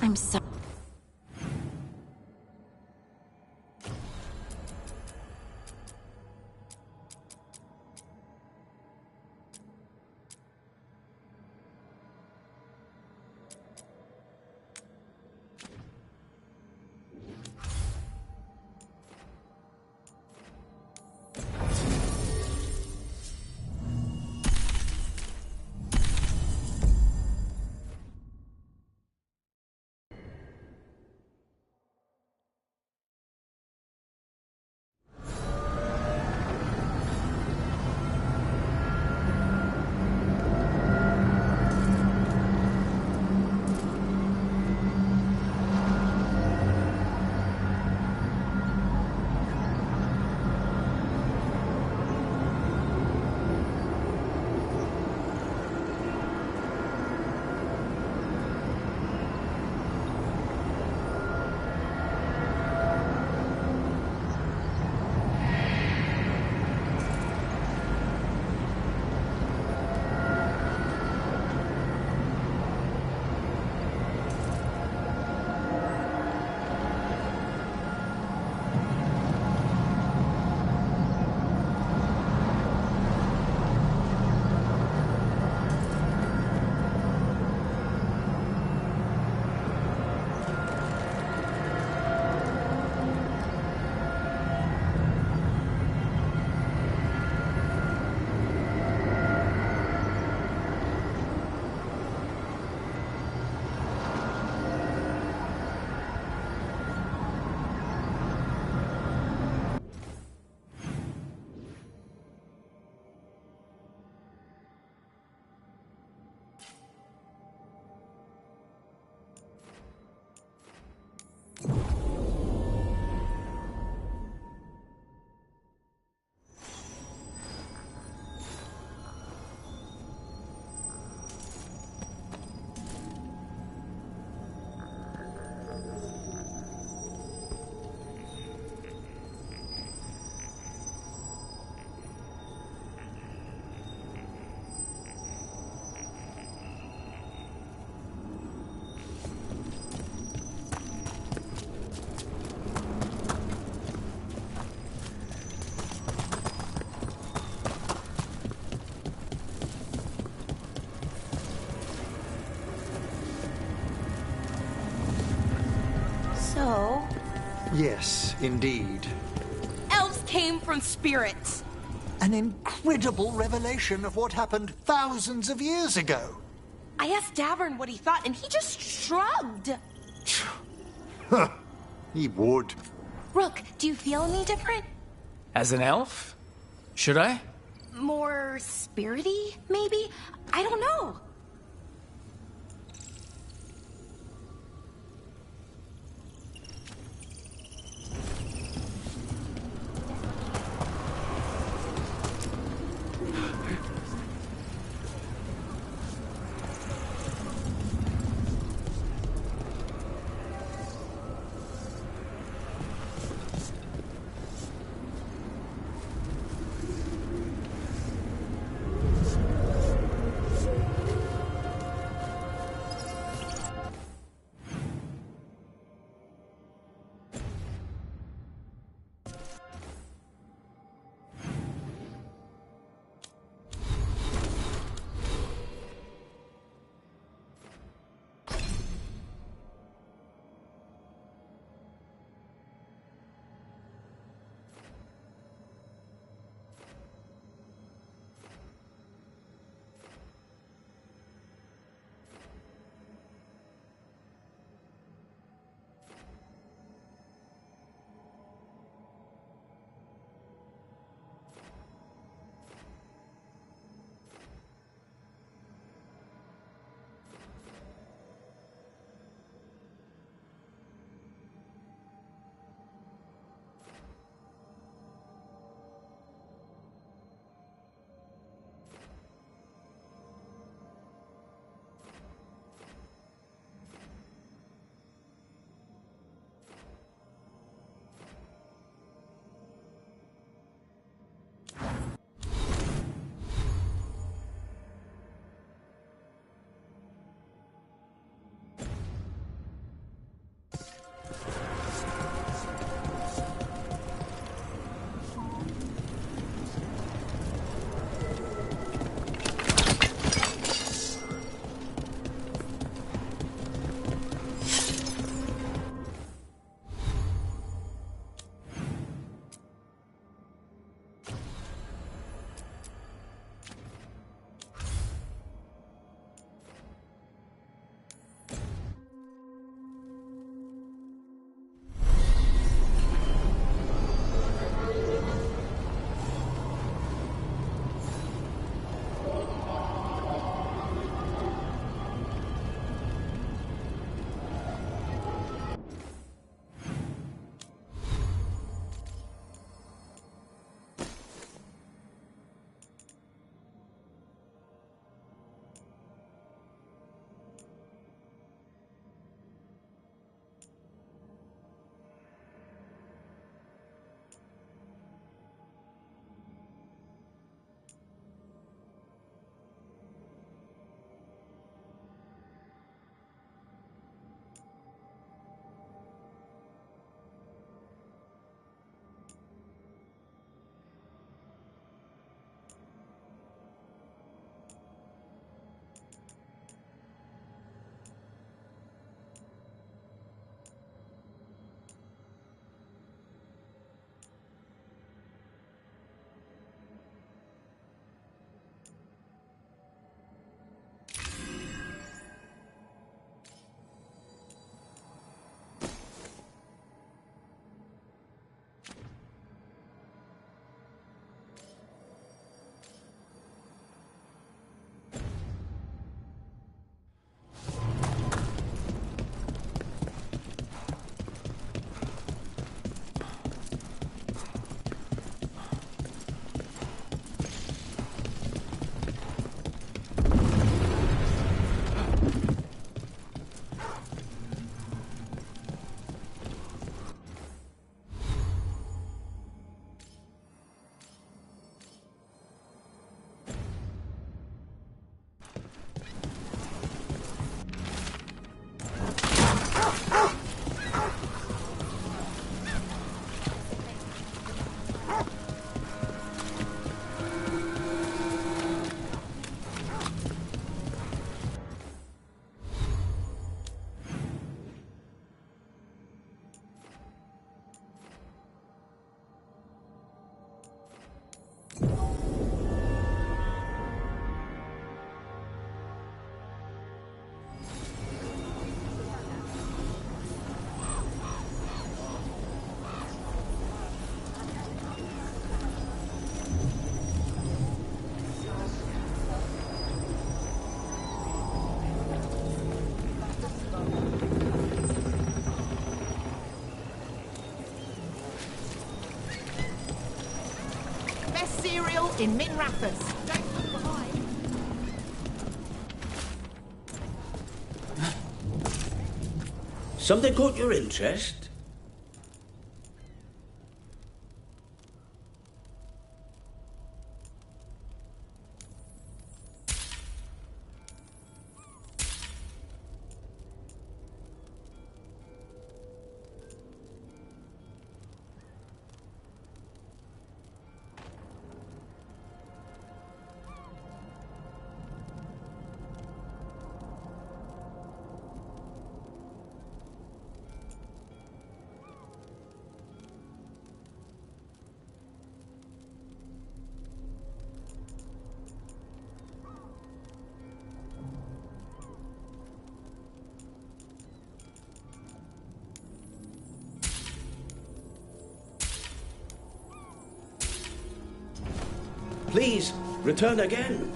I'm sorry. So? Yes, indeed. Elves came from spirits. An incredible revelation of what happened thousands of years ago. I asked Davern what he thought, and he just shrugged. Huh. He would. Rook, do you feel any different? As an elf? Should I? More spirity, maybe? I don't know. in Min Raffus. Don't look behind. Something caught your interest? Please, return again.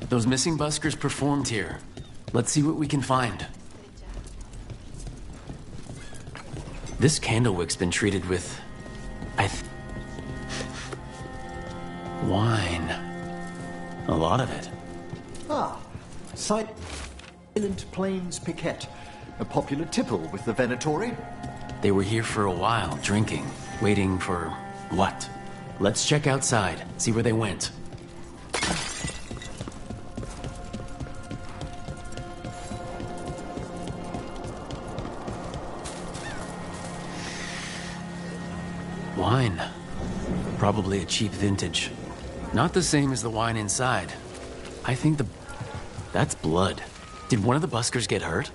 Those missing buskers performed here. Let's see what we can find. This candlewick's been treated with... wine. A lot of it. Ah, Silent Plains Piquette. A popular tipple with the Venatori. They were here for a while, drinking, waiting for... what? Let's check outside, see where they went. Wine. Probably a cheap vintage. Not the same as the wine inside. I think that's blood. Did one of the buskers get hurt?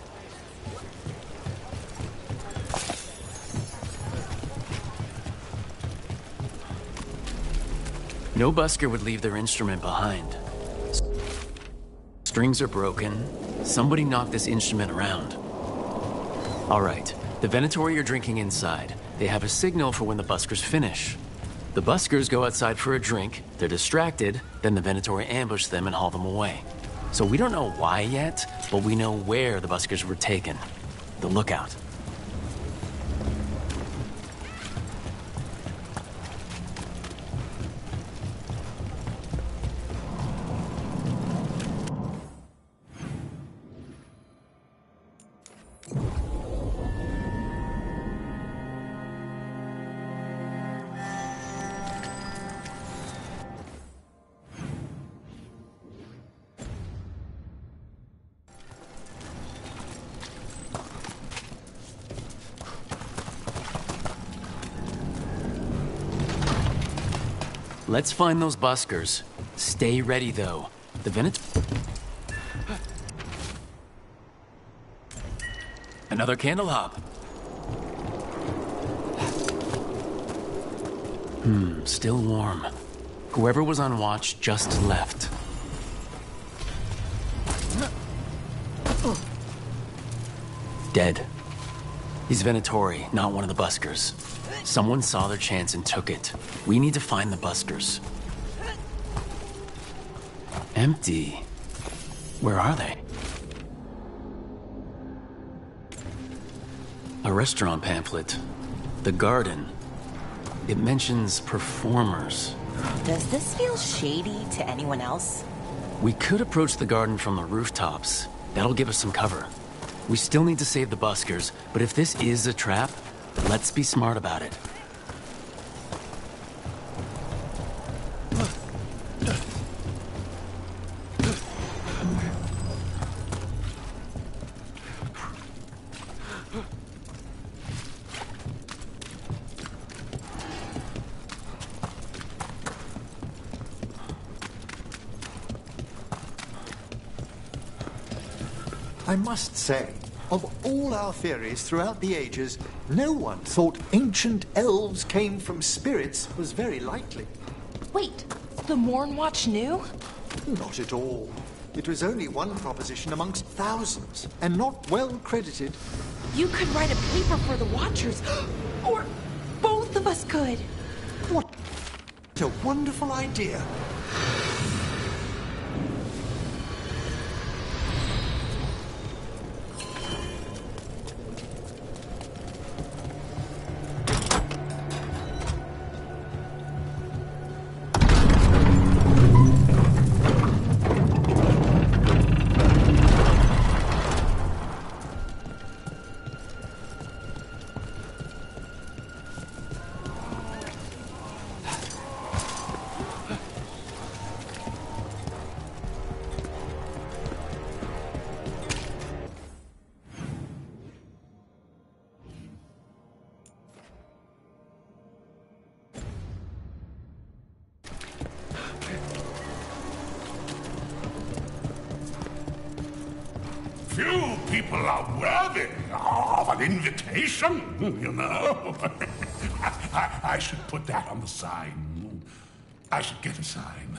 No busker would leave their instrument behind. Strings are broken. Somebody knocked this instrument around. All right, the Venatori are drinking inside. They have a signal for when the buskers finish. The buskers go outside for a drink, they're distracted, then the Venatori ambush them and haul them away. So we don't know why yet, but we know where the buskers were taken. The lookout. Let's find those buskers. Stay ready, though. The Another candle hop. Still warm. Whoever was on watch just left. Dead. He's Venatori, not one of the buskers. Someone saw their chance and took it. We need to find the buskers. Empty. Where are they? A restaurant pamphlet. The Garden. It mentions performers. Does this feel shady to anyone else? We could approach the garden from the rooftops. That'll give us some cover. We still need to save the buskers, but if this is a trap, let's be smart about it. I must say, of all our theories throughout the ages, no one thought ancient elves came from spirits was very likely. Wait, the Mornwatch knew? Not at all. It was only one proposition amongst thousands, and not well credited. You could write a paper for the Watchers, or both of us could. What a wonderful idea. Few people are worthy of an invitation, you know. I should put that on the sign. I should get a sign.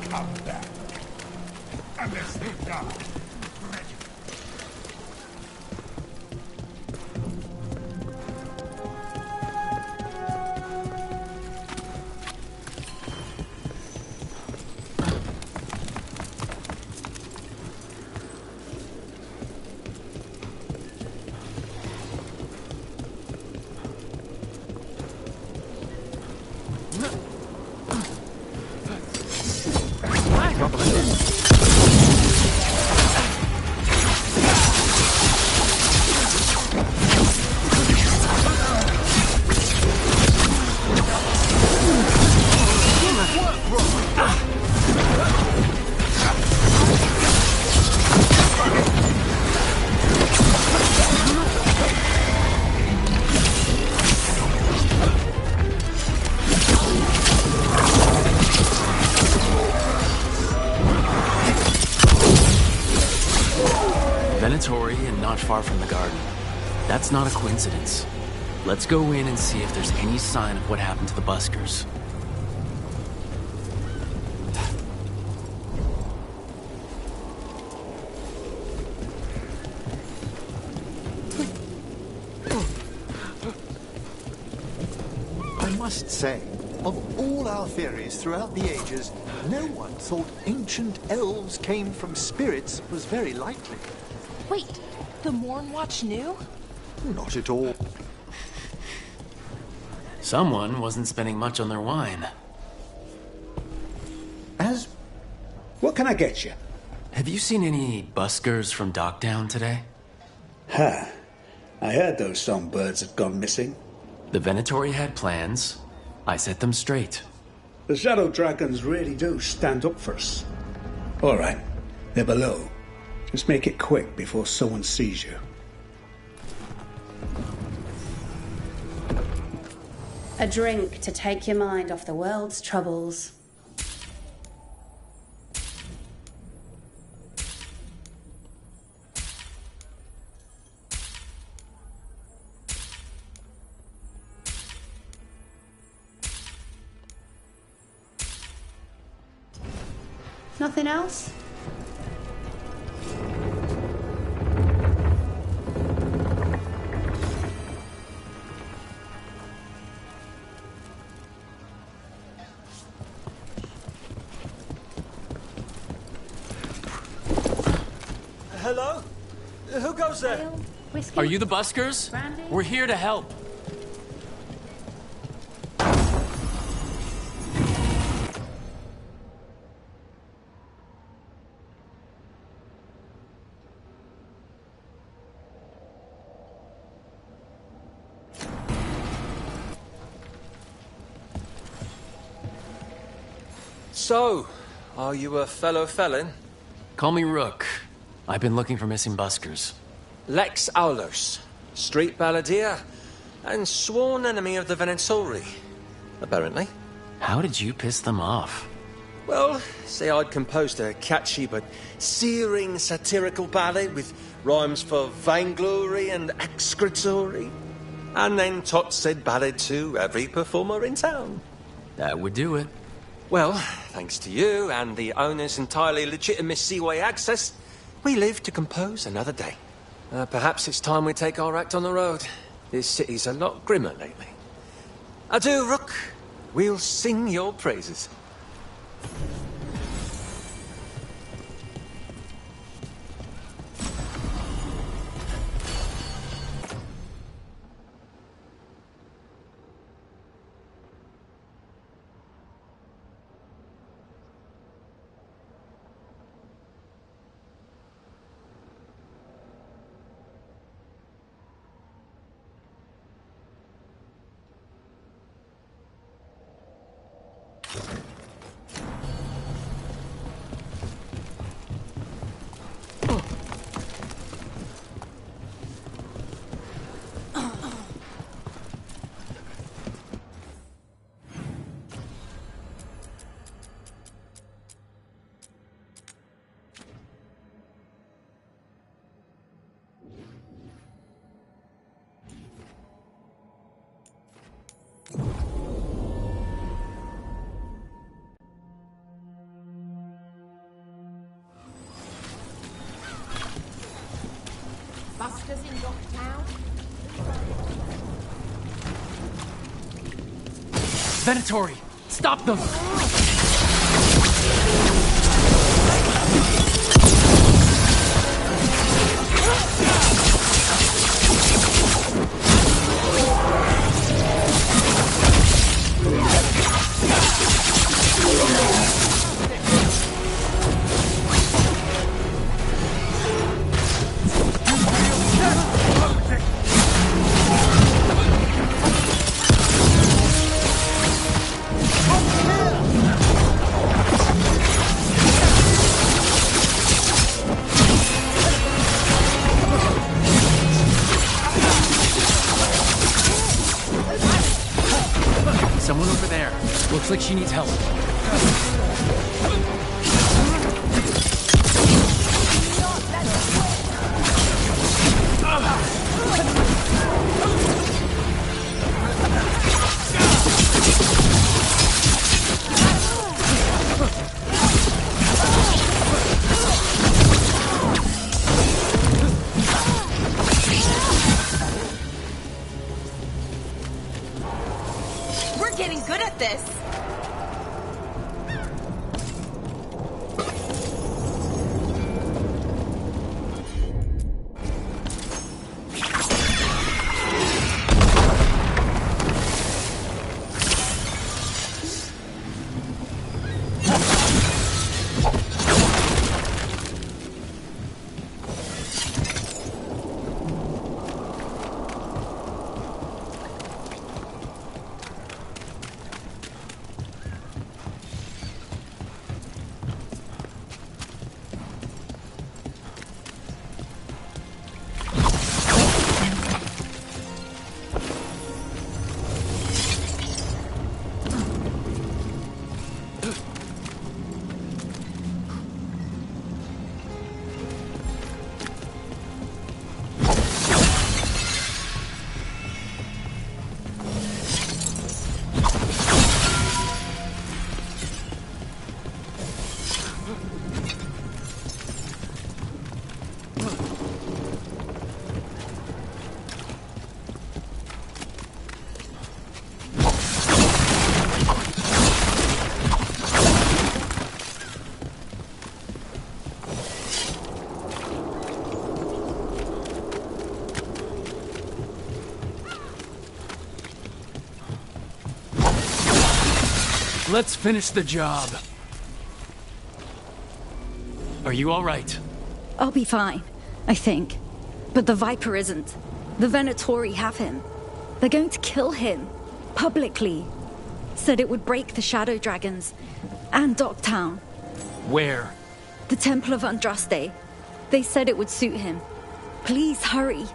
Come back. Unless they die. Venatori and not far from the garden. That's not a coincidence. Let's go in and see if there's any sign of what happened to the buskers. I must say, of all our theories throughout the ages, no one thought ancient elves came from spirits was very likely. Wait, the Mornwatch knew? Not at all. Someone wasn't spending much on their wine. What can I get you? Have you seen any buskers from Dockdown today? Ha! I heard those songbirds had gone missing. The Venatori had plans. I set them straight. The Shadow Dragons really do stand up for us. All right, they're below. Just make it quick before someone sees you. A drink to take your mind off the world's troubles. Nothing else? Hello? Who goes there? Whiskey? Are you the buskers? Brandy? We're here to help. So, are you a fellow felon? Call me Rook. I've been looking for missing buskers. Lex Aulos, street balladeer, and sworn enemy of the Venatori, apparently. How did you piss them off? Well, say I'd composed a catchy but searing satirical ballad with rhymes for vainglory and excretory, and then taught said ballad to every performer in town. That would do it. Well, thanks to you and the owner's entirely legitimate seaway access, we live to compose another day. Perhaps it's time we take our act on the road. This city's a lot grimmer lately. Adieu, Rook. We'll sing your praises. Buskers in Docktown? Venatori! Stop them! Someone over there. Looks like she needs help. We're getting good at this. Let's finish the job. Are you all right? I'll be fine, I think. But the Viper isn't. The Venatori have him. They're going to kill him. Publicly. Said it would break the Shadow Dragons. And Dogtown. Where? The Temple of Andraste. They said it would suit him. Please hurry.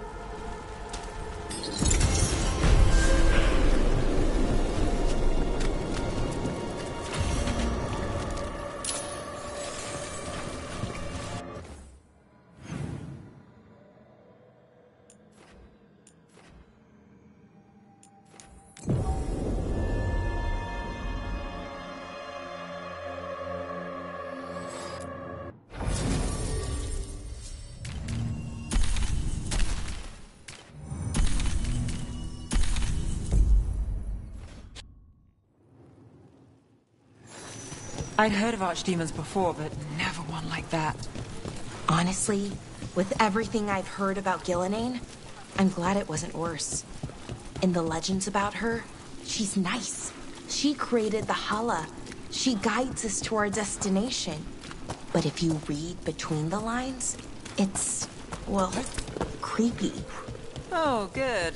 I'd heard of archdemons before, but never one like that. Honestly, with everything I've heard about Gillenane, I'm glad it wasn't worse. In the legends about her, she's nice. She created the Hala. She guides us to our destination. But if you read between the lines, it's, well, creepy. Oh, good.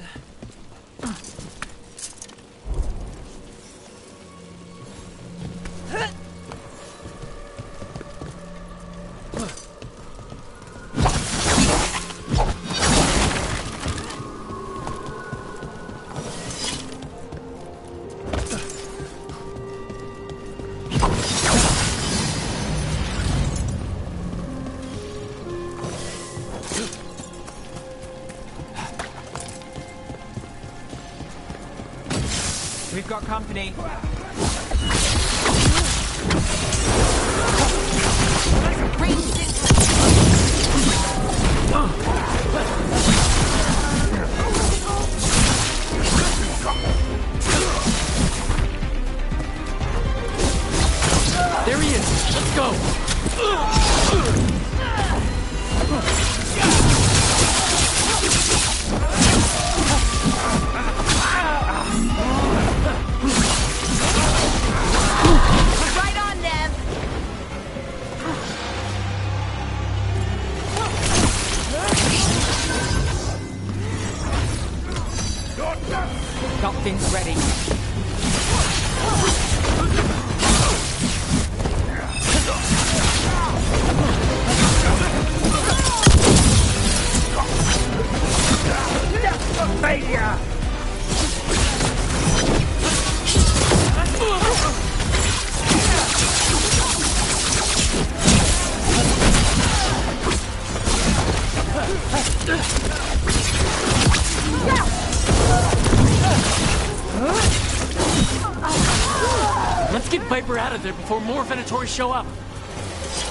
We've got company. There he is. Let's go. Right on, Nev! Got things ready. get Viper out of there before more Venatori show up.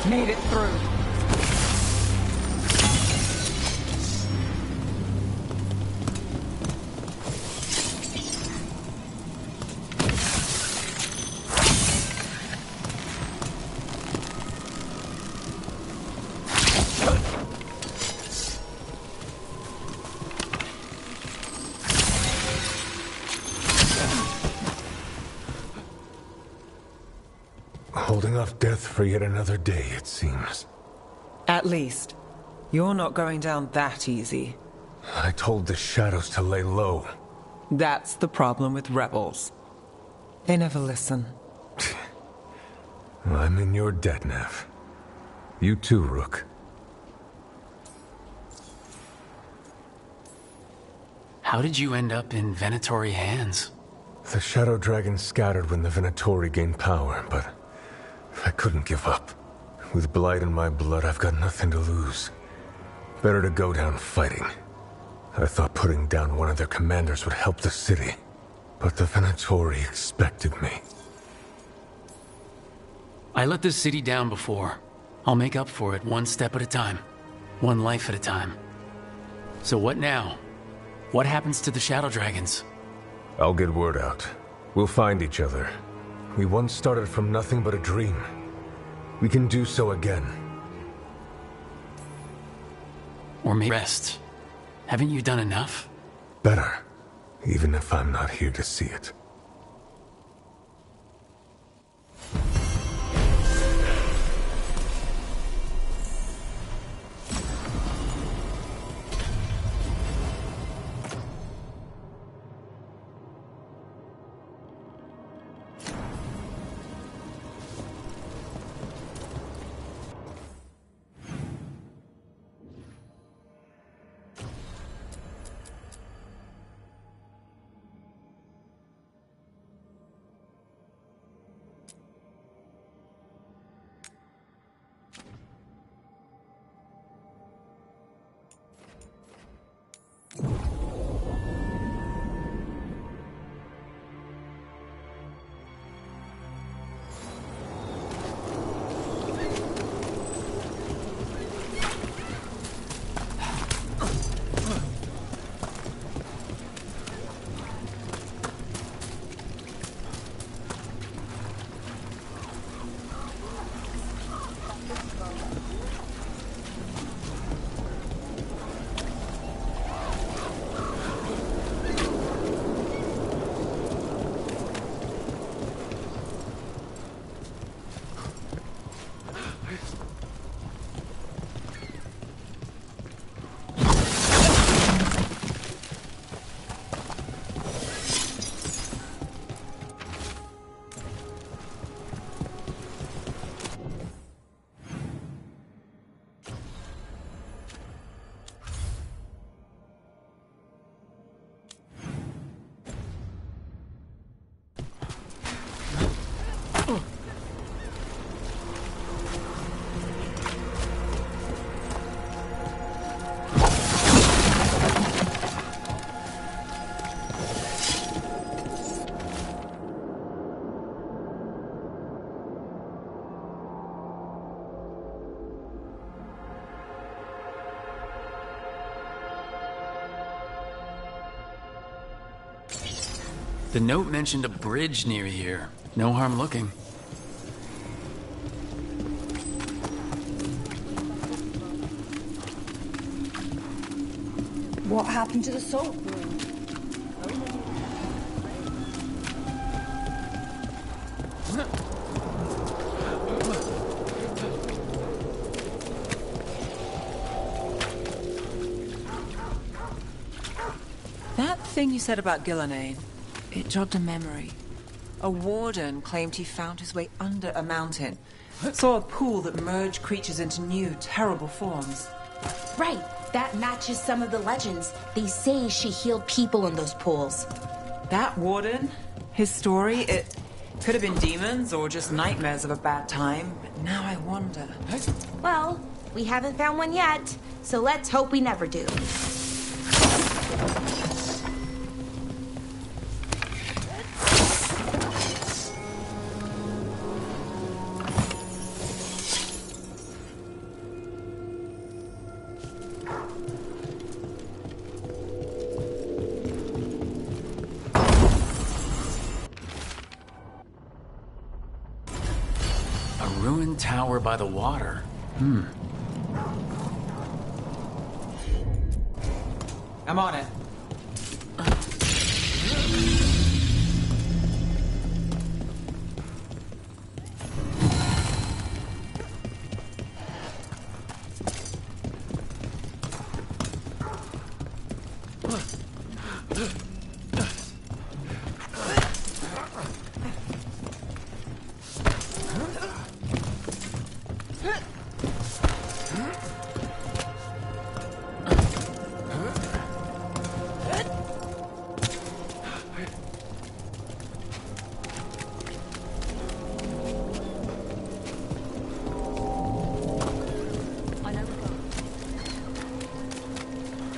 Made it through. Holding off death for yet another day, it seems. At least, you're not going down that easy. I told the shadows to lay low. That's the problem with rebels. They never listen. I'm in your debt, Nev. You too, Rook. How did you end up in Venatori hands? The Shadow Dragon scattered when the Venatori gained power, but I couldn't give up. With Blight in my blood, I've got nothing to lose. Better to go down fighting. I thought putting down one of their commanders would help the city, but the Venatori expected me. I let this city down before. I'll make up for it one step at a time. One life at a time. So what now? What happens to the Shadow Dragons? I'll get word out. We'll find each other. We once started from nothing but a dream. We can do so again. Or maybe rest. Haven't you done enough? Better, even if I'm not here to see it. The note mentioned a bridge near here. No harm looking. What happened to the salt room? That thing you said about Gillenane, it jogged a memory. A warden claimed he found his way under a mountain. Saw a pool that merged creatures into new, terrible forms. Right, that matches some of the legends. They say she healed people in those pools. That warden, his story, it could have been demons or just nightmares of a bad time, but now I wonder. Well, we haven't found one yet, so let's hope we never do. A ruined tower by the water. I'm on it.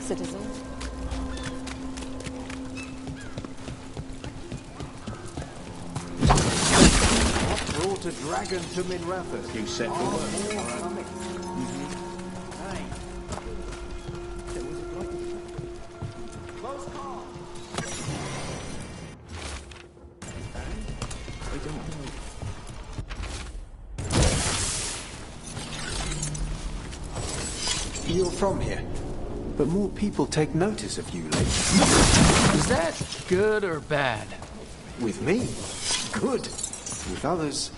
Citizen. What brought a dragon to Minrathous? You said the word. You're from here, but more people take notice of you lately. Is that good or bad? With me, good. With others,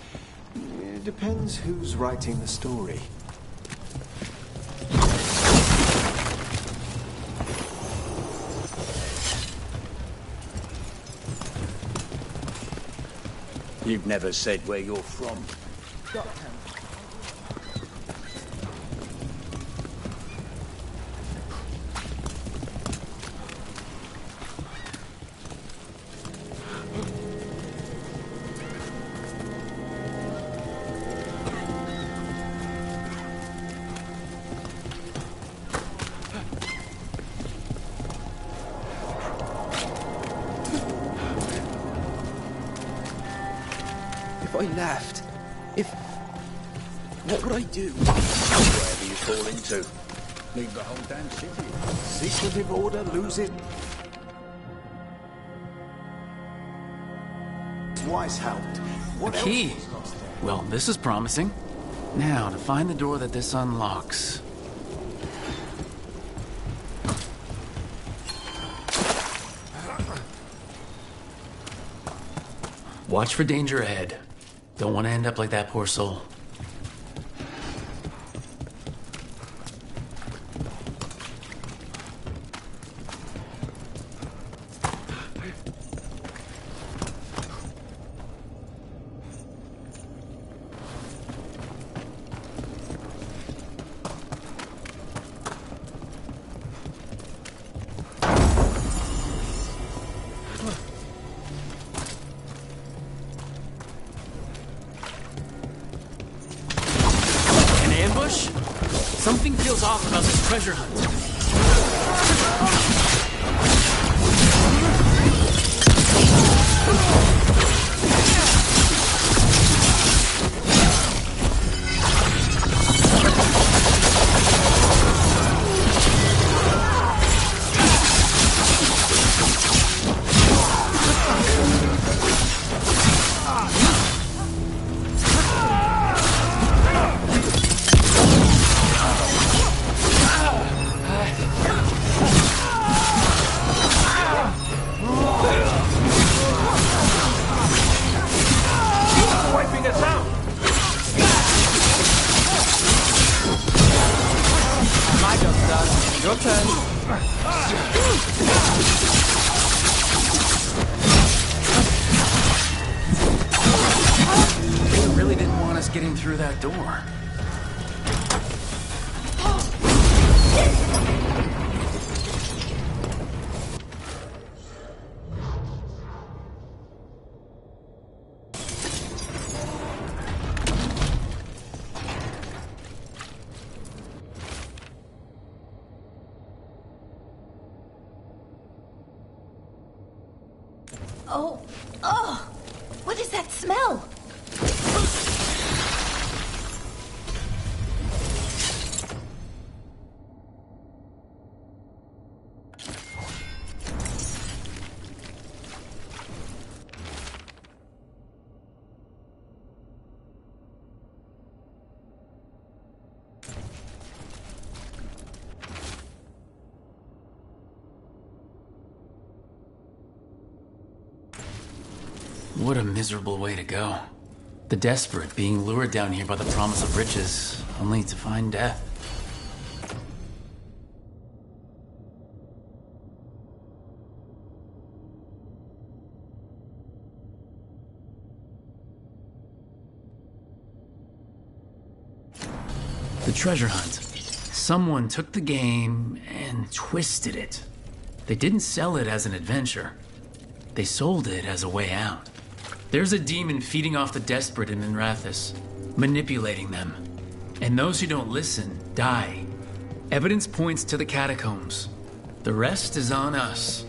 it depends who's writing the story. You've never said where you're from. If I left, what would I do? Wherever you fall into. Leave the whole damn city. Secretive order, lose it. Weishaupt. What else Key. was lost there? Well, this is promising. Now, to find the door that this unlocks. Watch for danger ahead. Don't want to end up like that poor soul. Something feels off about this treasure hunt. Your turn. They really didn't want us getting through that door. Oh, what is that smell? What a miserable way to go. The desperate being lured down here by the promise of riches, only to find death. The treasure hunt. Someone took the game and twisted it. They didn't sell it as an adventure. They sold it as a way out. There's a demon feeding off the desperate in Minrathous, manipulating them. And those who don't listen die. Evidence points to the catacombs. The rest is on us.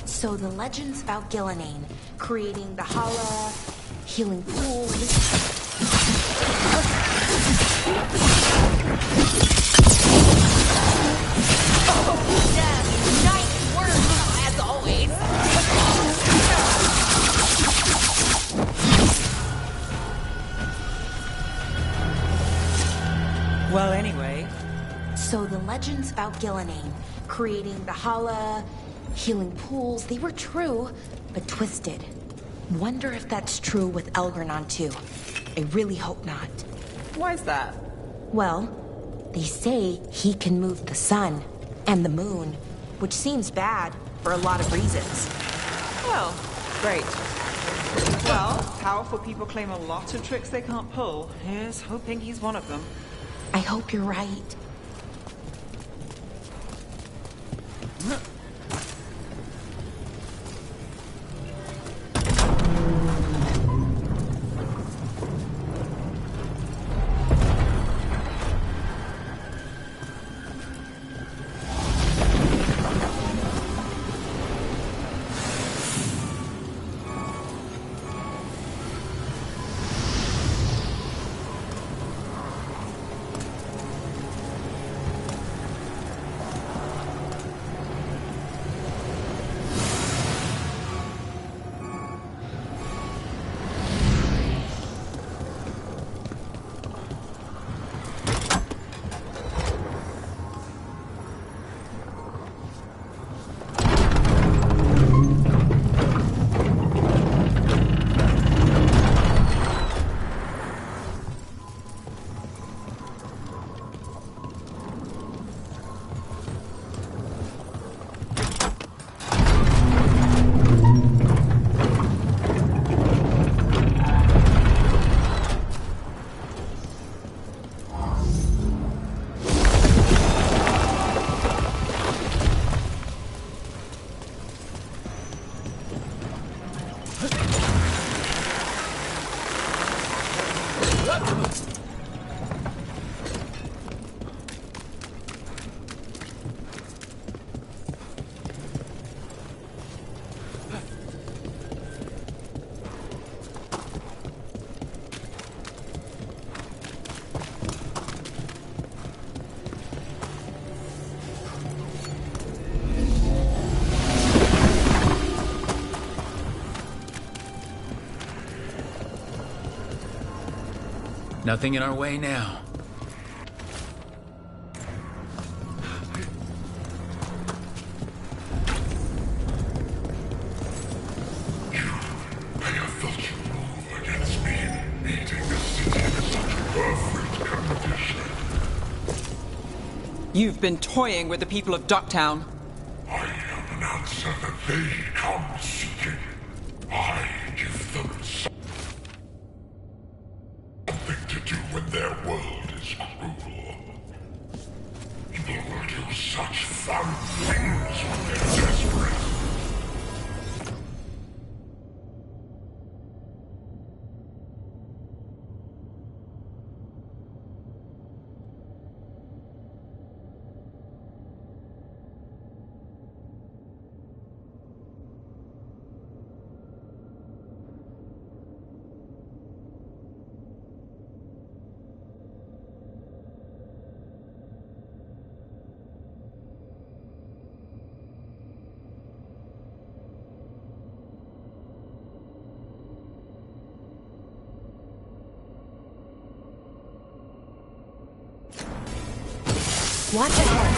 So the legends about Gillenane, creating the Hala, healing pools. Oh, yes! Nice work, as always! Well, anyway. So the legends about Gillenane, creating the Hala, healing pools, they were true, but twisted. Wonder if that's true with Elgranon too. I really hope not. Why's that? Well, they say he can move the sun and the moon, which seems bad for a lot of reasons. Well, great. Well, powerful people claim a lot of tricks they can't pull. Here's hoping he's one of them. I hope you're right. Nothing in our way now. You've been toying with the people of Ducktown. I am an answer that they come seeking. I give them something to do when their world is cruel. People will do such fun things when they're desperate. Watch ahead.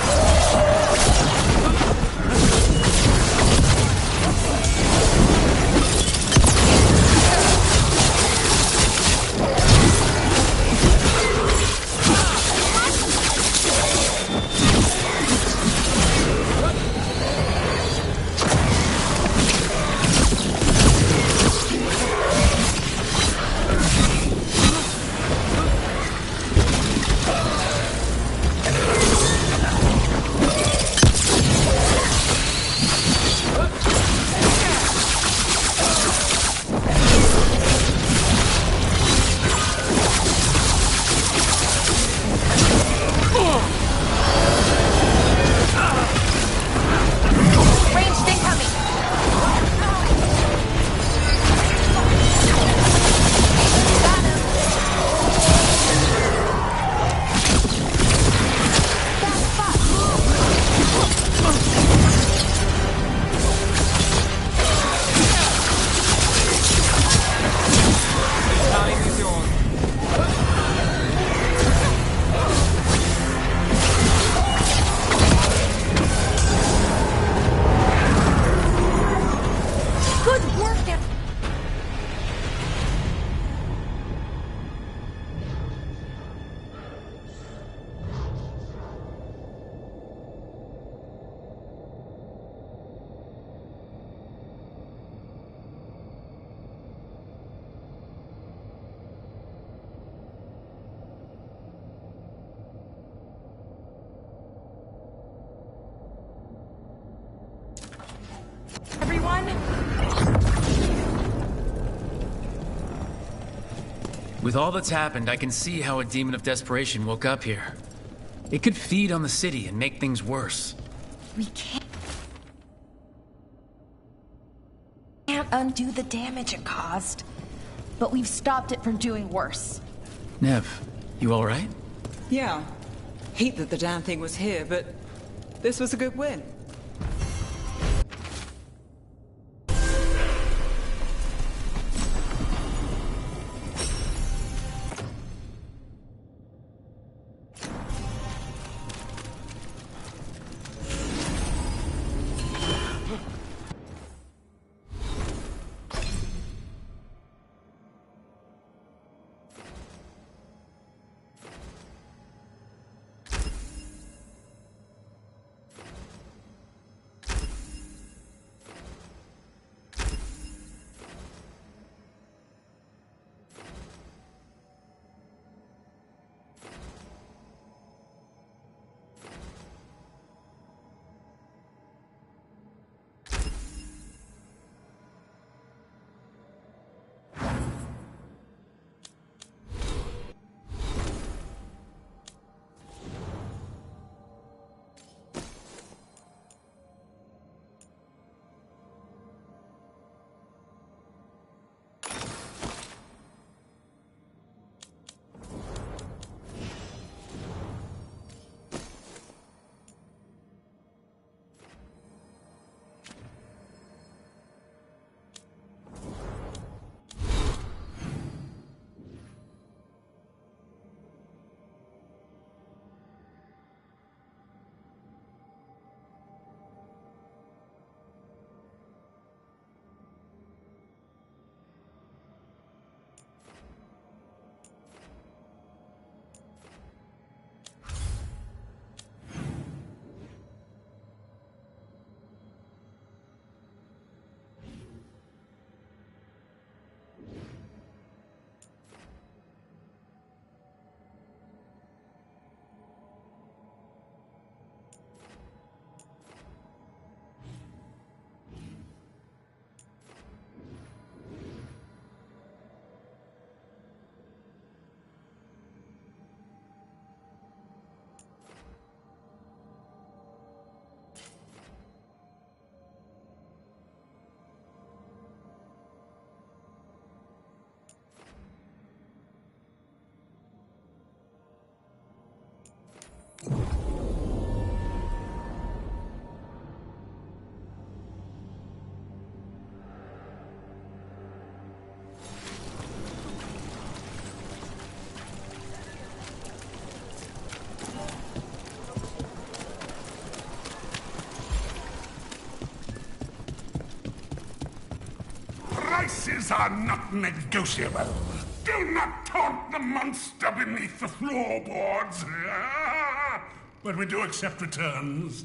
With all that's happened, I can see how a demon of desperation woke up here. It could feed on the city and make things worse. We can't undo the damage it caused, but we've stopped it from doing worse. Nev, you alright? Yeah. Hate that the damn thing was here, but this was a good win. Prices are not negotiable. Do not taunt the monster beneath the floorboards. But we do accept returns.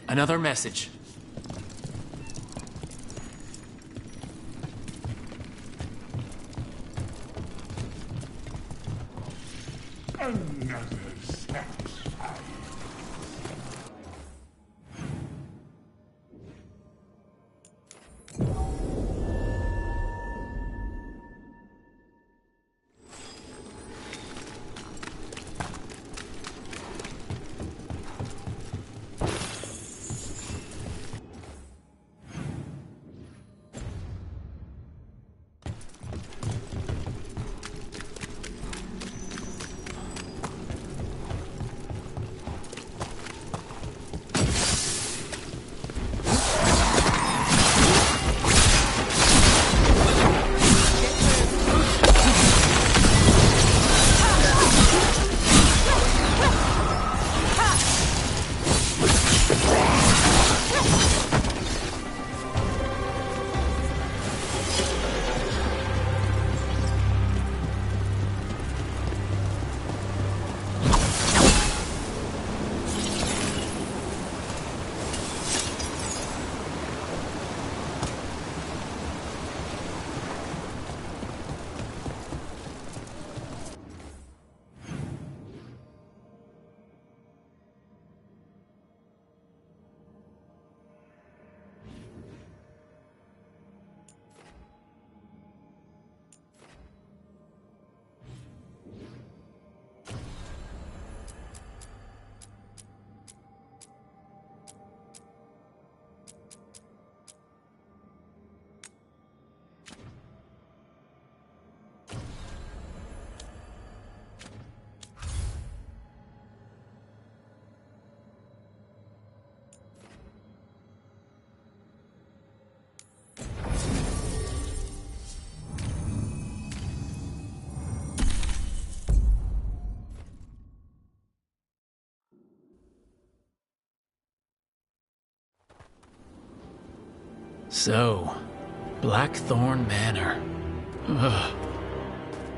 Another message. Another satisfied. So, Blackthorn Manor. Ugh.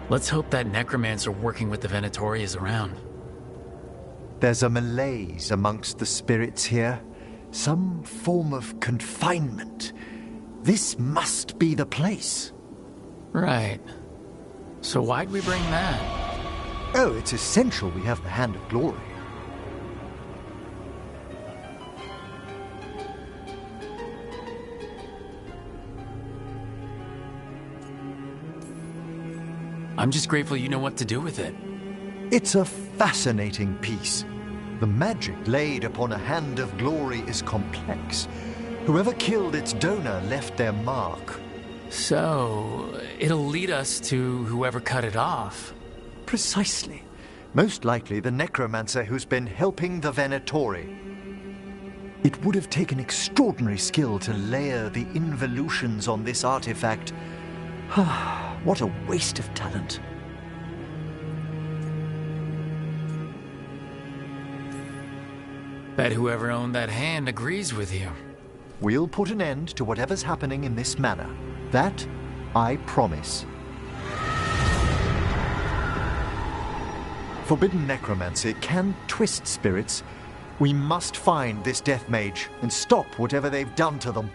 Let's hope that necromancer working with the Venatori is around. There's a malaise amongst the spirits here. Some form of confinement. This must be the place. Right. So why'd we bring that? Oh, it's essential we have the Hand of Glory. I'm just grateful you know what to do with it. It's a fascinating piece. The magic laid upon a Hand of Glory is complex. Whoever killed its donor left their mark. So, it'll lead us to whoever cut it off. Precisely. Most likely the necromancer who's been helping the Venatori. It would have taken extraordinary skill to layer the involutions on this artifact. What a waste of talent. Bet whoever owned that hand agrees with you. We'll put an end to whatever's happening in this manor. That, I promise. Forbidden necromancy can twist spirits. We must find this death mage and stop whatever they've done to them.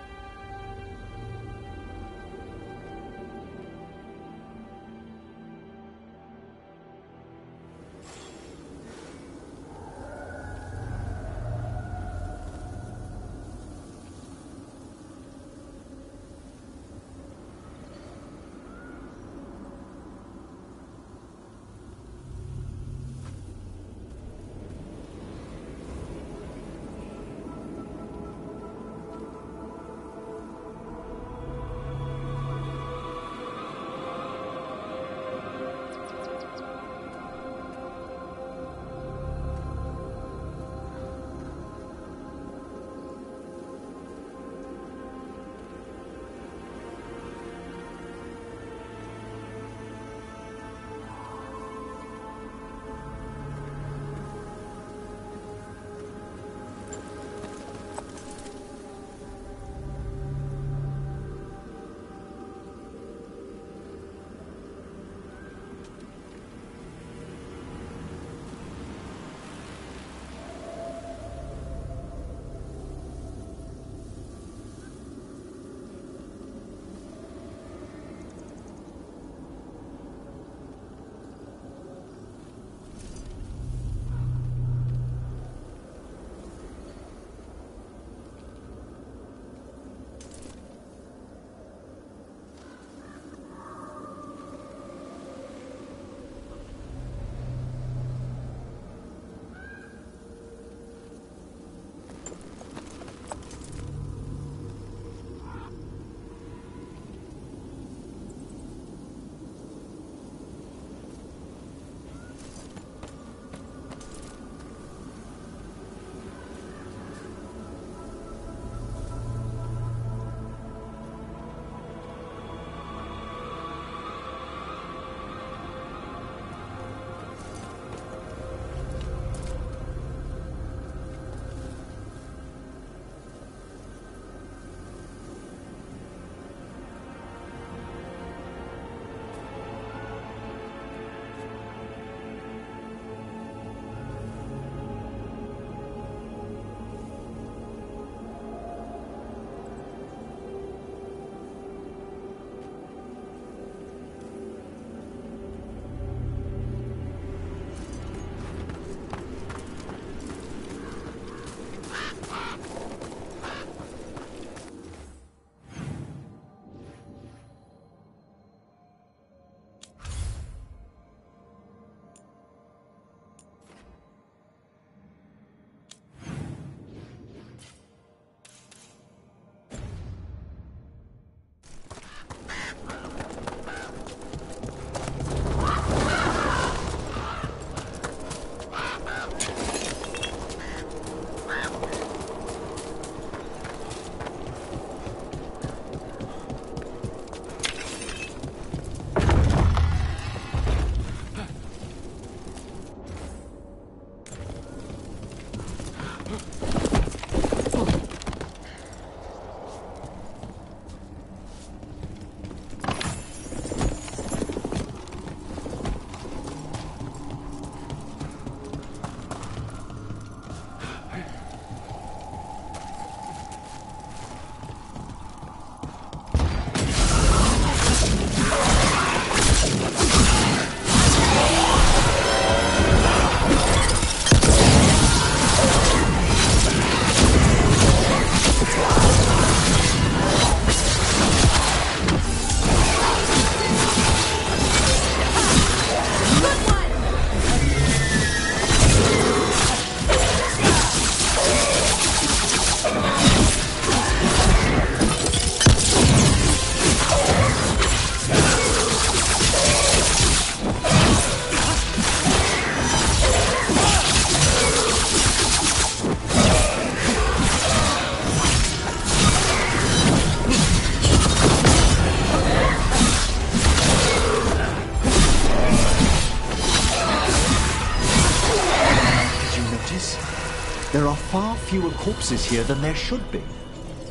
fewer corpses here than there should be.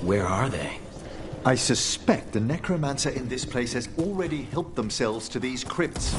Where are they? I suspect the necromancer in this place has already helped themselves to these crypts.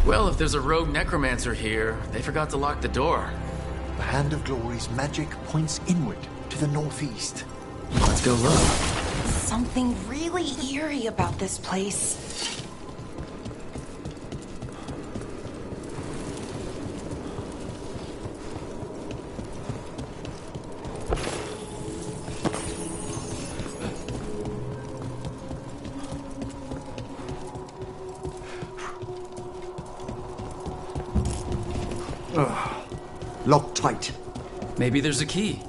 Well, if there's a rogue necromancer here, they forgot to lock the door. The Hand of Glory's magic points inward to the northeast. Let's go look. Something really eerie about this place. Locked tight. Maybe there's a key.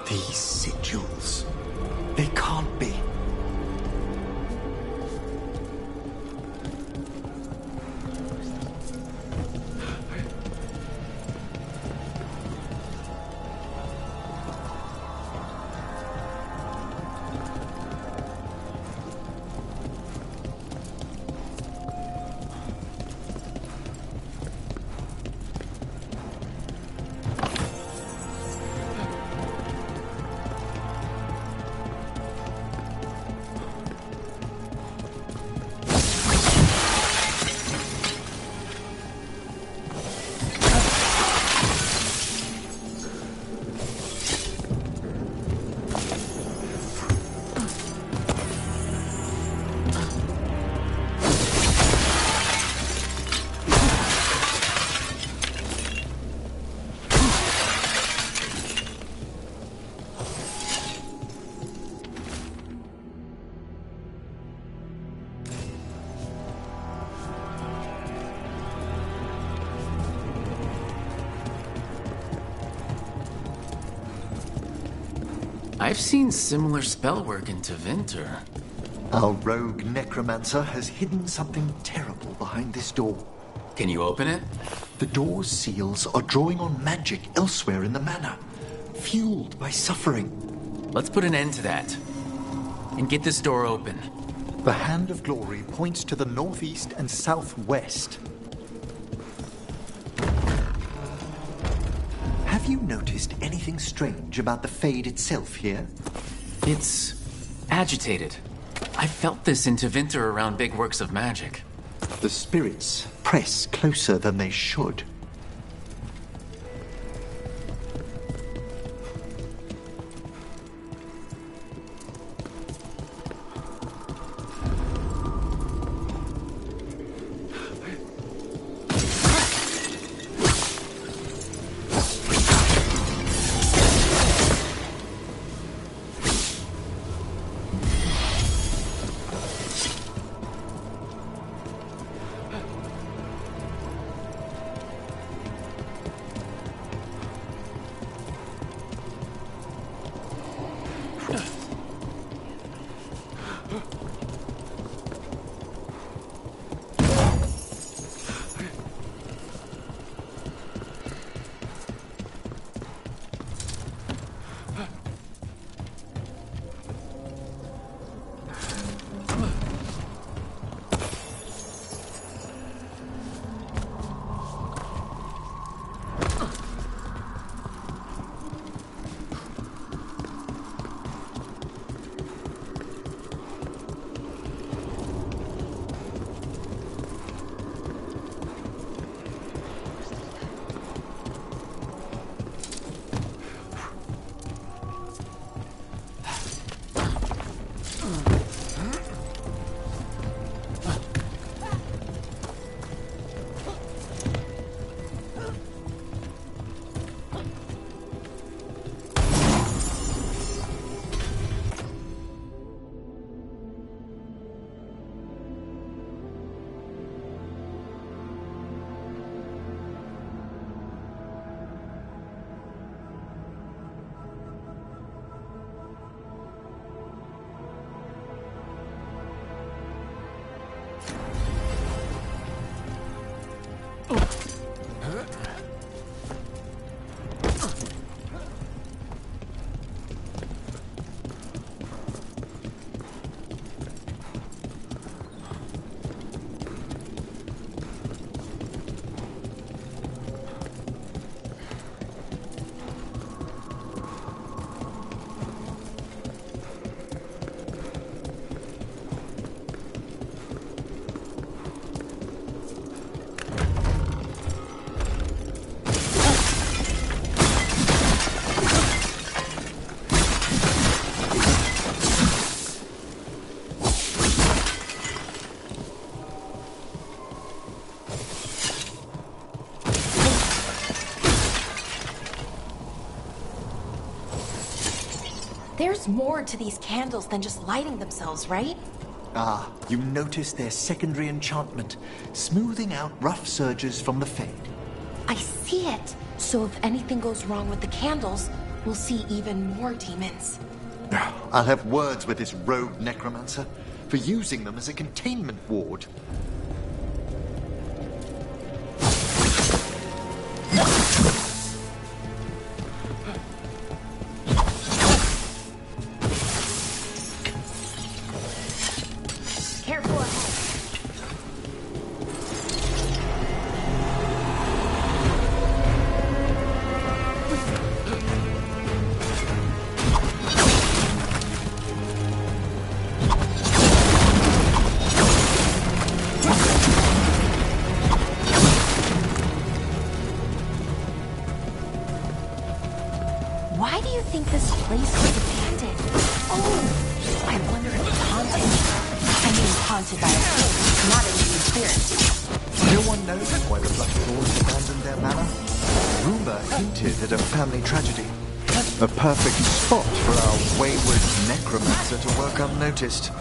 These sigils. They can't be. I've seen similar spellwork in Tevinter. Our rogue necromancer has hidden something terrible behind this door. Can you open it? The door's seals are drawing on magic elsewhere in the manor, fueled by suffering. Let's put an end to that. And get this door open. The Hand of Glory points to the northeast and southwest. Have you noticed anything strange about the Fade itself here? It's agitated. I felt this in Tevinter around big works of magic. The spirits press closer than they should. There's more to these candles than just lighting themselves, right? Ah, you notice their secondary enchantment, smoothing out rough surges from the fade. I see it. So if anything goes wrong with the candles, we'll see even more demons. I'll have words with this rogue necromancer for using them as a containment ward. Careful ahead. Why do you think this place was abandoned? Oh, I wonder if it's haunted. I mean, haunted by a spirit, not an evil spirit. No one knows why the Blackthorns abandoned their manor. Rumor hinted at a family tragedy. A perfect spot for our wayward necromancer to work unnoticed.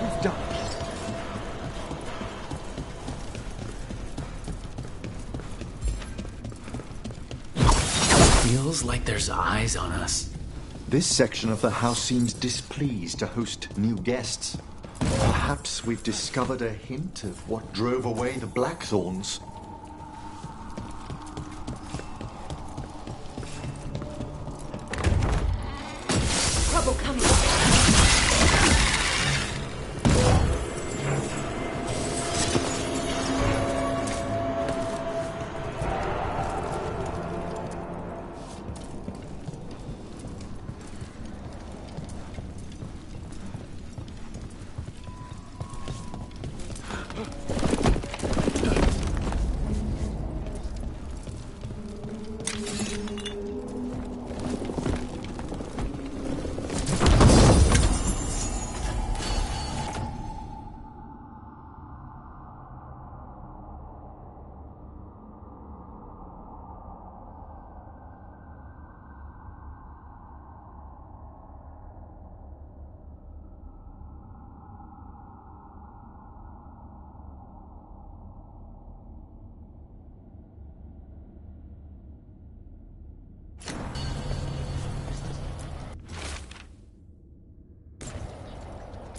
We've done it. Feels like there's eyes on us. This section of the house seems displeased to host new guests. Perhaps we've discovered a hint of what drove away the Blackthorns. Trouble coming.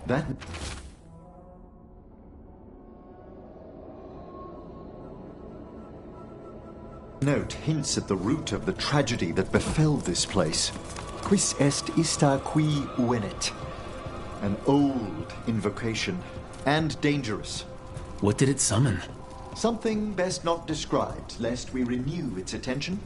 That note hints at the root of the tragedy that befell this place. Quis est ista qui uvenet? An old invocation, and dangerous. What did it summon? Something best not described, lest we renew its attention.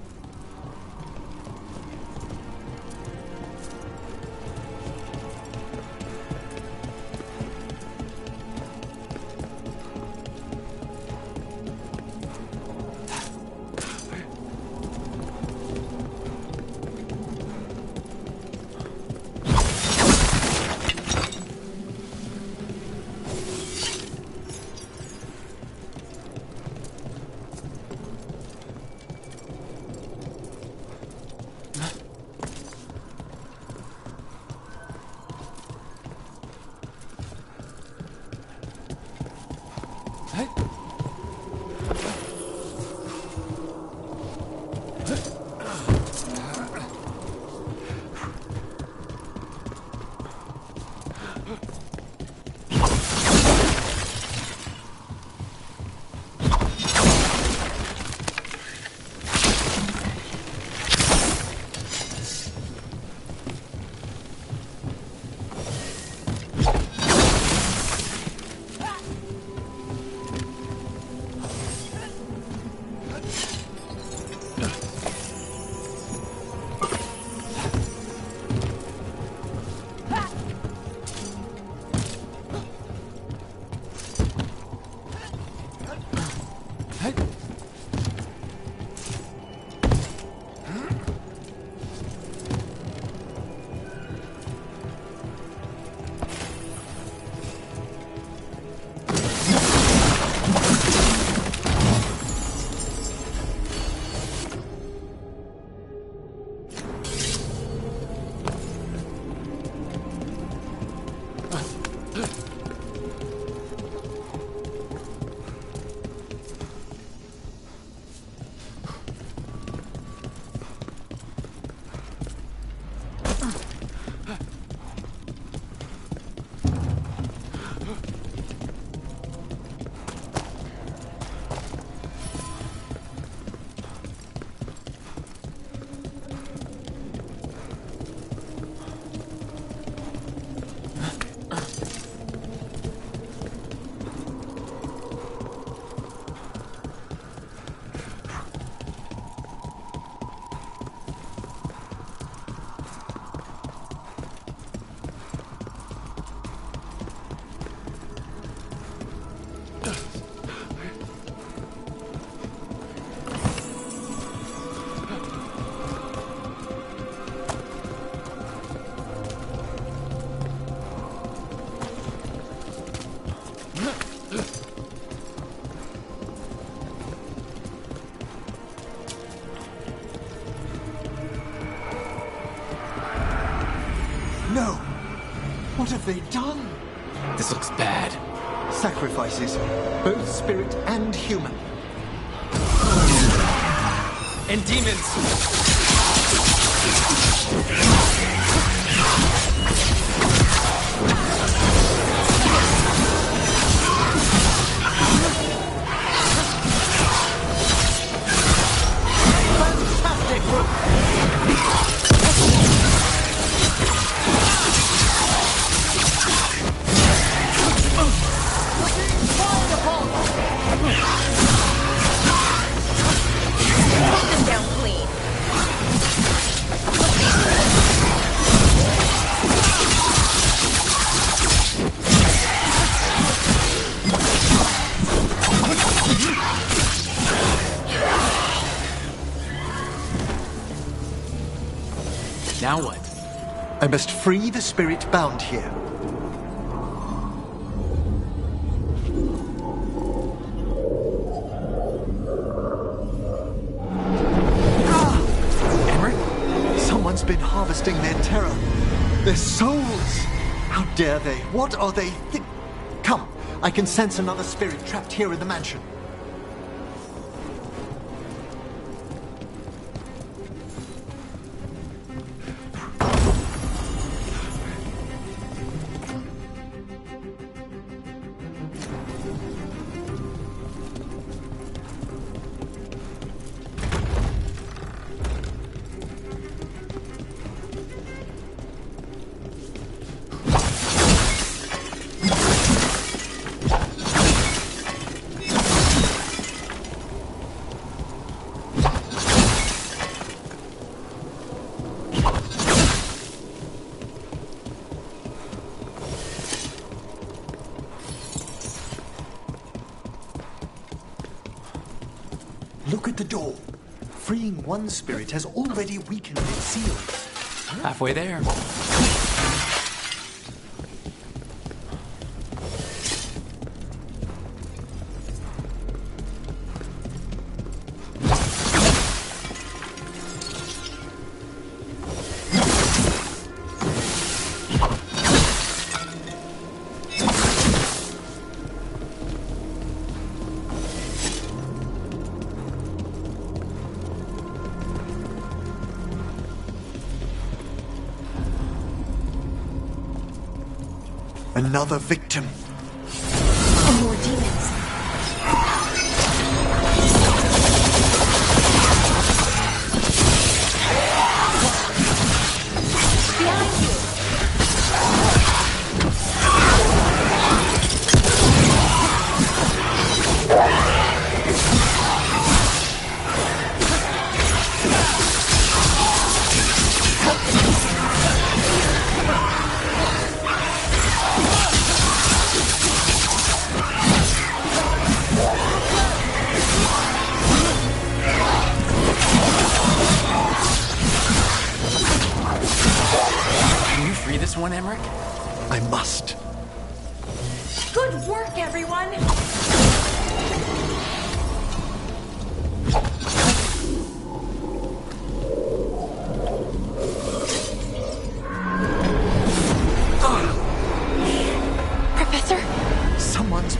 No! What have they done? This looks bad. Sacrifices, both spirit and human. And demons! Now what? I must free the spirit bound here. Someone's been harvesting their terror. Their souls! How dare they? What are they Come, I can sense another spirit trapped here in the mansion. Look at the door. Freeing one spirit has already weakened its seal. Halfway there. Another victim. More demons. Behind you. One, Emmerich? I must. Good work, everyone!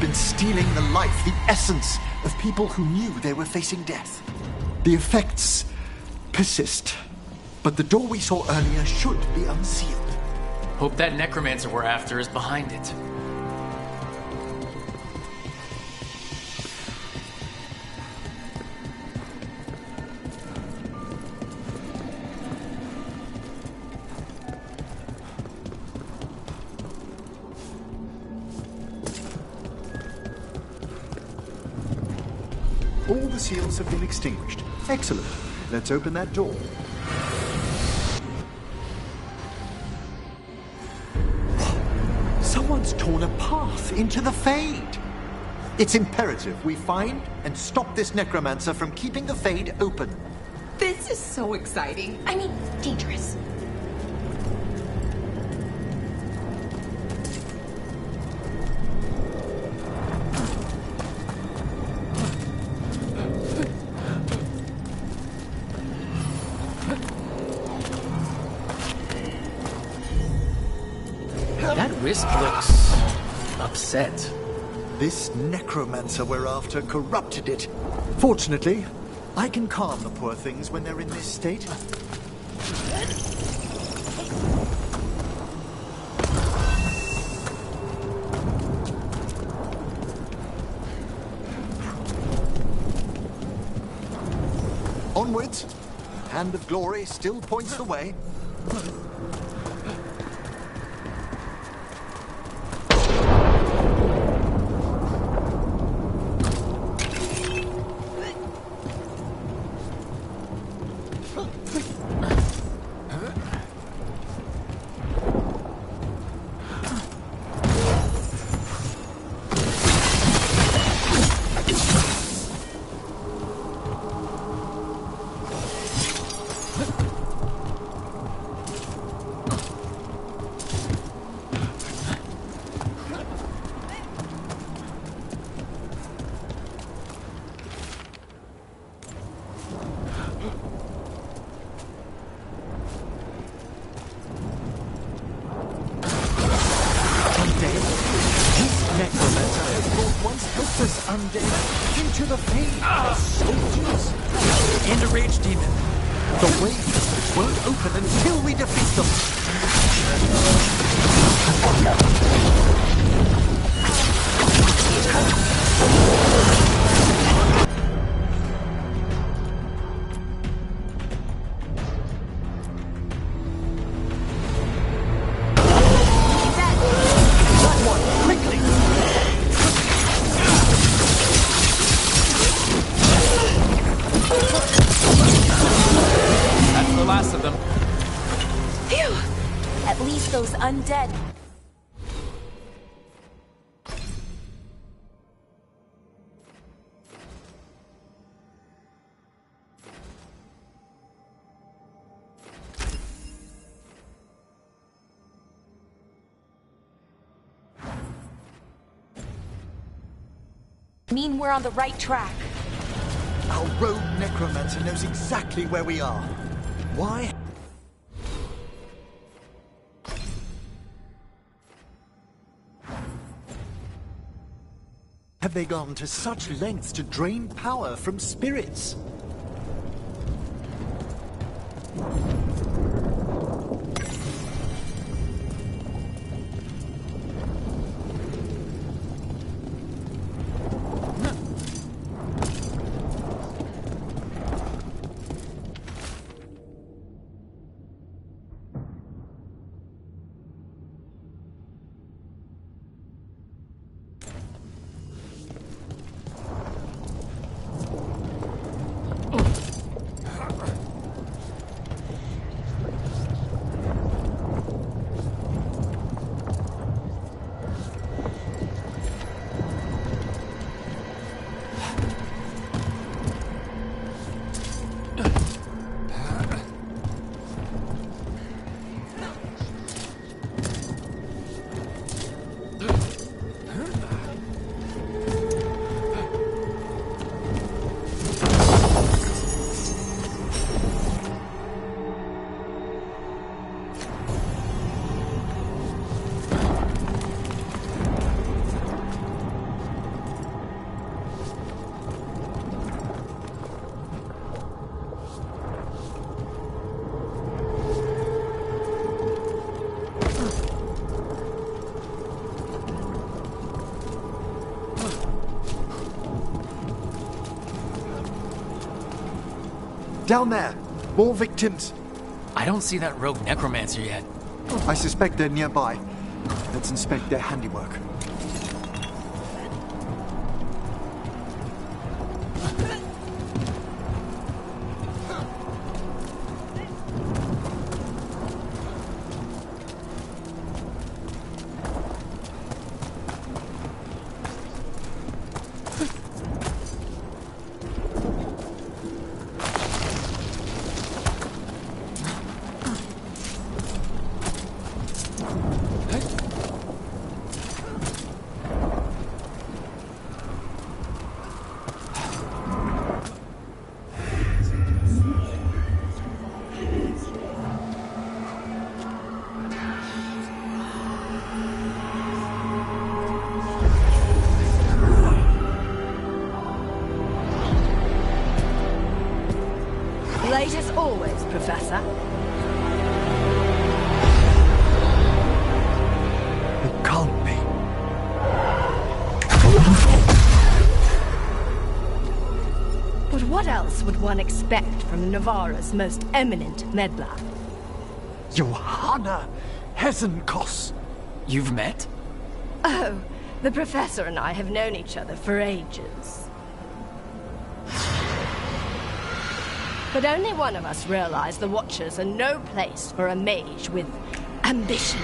been stealing the life, the essence of people who knew they were facing death. The effects persist, but the door we saw earlier should be unsealed. Hope that necromancer we're after is behind it. All the seals have been extinguished. Excellent. Let's open that door. Someone's torn a path into the Fade. It's imperative we find and stop this necromancer from keeping the Fade open. This is so exciting. I mean, dangerous. That wrist looks upset. This necromancer we're after corrupted it. Fortunately, I can calm the poor things when they're in this state. Onwards. Hand of Glory still points the way. Undead into the Fade. Soldiers. And a rage demon. The waves won't open until we defeat them. Those undead. Mean we're on the right track. Our rogue necromancer knows exactly where we are. Why? Have they gone to such lengths to drain power from spirits? Down there! More victims! I don't see that rogue necromancer yet. I suspect they're nearby. Let's inspect their handiwork. Late as always, Professor. It can't be. But what else would one expect from Navarra's most eminent meddler? Johanna Hesenkos. You've met? Oh, the Professor and I have known each other for ages. But only one of us realized the Watchers are no place for a mage with ambition.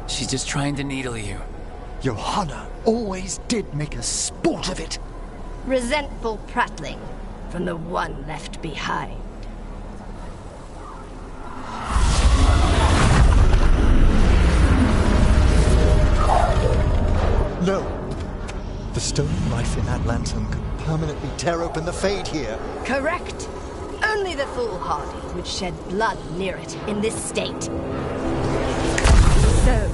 She's just trying to needle you. Johanna always did make a sport of it. Resentful prattling from the one left behind. No. The stone knife in that lantern could permanently tear open the Fade here. Correct. Only the foolhardy would shed blood near it in this state. So,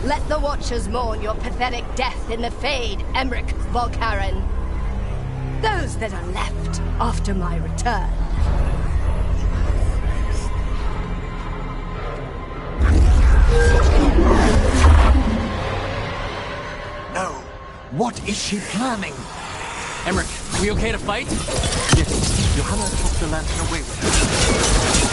let the Watchers mourn your pathetic death in the Fade, Emmerich Volkaren. Those that are left after my return. No. What is she planning? Emmerich, we okay to fight? Yes. Johanna took the lantern away with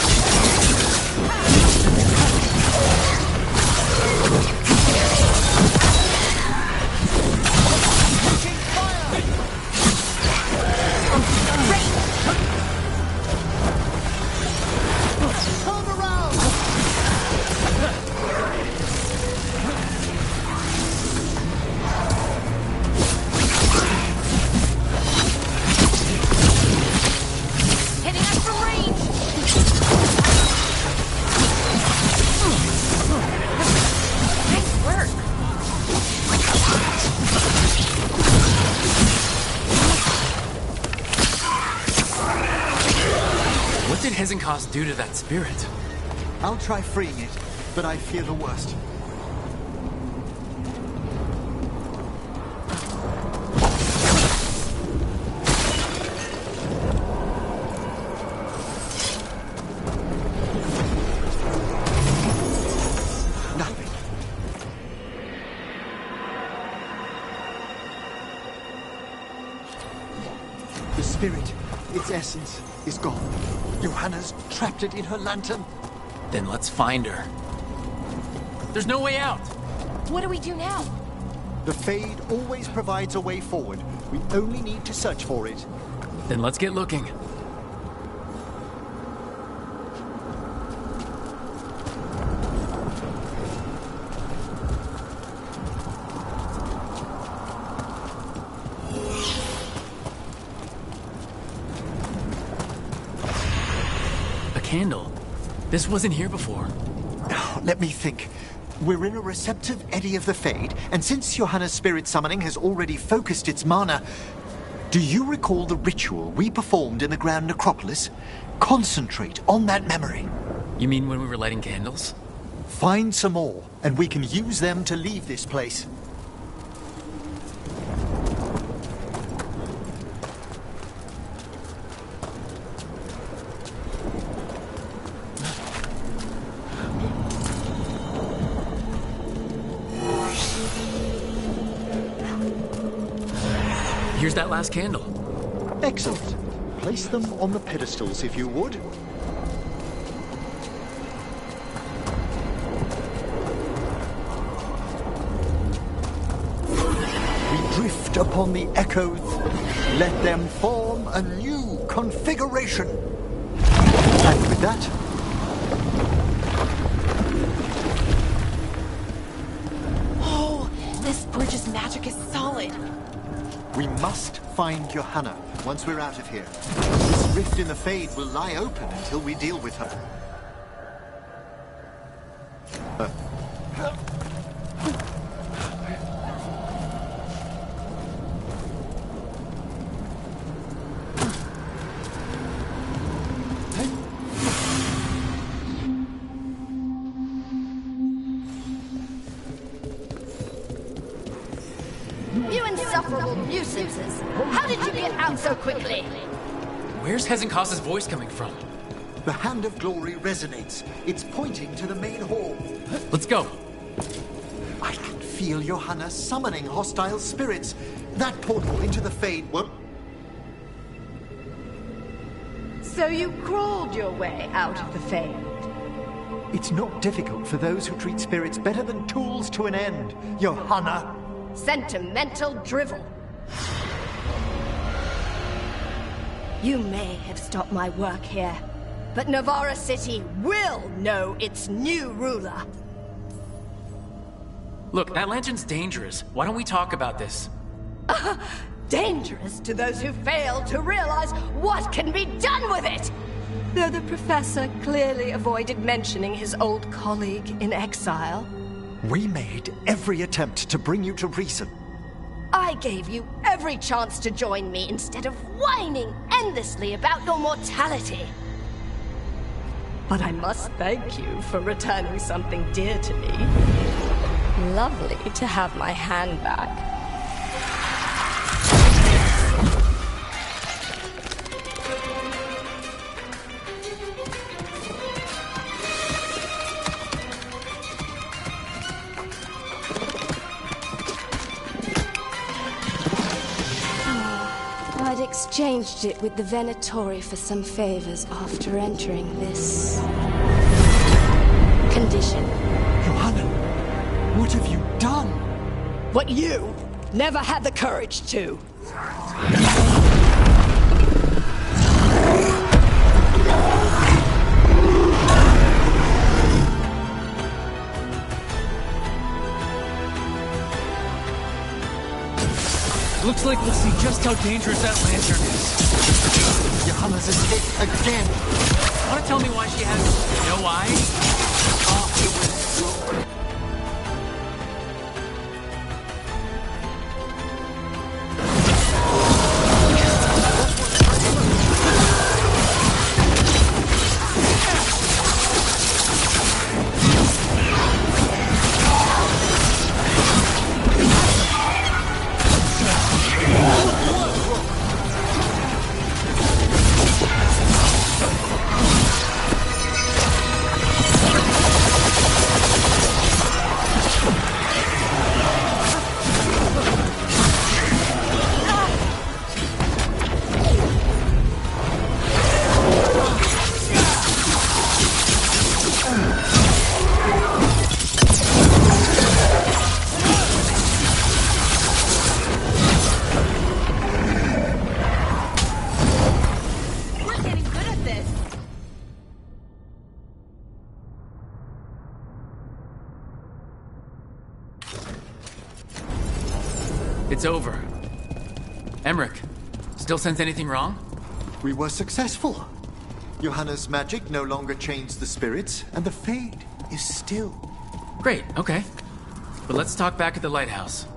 Hesenkos do to that spirit? I'll try freeing it, but I fear the worst. Nothing. The spirit, its essence, is gone. Johanna's trapped it in her lantern. Then let's find her. There's no way out. What do we do now? The Fade always provides a way forward. We only need to search for it. Then let's get looking. Candle. This wasn't here before. Let me think. We're in a receptive eddy of the Fade, and since Johanna's spirit summoning has already focused its mana, do you recall the ritual we performed in the Grand Necropolis? Concentrate on that memory. You mean when we were lighting candles? Find some more, and we can use them to leave this place. here's that last candle. Excellent. Place them on the pedestals, if you would. We drift upon the echoes. Let them form a new configuration. And with that, Oh, this bridge's magic is solid. we must find Johanna once we're out of here. This rift in the Fade will lie open until we deal with her. You insufferable nuisances! How did you get out so quickly? Where's Hezekiah's voice coming from? The Hand of Glory resonates. It's pointing to the main hall. Let's go. I can feel Johanna summoning hostile spirits. That portal into the Fade won't... So you crawled your way out of the Fade? It's not difficult for those who treat spirits better than tools to an end, Johanna. Sentimental drivel. You may have stopped my work here, but Navarra City will know its new ruler. Look, that lantern's dangerous. Why don't we talk about this? Dangerous to those who fail to realize what can be done with it! Though the professor clearly avoided mentioning his old colleague in exile. We made every attempt to bring you to reason. I gave you every chance to join me instead of whining endlessly about your mortality. But I must thank you for returning something dear to me. Lovely to have my hand back. I'd exchanged it with the Venatori for some favors after entering this condition. Johanna, what have you done? What you never had the courage to. Looks like we'll see just how dangerous that lantern is. Johanna's escaped again. Want to tell me why she has no eyes? It's over. Emmerich, still sense anything wrong? We were successful. Johanna's magic no longer changed the spirits, and the Fade is still. Great, okay. But let's talk back at the lighthouse.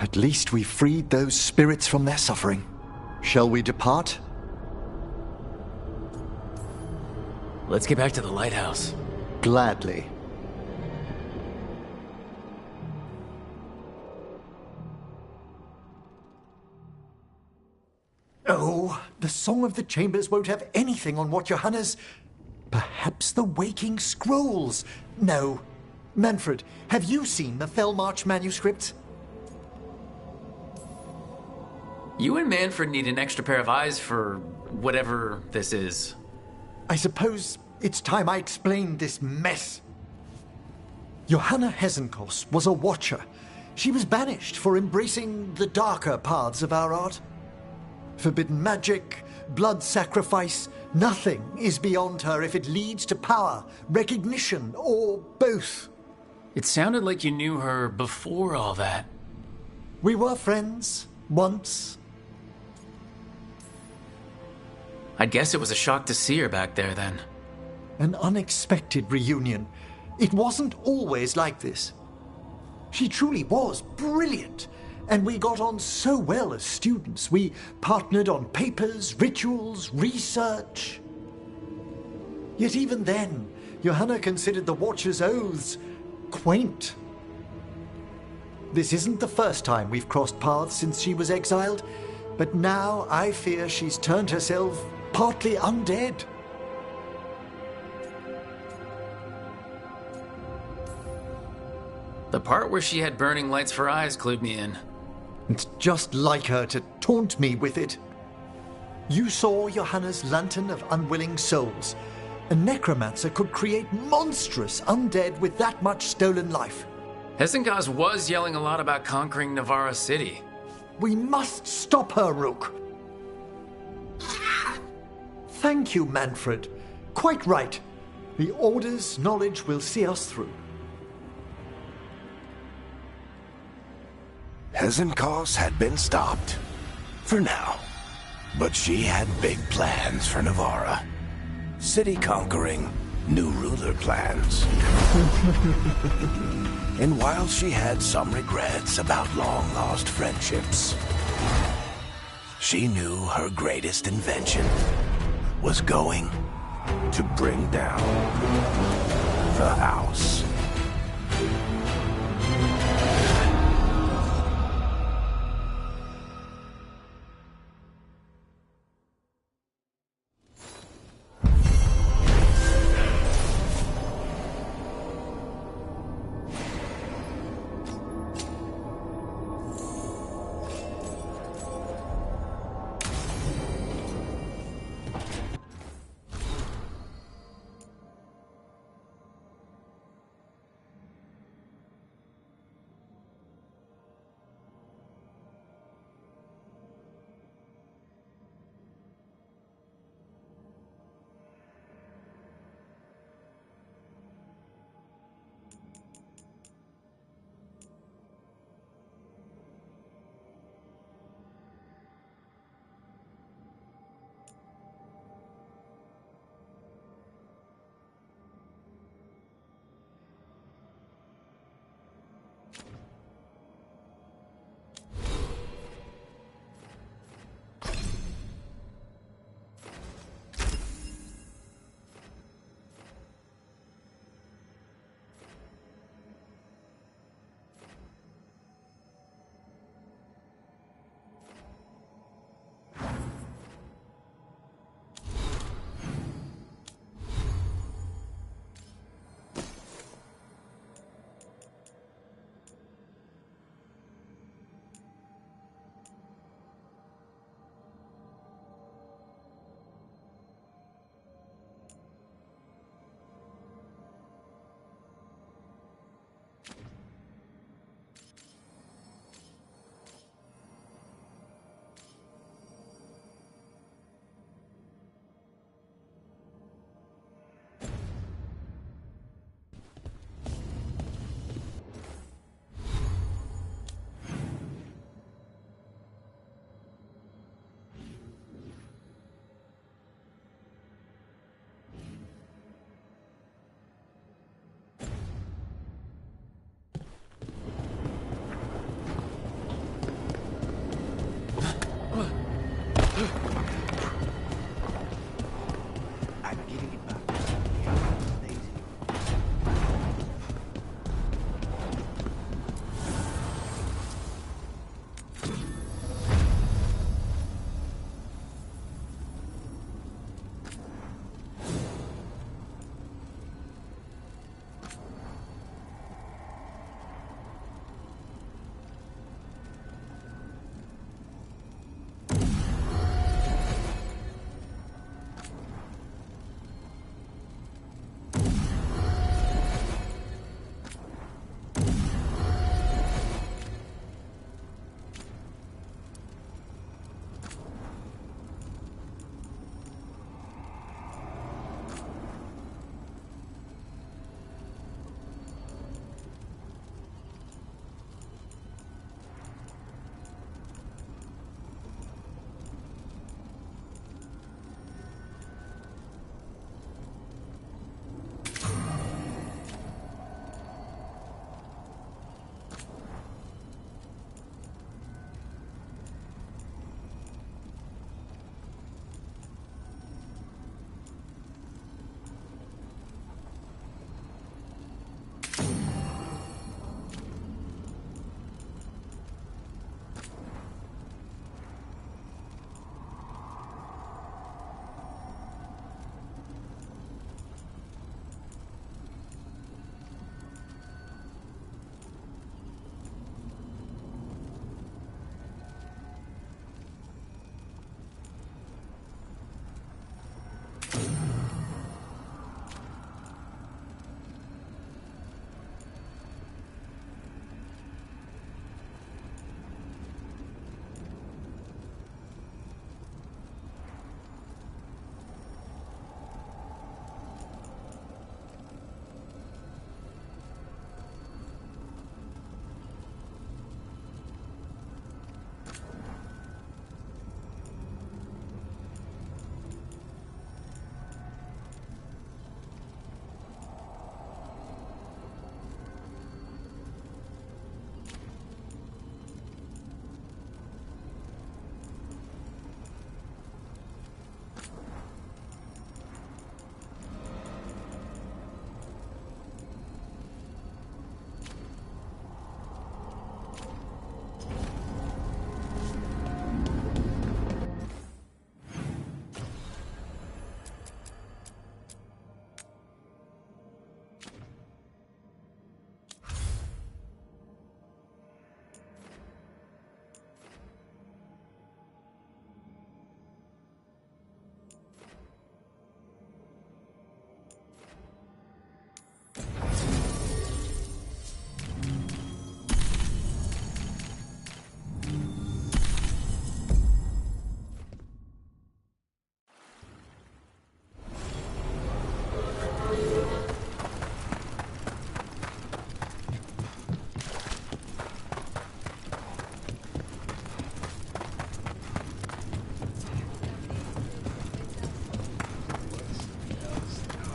At least we freed those spirits from their suffering. Shall we depart? Let's get back to the lighthouse. Gladly. Oh, the Song of the Chambers won't have anything on what Johanna's... Perhaps the Waking Scrolls? No. Manfred, have you seen the Fellmarch manuscripts? You and Manfred need an extra pair of eyes for whatever this is. I suppose it's time I explained this mess. Johanna Hesenkos was a watcher. She was banished for embracing the darker paths of our art. Forbidden magic, blood sacrifice, nothing is beyond her if it leads to power, recognition, or both. It sounded like you knew her before all that. We were friends, once. I'd guess it was a shock to see her back there then. An unexpected reunion. It wasn't always like this. She truly was brilliant, and we got on so well as students. We partnered on papers, rituals, research. Yet even then, Johanna considered the Watcher's oaths quaint. This isn't the first time we've crossed paths since she was exiled, but now I fear she's turned herself partly undead. The part where she had burning lights for eyes clued me in. It's just like her to taunt me with it. You saw Johanna's Lantern of Unwilling Souls. A necromancer could create monstrous undead with that much stolen life. Hesenkos was yelling a lot about conquering Navarra City. We must stop her, Rook. Thank you, Manfred. Quite right. The Order's knowledge will see us through. Hesenkos had been stopped. For now. But she had big plans for Navarra. City conquering, new ruler plans. And while she had some regrets about long-lost friendships, she knew her greatest invention was going to bring down the house.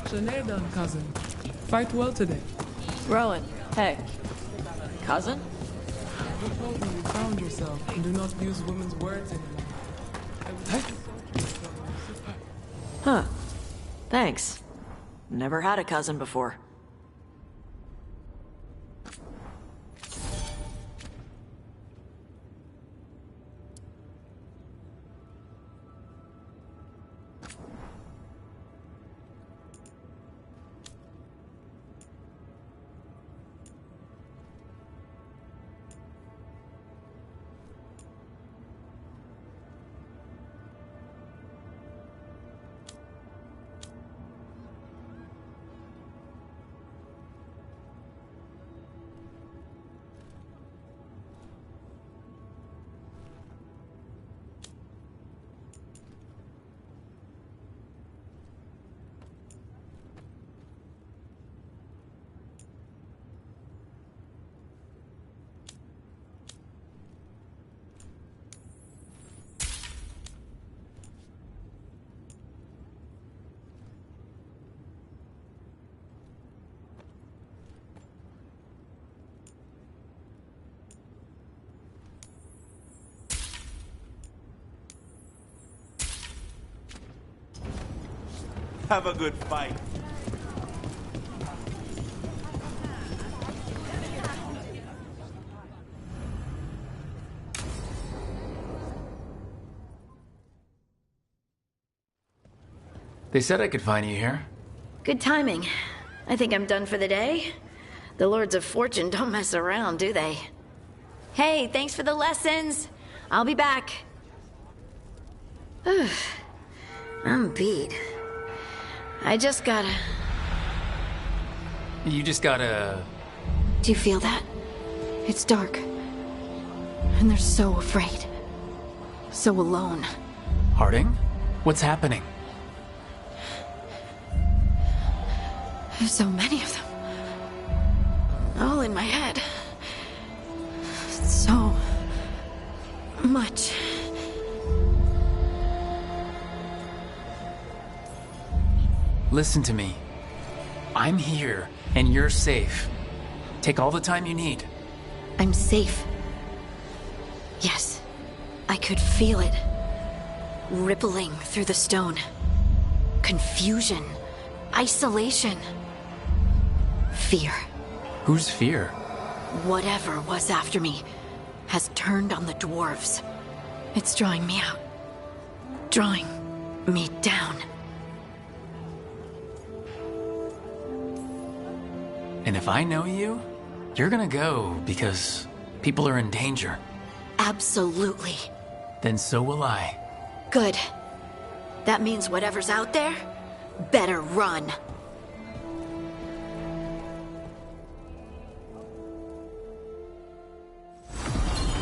Shanae done, cousin. Fight well today. Rowan, hey. Cousin? You told me you found yourself and do not use women's words anymore. Huh. Thanks. Never had a cousin before. Have a good fight. They said I could find you here. Good timing. I think I'm done for the day. The Lords of Fortune don't mess around, do they? Hey, thanks for the lessons. I'll be back. I'm beat. I just gotta... You just gotta... Do you feel that? It's dark. And they're so afraid. So alone. Harding? What's happening? There's so many of them. All in my head. So... much. Listen to me. I'm here, and you're safe. Take all the time you need. I'm safe. Yes. I could feel it. Rippling through the stone. Confusion. Isolation. Fear. Whose fear? Whatever was after me has turned on the dwarves. It's drawing me out. Drawing me down. And if I know you, you're gonna go because people are in danger. Absolutely. Then so will I. Good. That means whatever's out there better run.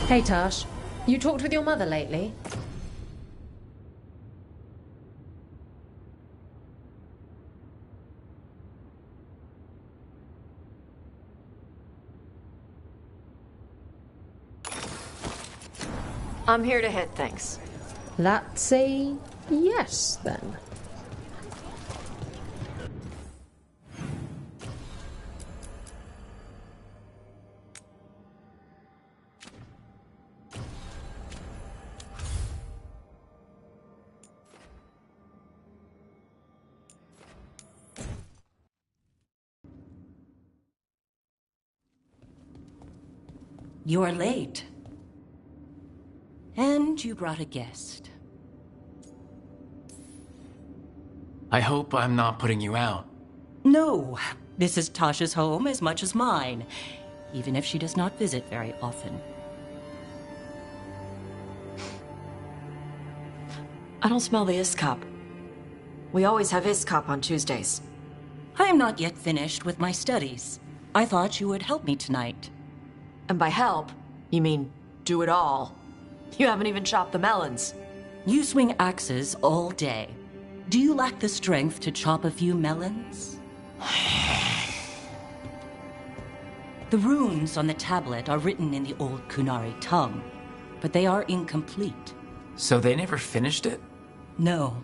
Hey, Tash. You talked with your mother lately? I'm here to hit things. Let's say yes, then. You're late. And you brought a guest. I hope I'm not putting you out. No, this is Tasha's home as much as mine, even if she does not visit very often. I don't smell the Iskop. We always have Iskop on Tuesdays. I am not yet finished with my studies. I thought you would help me tonight. And by help, you mean do it all. You haven't even chopped the melons. You swing axes all day. Do you lack the strength to chop a few melons? The runes on the tablet are written in the old Kunari tongue, but they are incomplete. So they never finished it? No.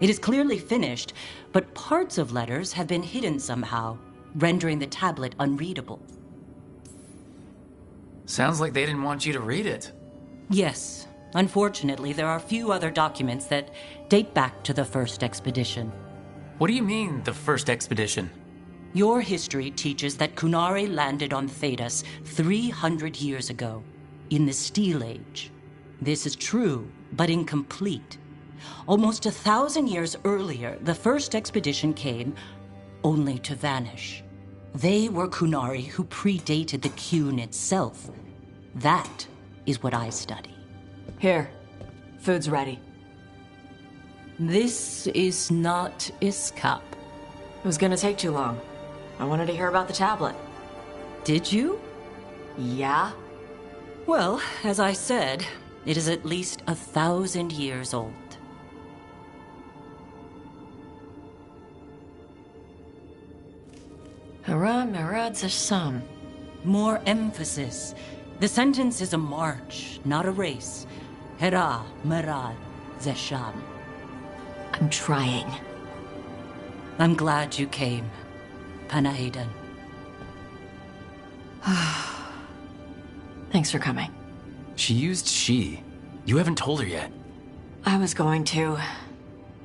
It is clearly finished, but parts of letters have been hidden somehow, rendering the tablet unreadable. Sounds like they didn't want you to read it. Yes. Unfortunately, there are few other documents that date back to the first expedition. What do you mean, the first expedition? Your history teaches that Kunari landed on Thedas 300 years ago, in the Steel Age. This is true, but incomplete. Almost 1,000 years earlier, the first expedition came only to vanish. They were Kunari who predated the Qun itself. That is what I study. Here. Food's ready. This is not Iskap. It was gonna take too long. I wanted to hear about the tablet. Did you? Yeah. Well, as I said, it is at least 1,000 years old. Hara Merad Zesham. More emphasis. The sentence is a march, not a race. Hera Merad Zesham. I'm trying. I'm glad you came, Panahidan. Thanks for coming. She used she. You haven't told her yet. I was going to.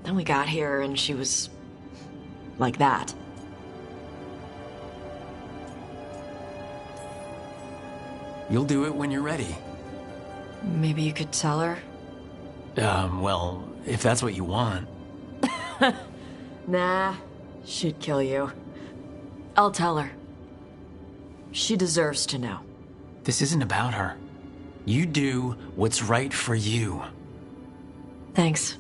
Then we got here and she was... like that. You'll do it when you're ready. Maybe you could tell her? Well, if that's what you want. Nah, she'd kill you. I'll tell her. She deserves to know. This isn't about her. You do what's right for you. Thanks.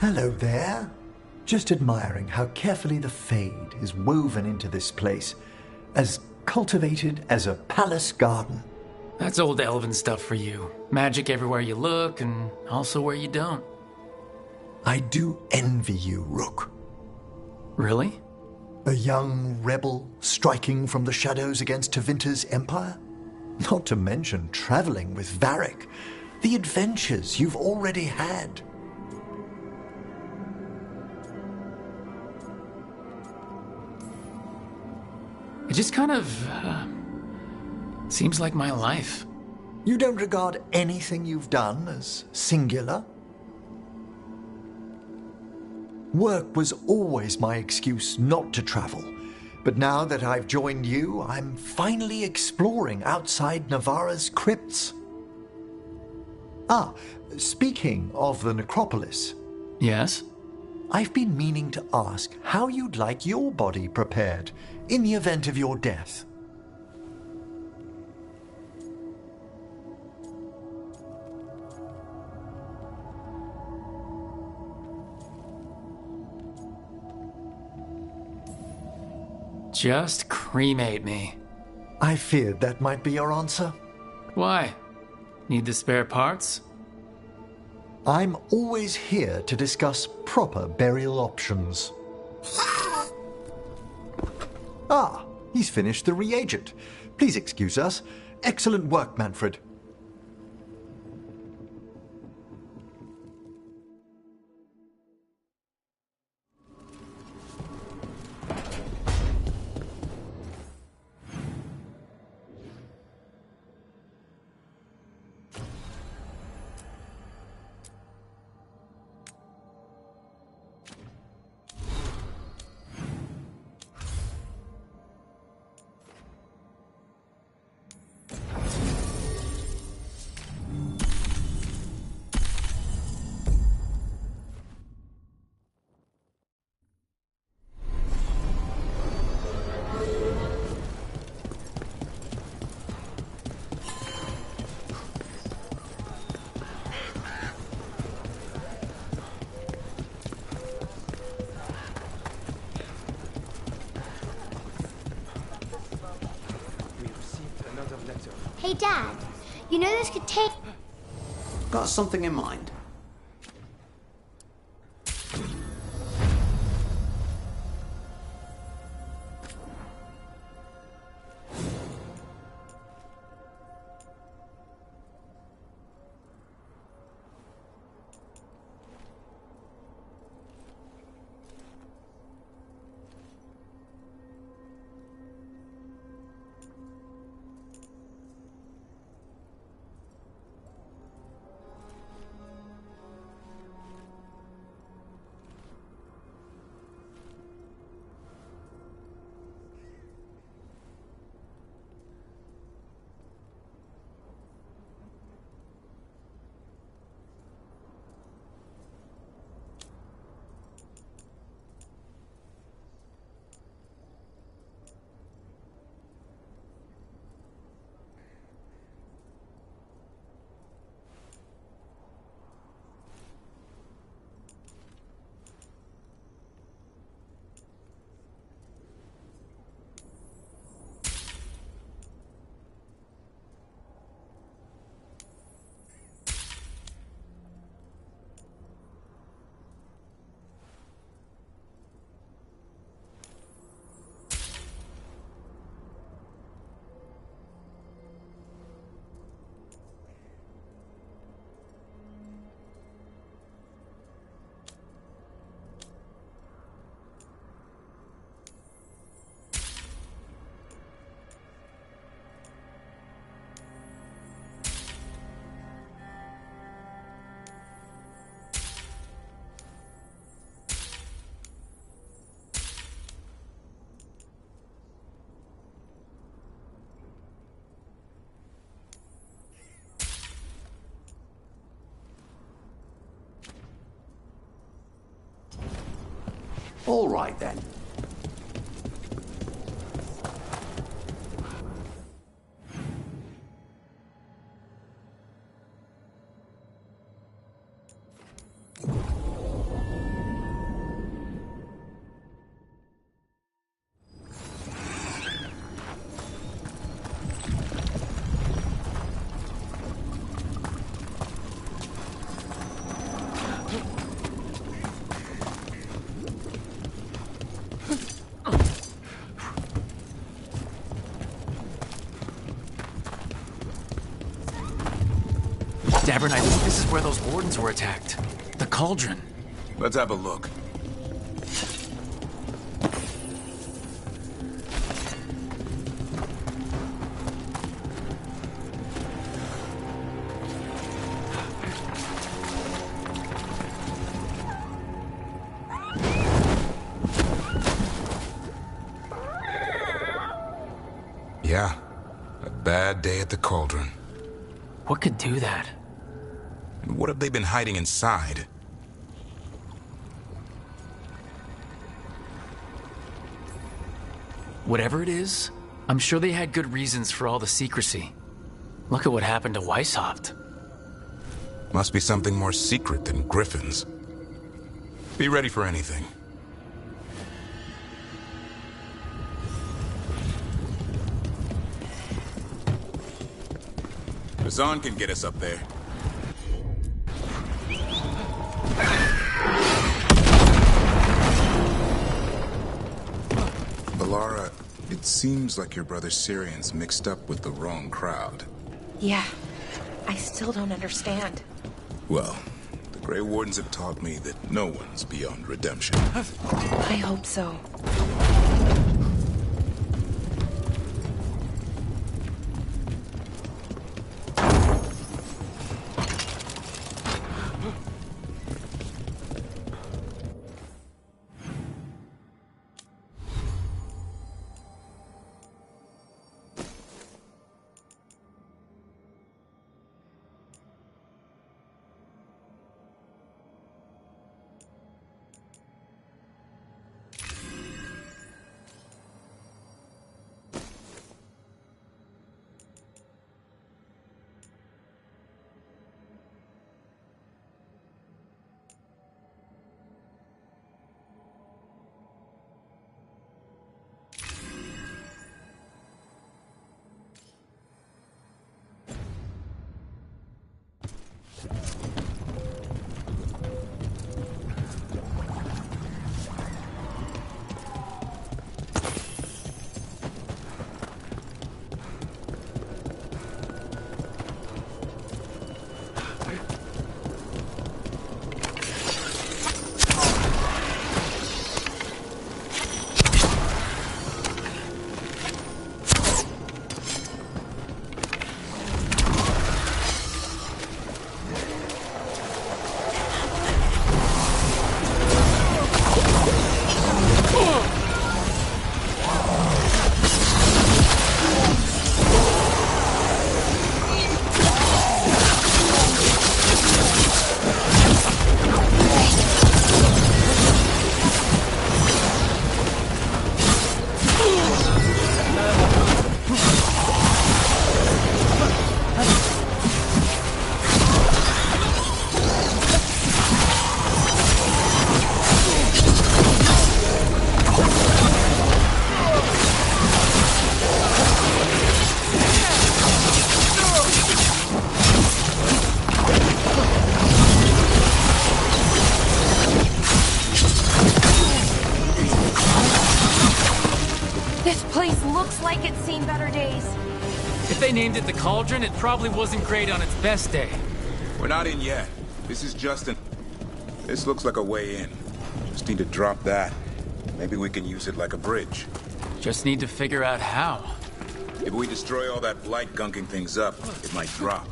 Hello there. Just admiring how carefully the Fade is woven into this place, as cultivated as a palace garden. That's old elven stuff for you. Magic everywhere you look, and also where you don't. I do envy you, Rook. Really? A young rebel striking from the shadows against Tevinter's empire? Not to mention traveling with Varric. The adventures you've already had. It just kind of seems like my life. You don't regard anything you've done as singular? Work was always my excuse not to travel, but now that I've joined you, I'm finally exploring outside Navarra's crypts. Speaking of the necropolis. Yes? I've been meaning to ask how you'd like your body prepared in the event of your death. Just cremate me. I feared that might be your answer. Why? Need the spare parts? I'm always here to discuss proper burial options. He's finished the reagent. Please excuse us. Excellent work, Manfred. Hey, Dad, you know this could take... Got something in mind? All right, then. Davern, I think this is where those wardens were attacked. The cauldron. Let's have a look. Yeah, a bad day at the cauldron. What could do that? And what have they been hiding inside? Whatever it is, I'm sure they had good reasons for all the secrecy. Look at what happened to Weishaupt. Must be something more secret than griffins. Be ready for anything. Razan can get us up there. Valara, it seems like your brother Syrian's mixed up with the wrong crowd. Yeah, I still don't understand. Well, the Grey Wardens have taught me that no one's beyond redemption. I hope so. If they named it the Cauldron, it probably wasn't great on its best day. We're not in yet. This is just an... This looks like a way in. Just need to drop that. Maybe we can use it like a bridge. Just need to figure out how. If we destroy all that blight gunking things up, it might drop.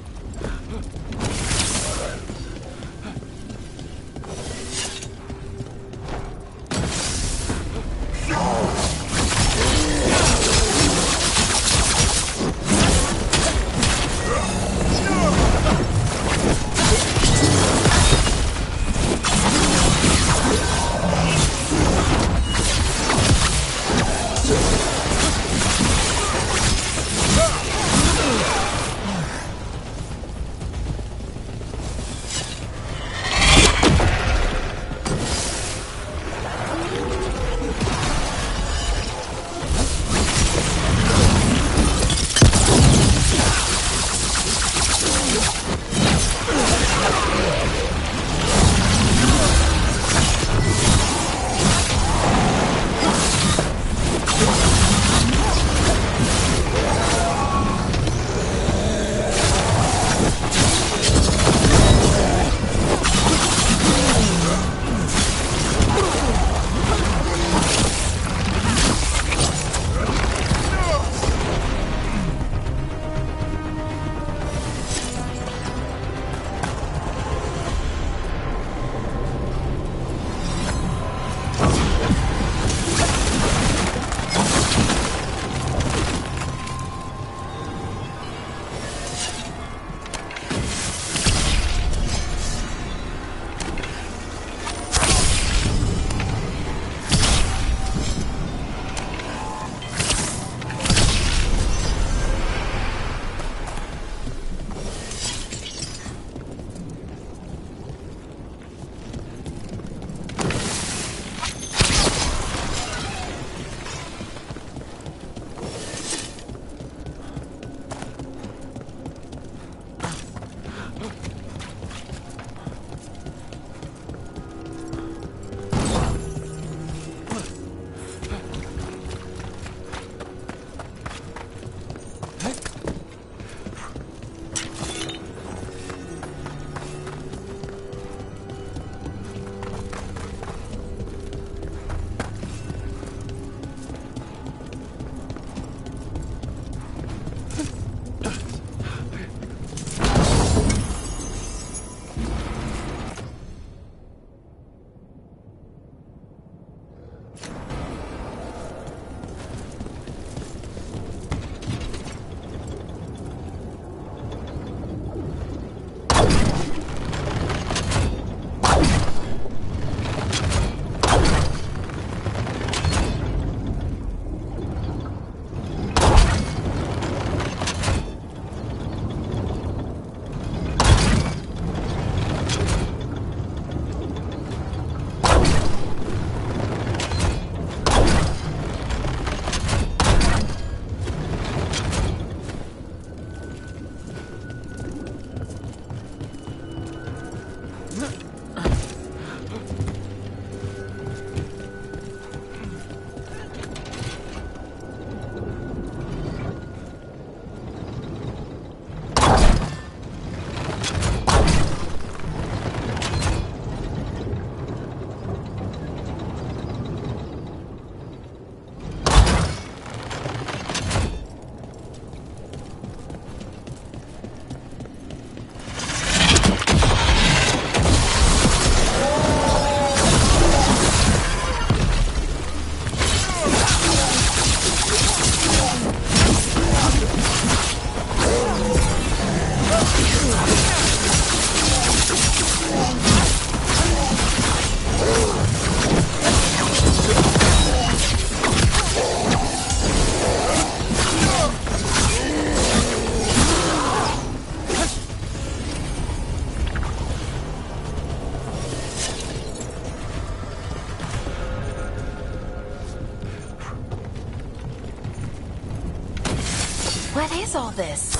What is all this?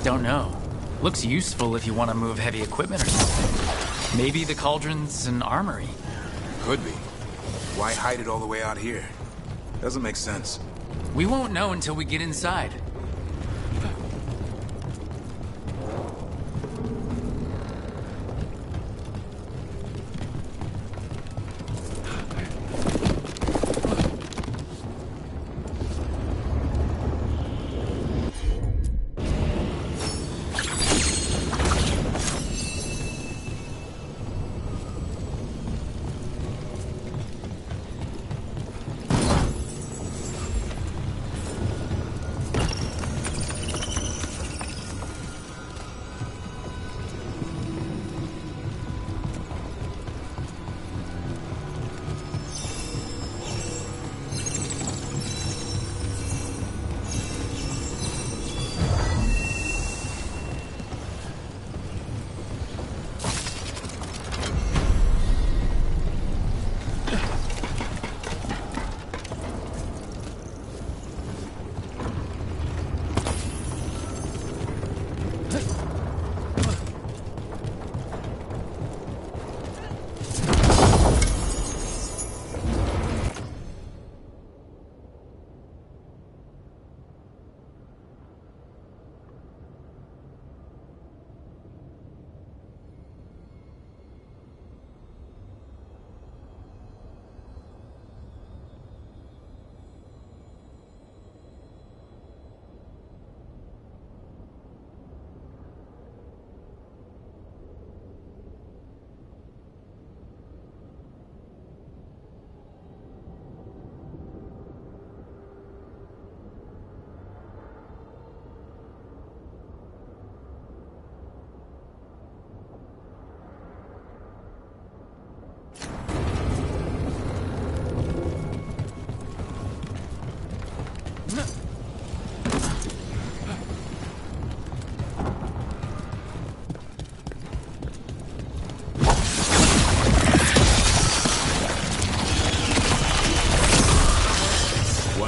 Don't know. Looks useful if you want to move heavy equipment or something. Maybe the cauldron's an armory. Could be. Why hide it all the way out here? Doesn't make sense. We won't know until we get inside.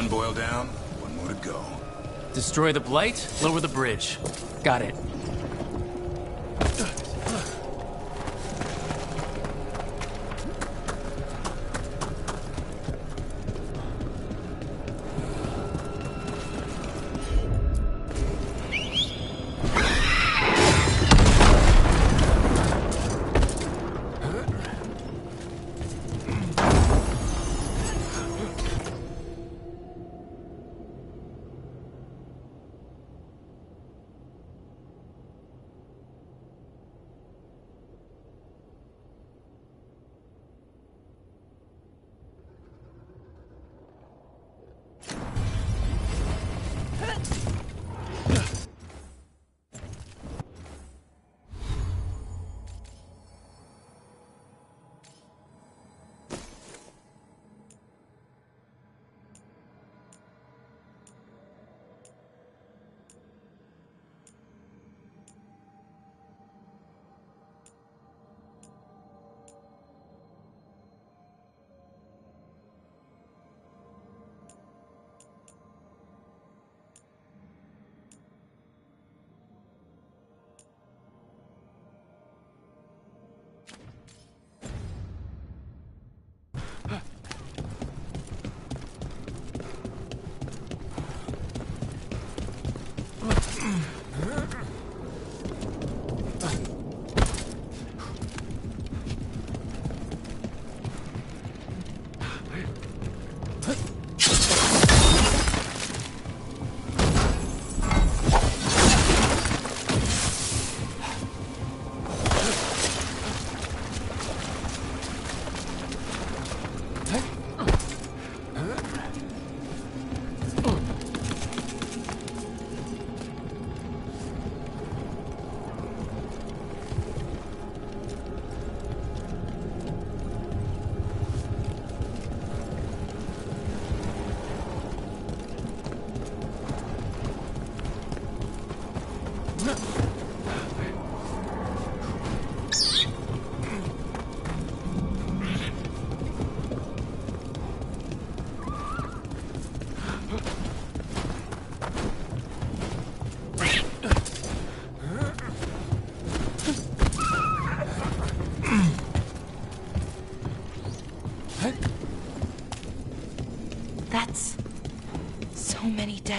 Boil down, one more to go. Destroy the blight, lower the bridge. Got it.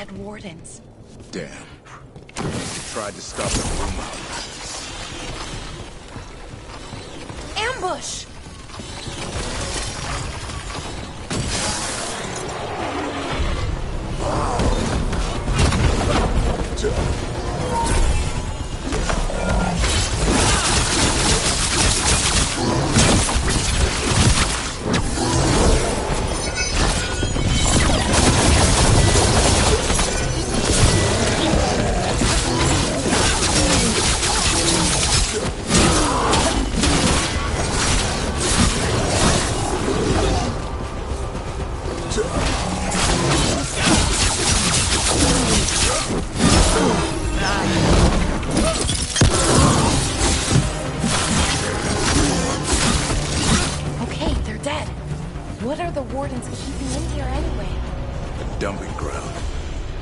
dead wardens. Damn. We tried to stop the room out. Ambush! Okay, they're dead. What are the wardens keeping in here anyway? A dumping ground.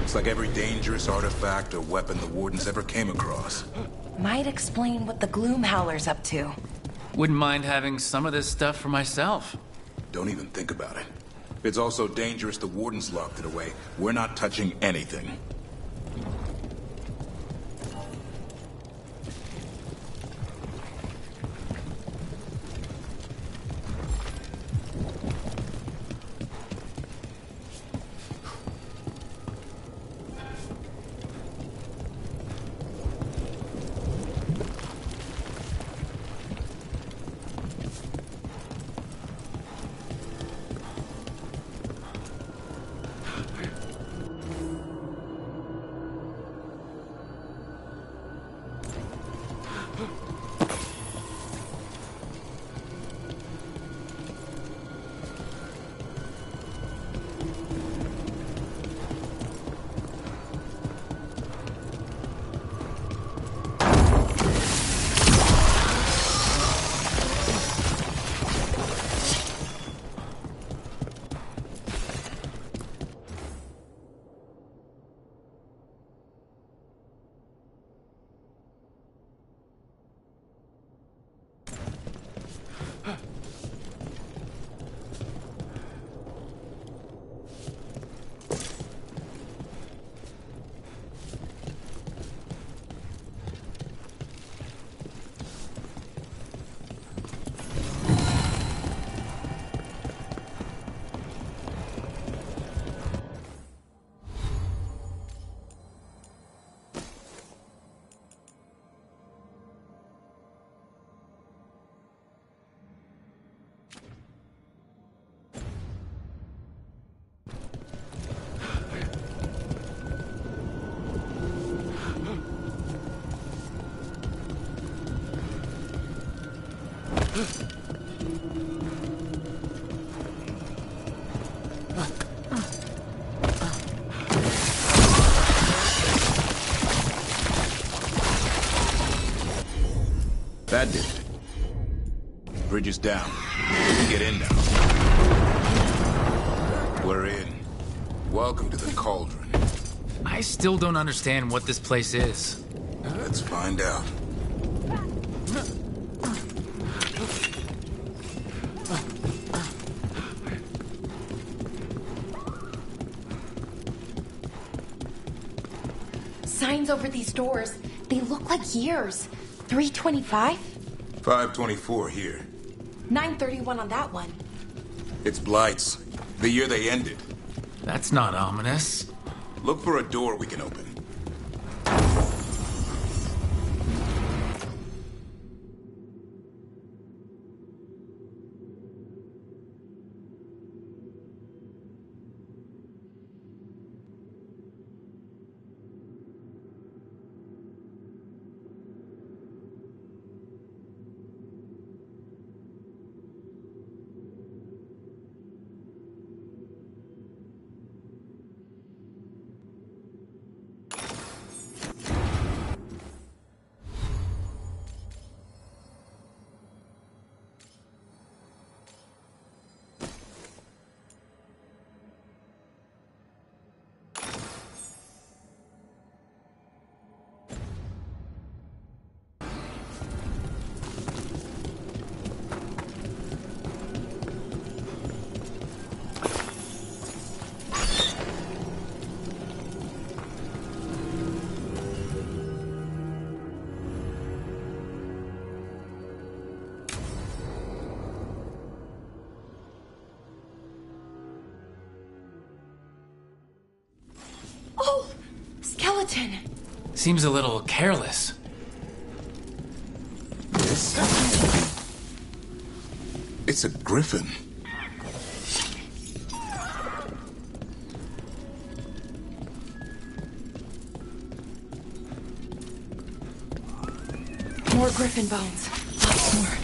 It's like every dangerous artifact or weapon the Wardens ever came across. Might explain what the Gloom Howler's up to. Wouldn't mind having some of this stuff for myself. Don't even think about it. If it's also dangerous the Wardens locked it away, we're not touching anything. That did it. Bridge is down. We can get in now. We're in. Welcome to the Cauldron. I still don't understand what this place is. Let's find out. Signs over these doors. They look like years. 325? 524 here. 931 on that one. It's Blight's. The year they ended. That's not ominous. Look for a door we can open. Seems a little careless. This? It's a griffin. More griffin bones. Lots more.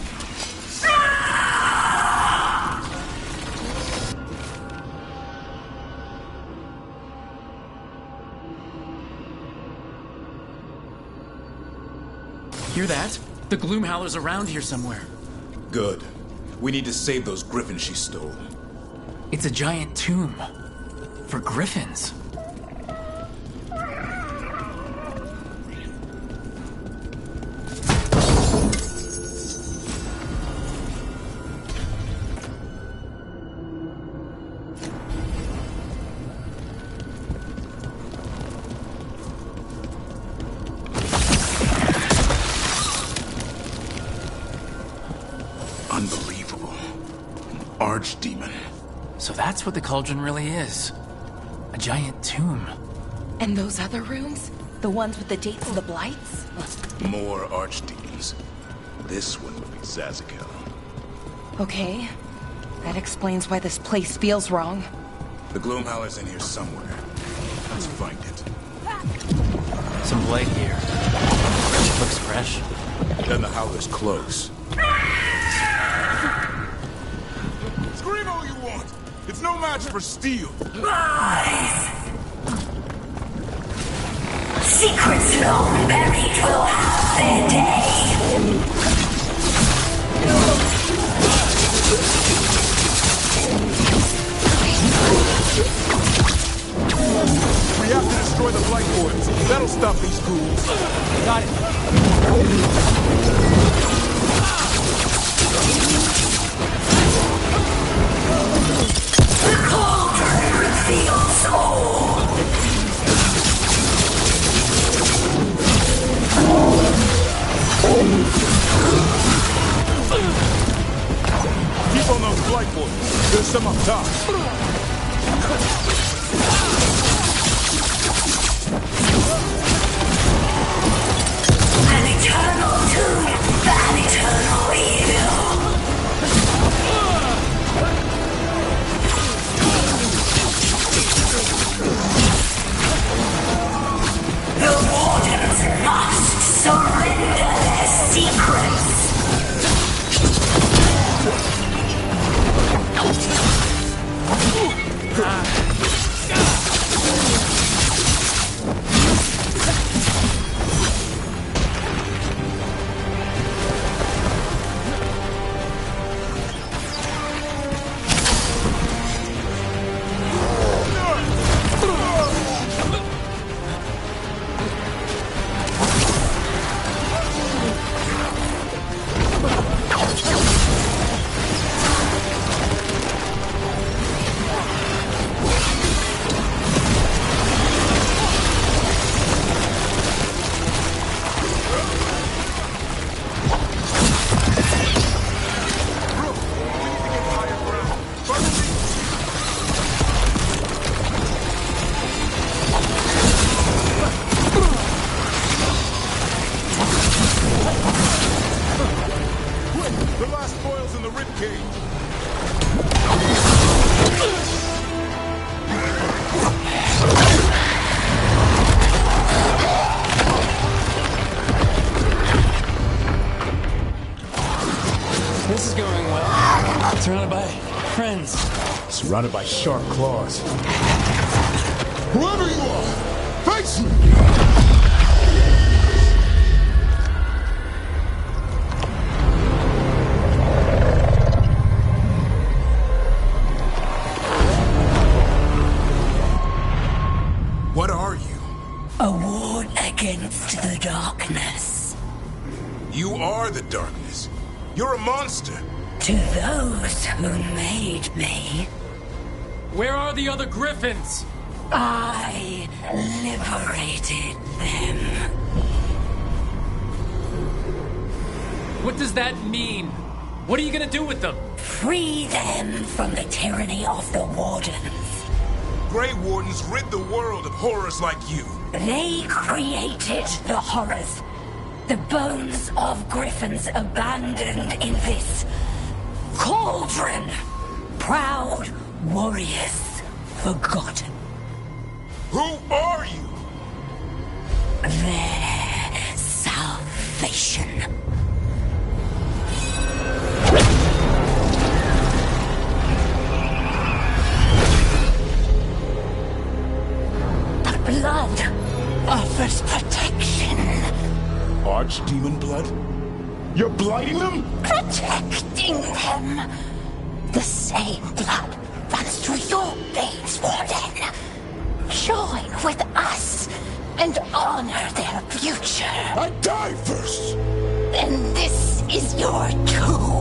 Hear that? The Gloomhowler's around here somewhere. Good. We need to save those griffins she stole. It's a giant tomb. For griffins. Unbelievable. An archdemon. So that's what the cauldron really is. A giant tomb. And those other rooms? The ones with the dates and the blights? More archdemons. This one would be Zazakel. Okay. That explains why this place feels wrong. The Gloomhowler's in here somewhere. Let's find it. Some blade gear. Looks fresh. Then the Howler's close. Scream all you want! It's no match for steel! Rise! Secrets long buried will have their day. We have to destroy the Blight Boys. That'll stop these ghouls. Got it. The cauldron reveals all. Keep on those Blight Boys. There's some up top. An eternal tomb, an eternal evil. The Wardens must surrender their secrets. The last foil's in the ribcage. This is going well. Surrounded by friends. Surrounded by sharp claws. Whoever you are, face me! What are you? A ward against the darkness. You are the darkness. You're a monster. To those who made me, Where are the other griffins? I liberated them. What does that mean? What are you gonna do with them? Free them from the tyranny of the Wardens. Grey Wardens rid the world of horrors like you. They created the horrors. The bones of griffins abandoned in this cauldron. Proud warriors forgotten. Who are you? Their salvation. The blood offers protection. Archdemon blood? You're blighting them? Protecting them. The same blood runs through your veins, Warden. Join with us and honor their future. I die first! Then this is your tomb.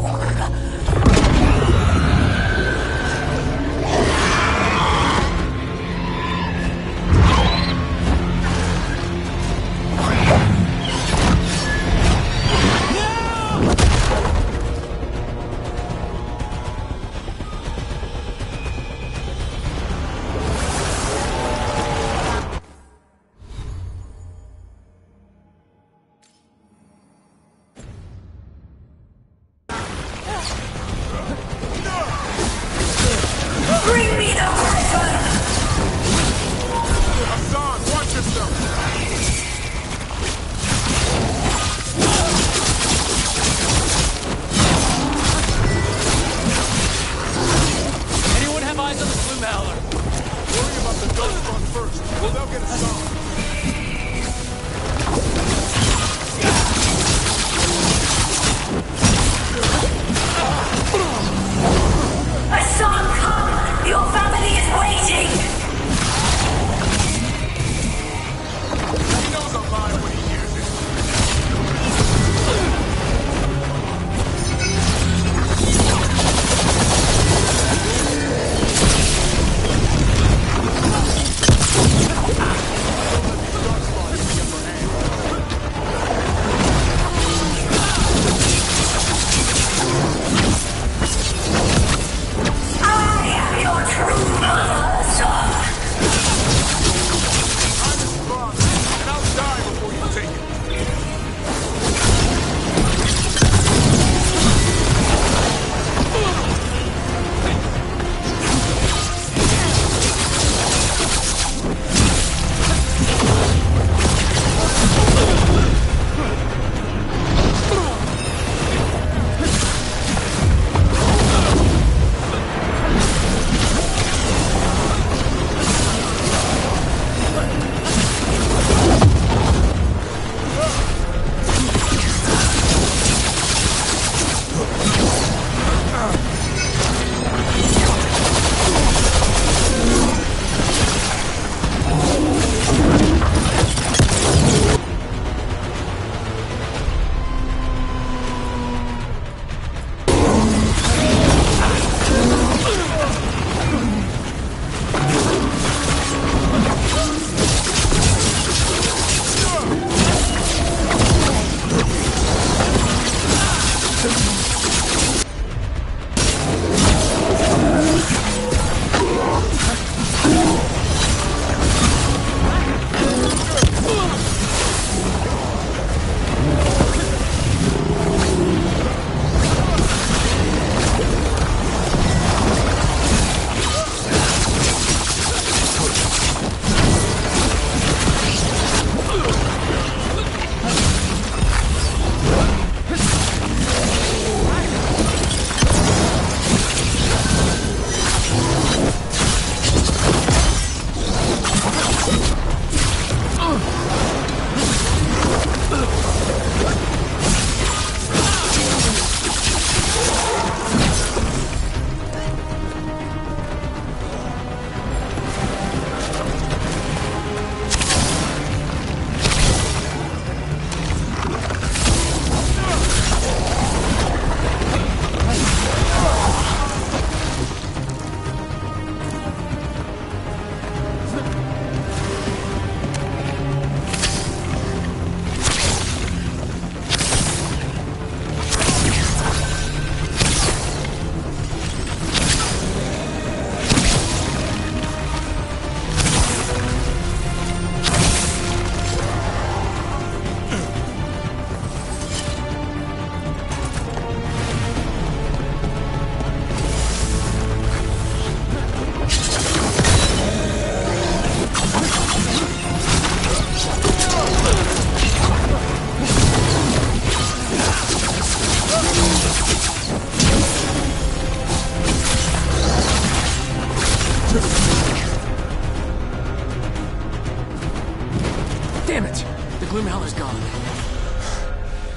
The Gloomhowler's gone.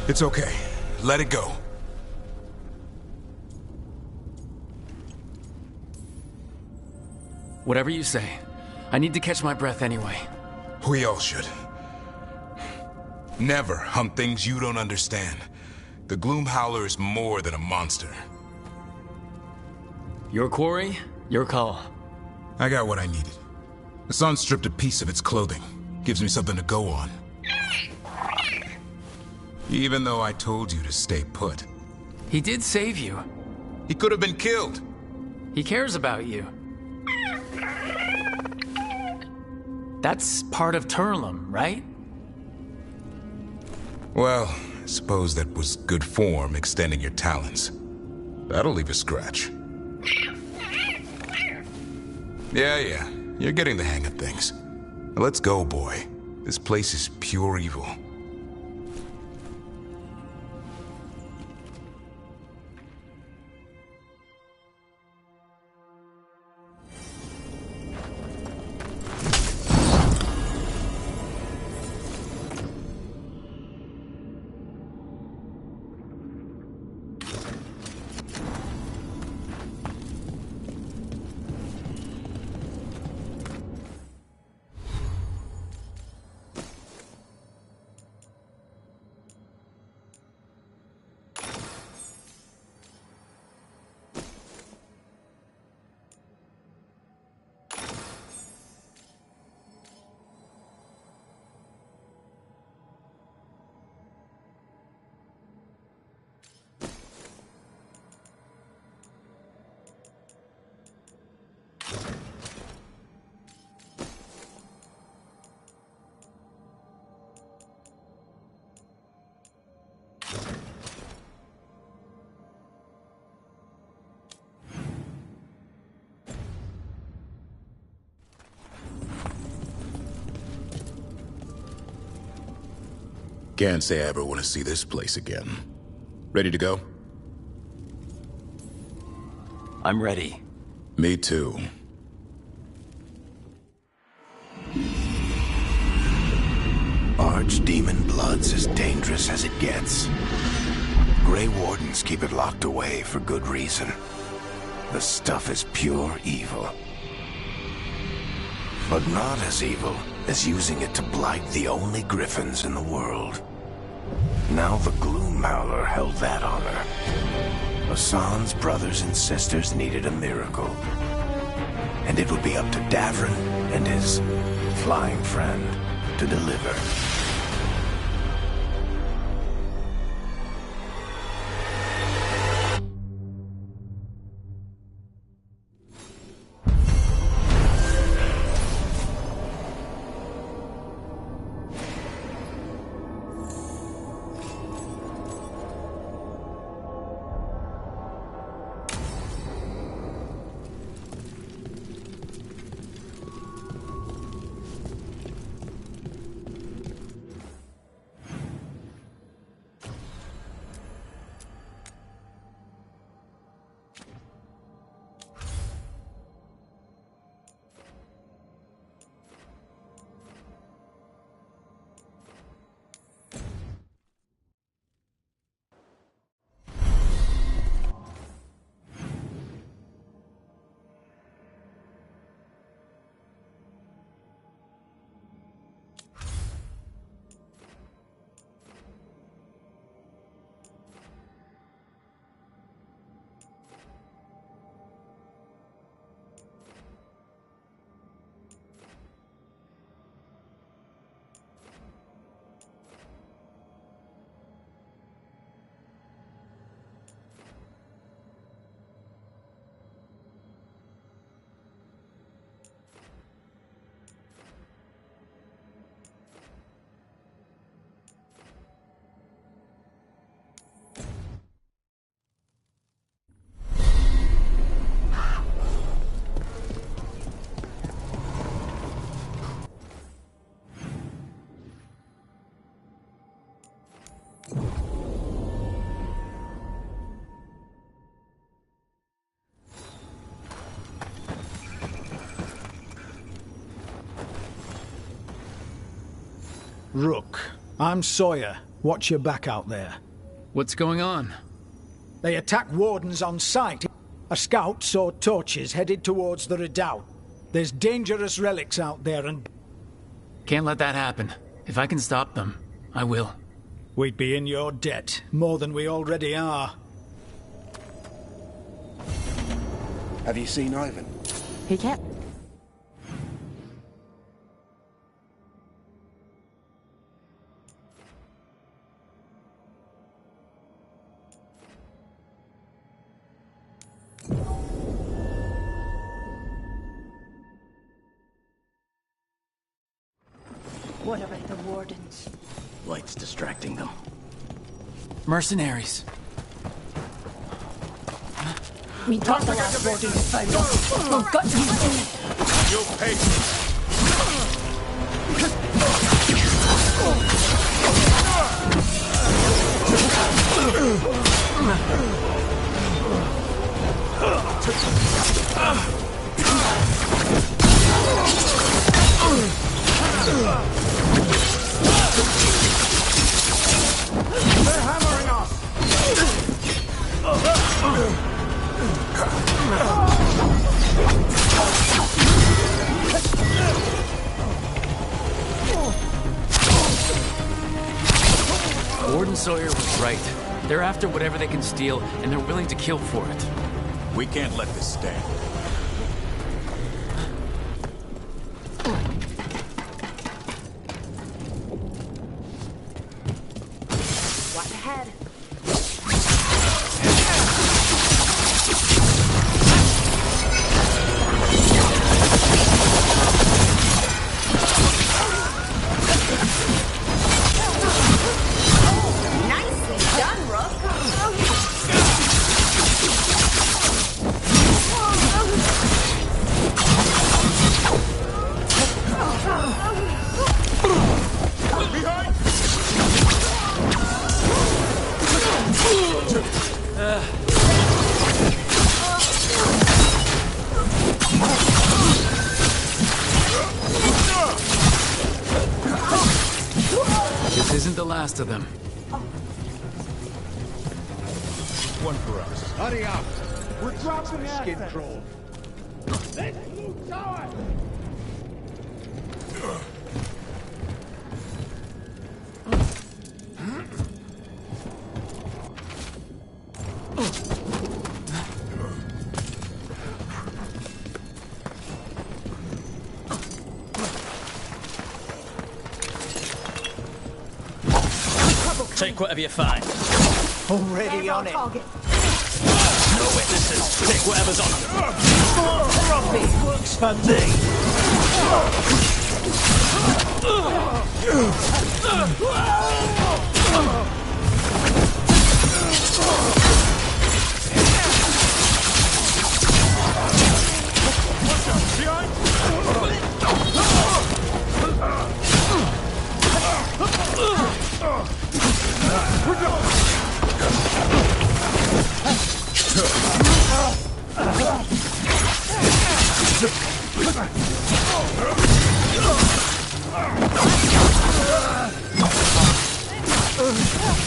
It's okay. Let it go. Whatever you say. I need to catch my breath anyway. We all should. Never hunt things you don't understand. The Gloomhowler is more than a monster. Your quarry, your call. I got what I needed. The sun stripped a piece of its clothing. Gives me something to go on. Even though I told you to stay put. He did save you. He could have been killed. He cares about you. That's part of Turlum, right? Well, I suppose that was good form, extending your talons. That'll leave a scratch. Yeah, you're getting the hang of things. Now let's go, boy. This place is pure evil. Can't say I ever want to see this place again. Ready to go? I'm ready. Me too. Archdemon blood's as dangerous as it gets. Grey Wardens keep it locked away for good reason. The stuff is pure evil. But not as evil as using it to blight the only griffins in the world. Now the Gloomhowler held that honor. Hassan's brothers and sisters needed a miracle. And it would be up to Davrin and his flying friend to deliver. Rook, I'm Sawyer. Watch your back out there. What's going on? They attacked wardens on sight. A scout saw torches headed towards the redoubt. There's dangerous relics out there and... Can't let that happen. If I can stop them, I will. We'd be in your debt, more than we already are. Have you seen Ivan? He can't. What about the wardens? Light's distracting them. Mercenaries. We got the last warden to find us. We've got to be Your patience. They're hammering us! Warden Sawyer was right. They're after whatever they can steal, and they're willing to kill for it. We can't let this stand. Watch ahead. Nicely done, Rook. This isn't the last of them. One for us. Hurry up! We're dropping skin troll. This blue tower! Take whatever you find. Already on it. No witnesses. Take whatever's on them. Profit works for me.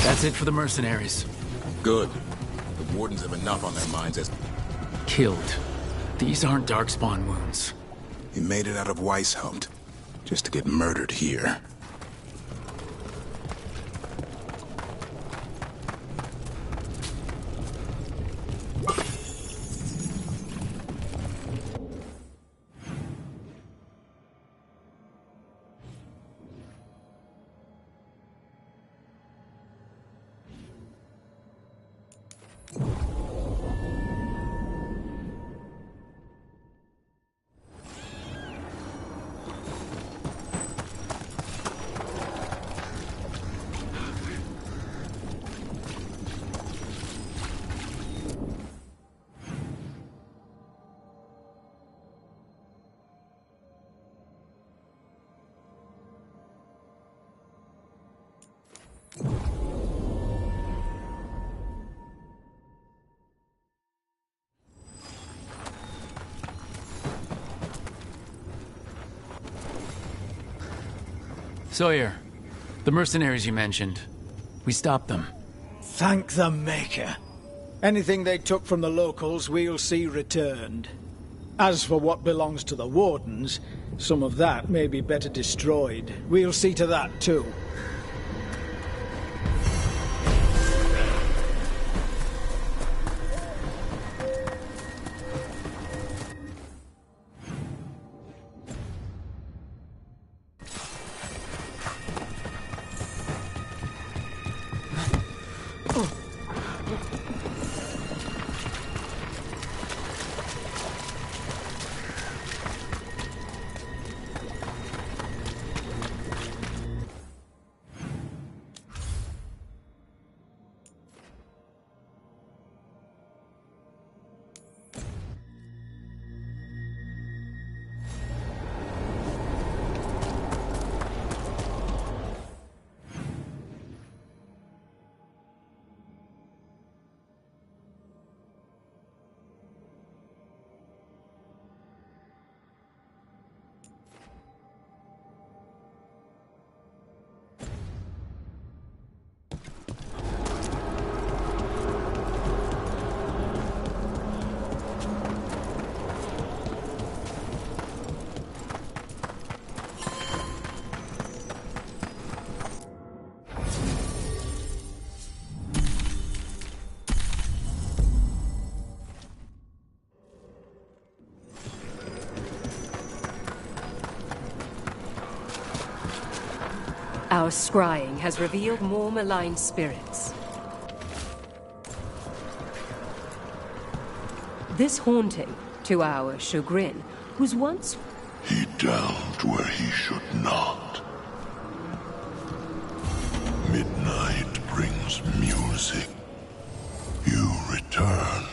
That's it for the mercenaries. Good. The wardens have enough on their minds as... Killed. These aren't darkspawn wounds. He made it out of Weishaupt, just to get murdered here. Sawyer, The mercenaries you mentioned. We stopped them. Thank the Maker. Anything they took from the locals, we'll see returned. As for what belongs to the Wardens, some of that may be better destroyed. We'll see to that, too. Our scrying has revealed more malign spirits. This haunting, to our chagrin, was once... He delved where he should not. Midnight brings music. You return.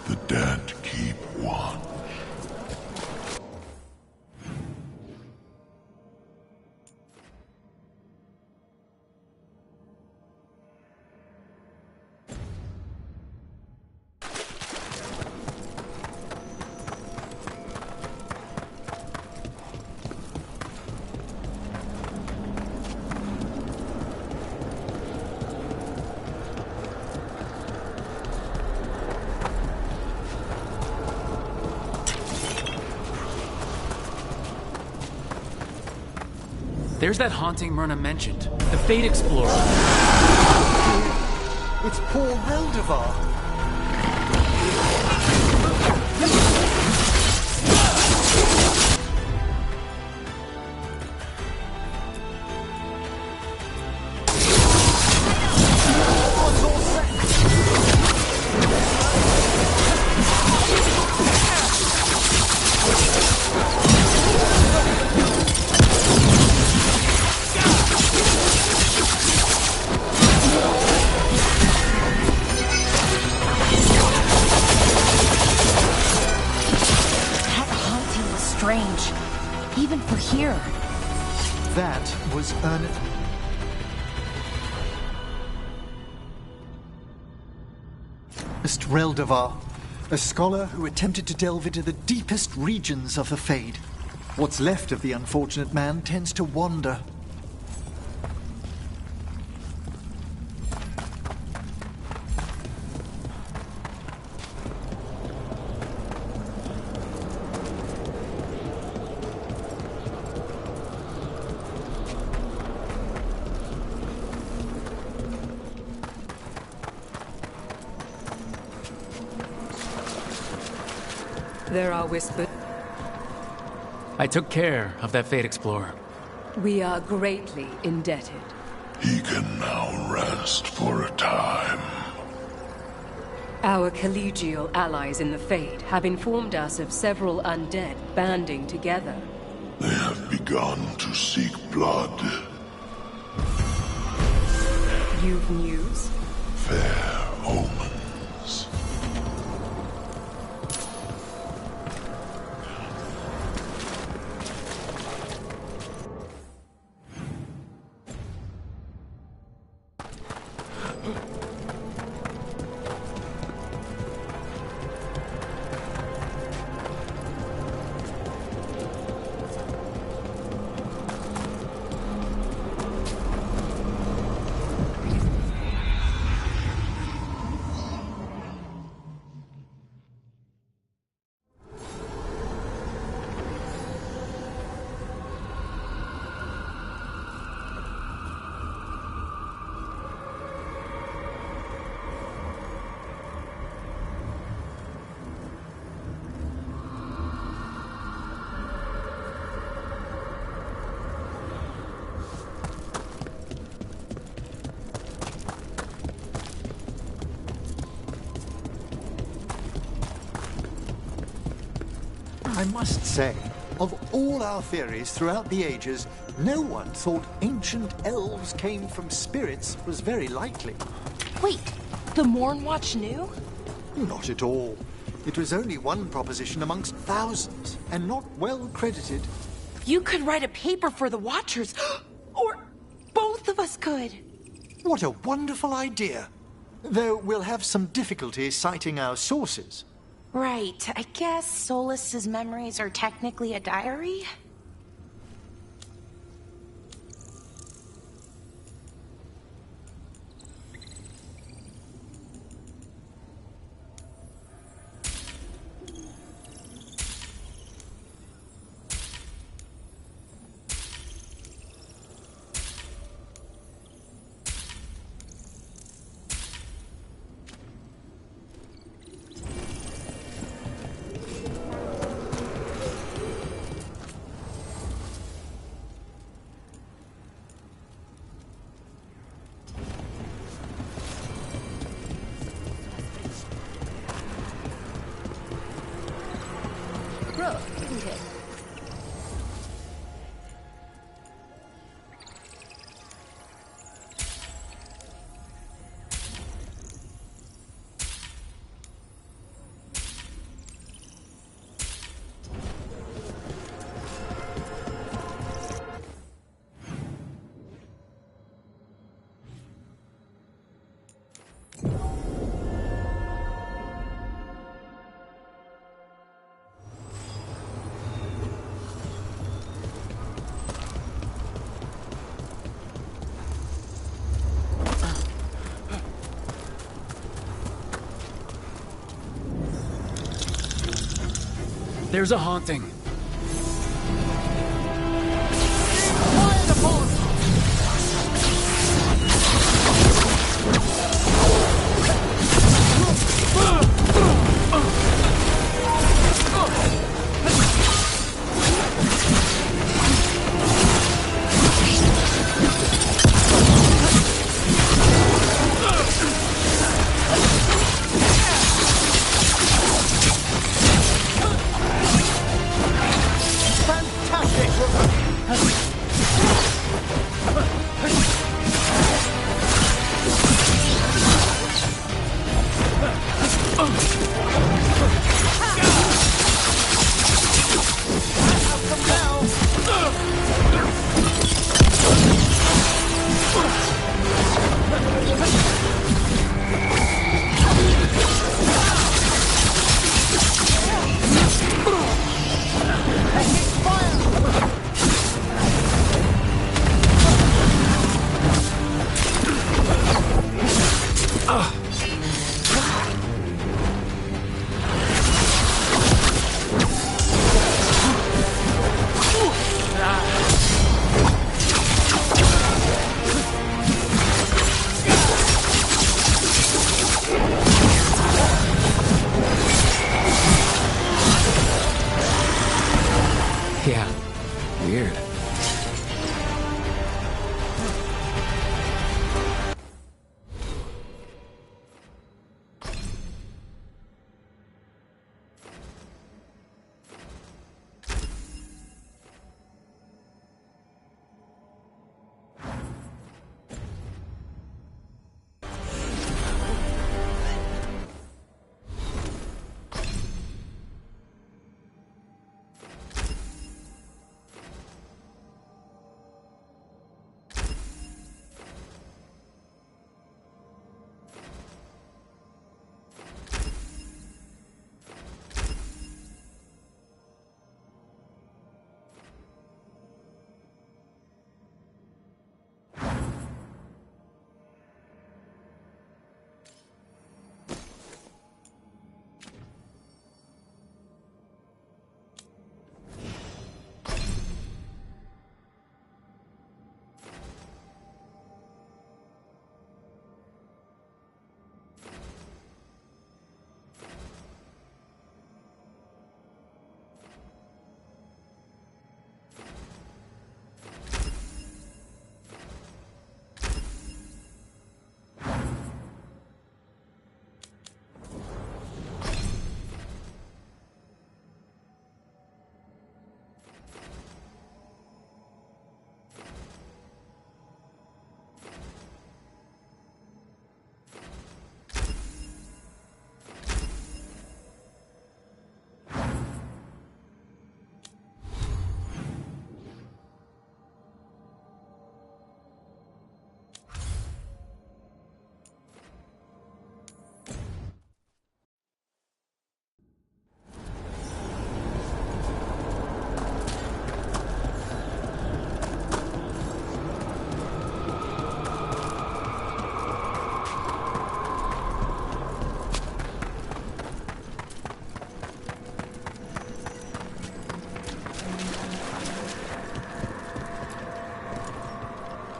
The dead keep watch. There's that haunting Myrna mentioned. The Fate Explorer. It's poor Reldevar. Strange, even for here. That was Ernest. Reldevar, a scholar who attempted to delve into the deepest regions of the Fade. What's left of the unfortunate man tends to wander. There are whispers. I took care of that Fate Explorer. We are greatly indebted. He can now rest for a time. Our collegial allies in the Fate have informed us of several undead banding together. They have begun to seek blood. You've news? Fair omens. I must say, of all our theories throughout the ages, no one thought ancient elves came from spirits was very likely. Wait, the Mornwatch knew? Not at all. It was only one proposition amongst thousands, and not well credited. You could write a paper for the Watchers, or both of us could. What a wonderful idea. Though we'll have some difficulty citing our sources. Right, I guess Solas's memories are technically a diary? Isn't it? There's a haunting.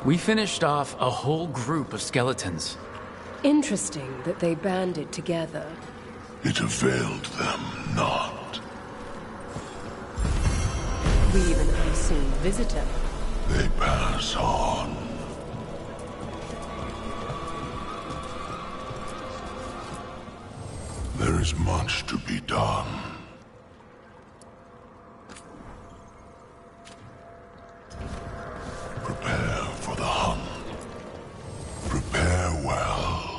We finished off a whole group of skeletons. Interesting that they banded together. It availed them not. We even unseen visitor. They pass on. There is much to be done. Prepare for the hunt. Prepare well.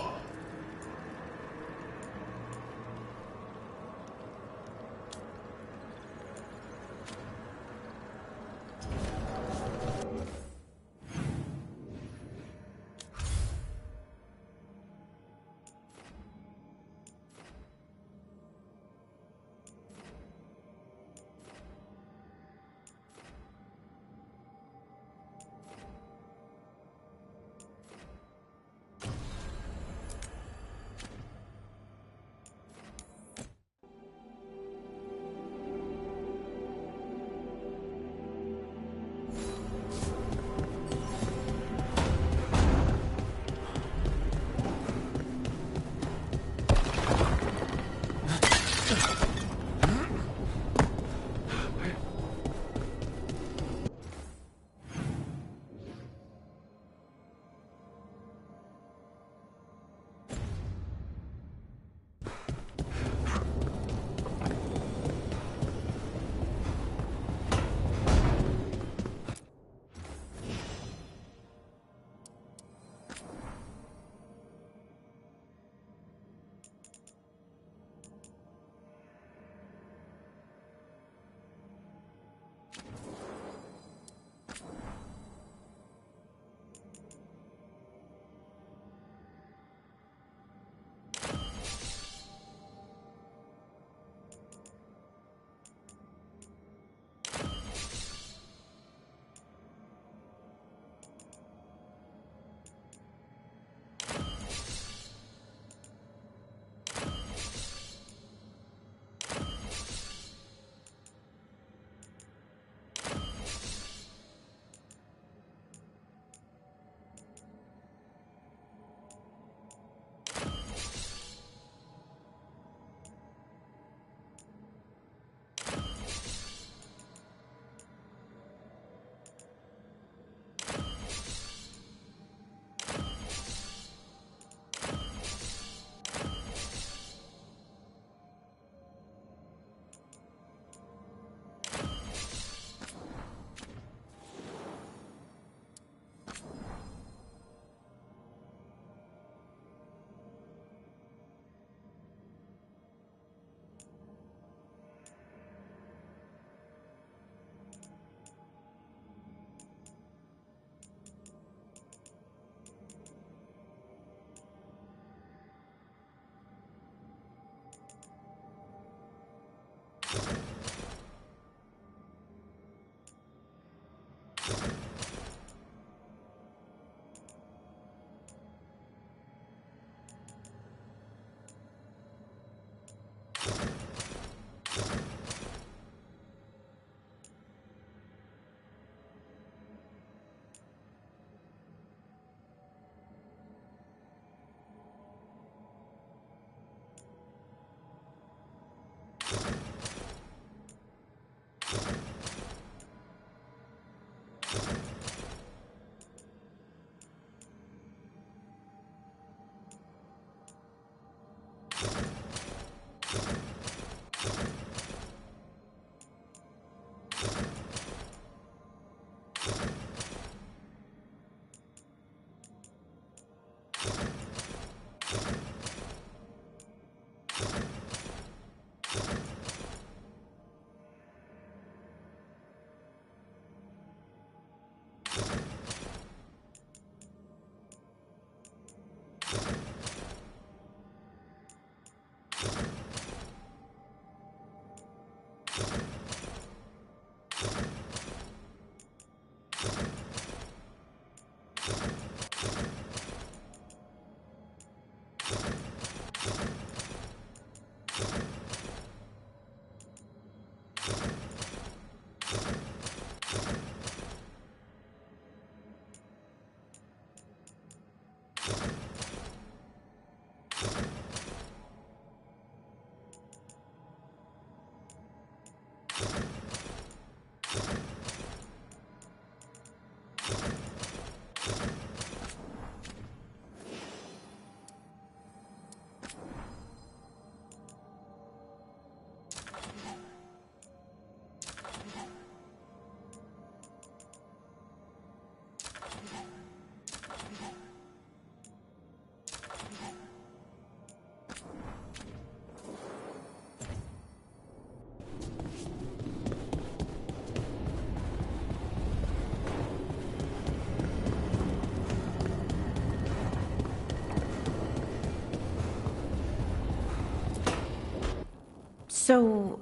So,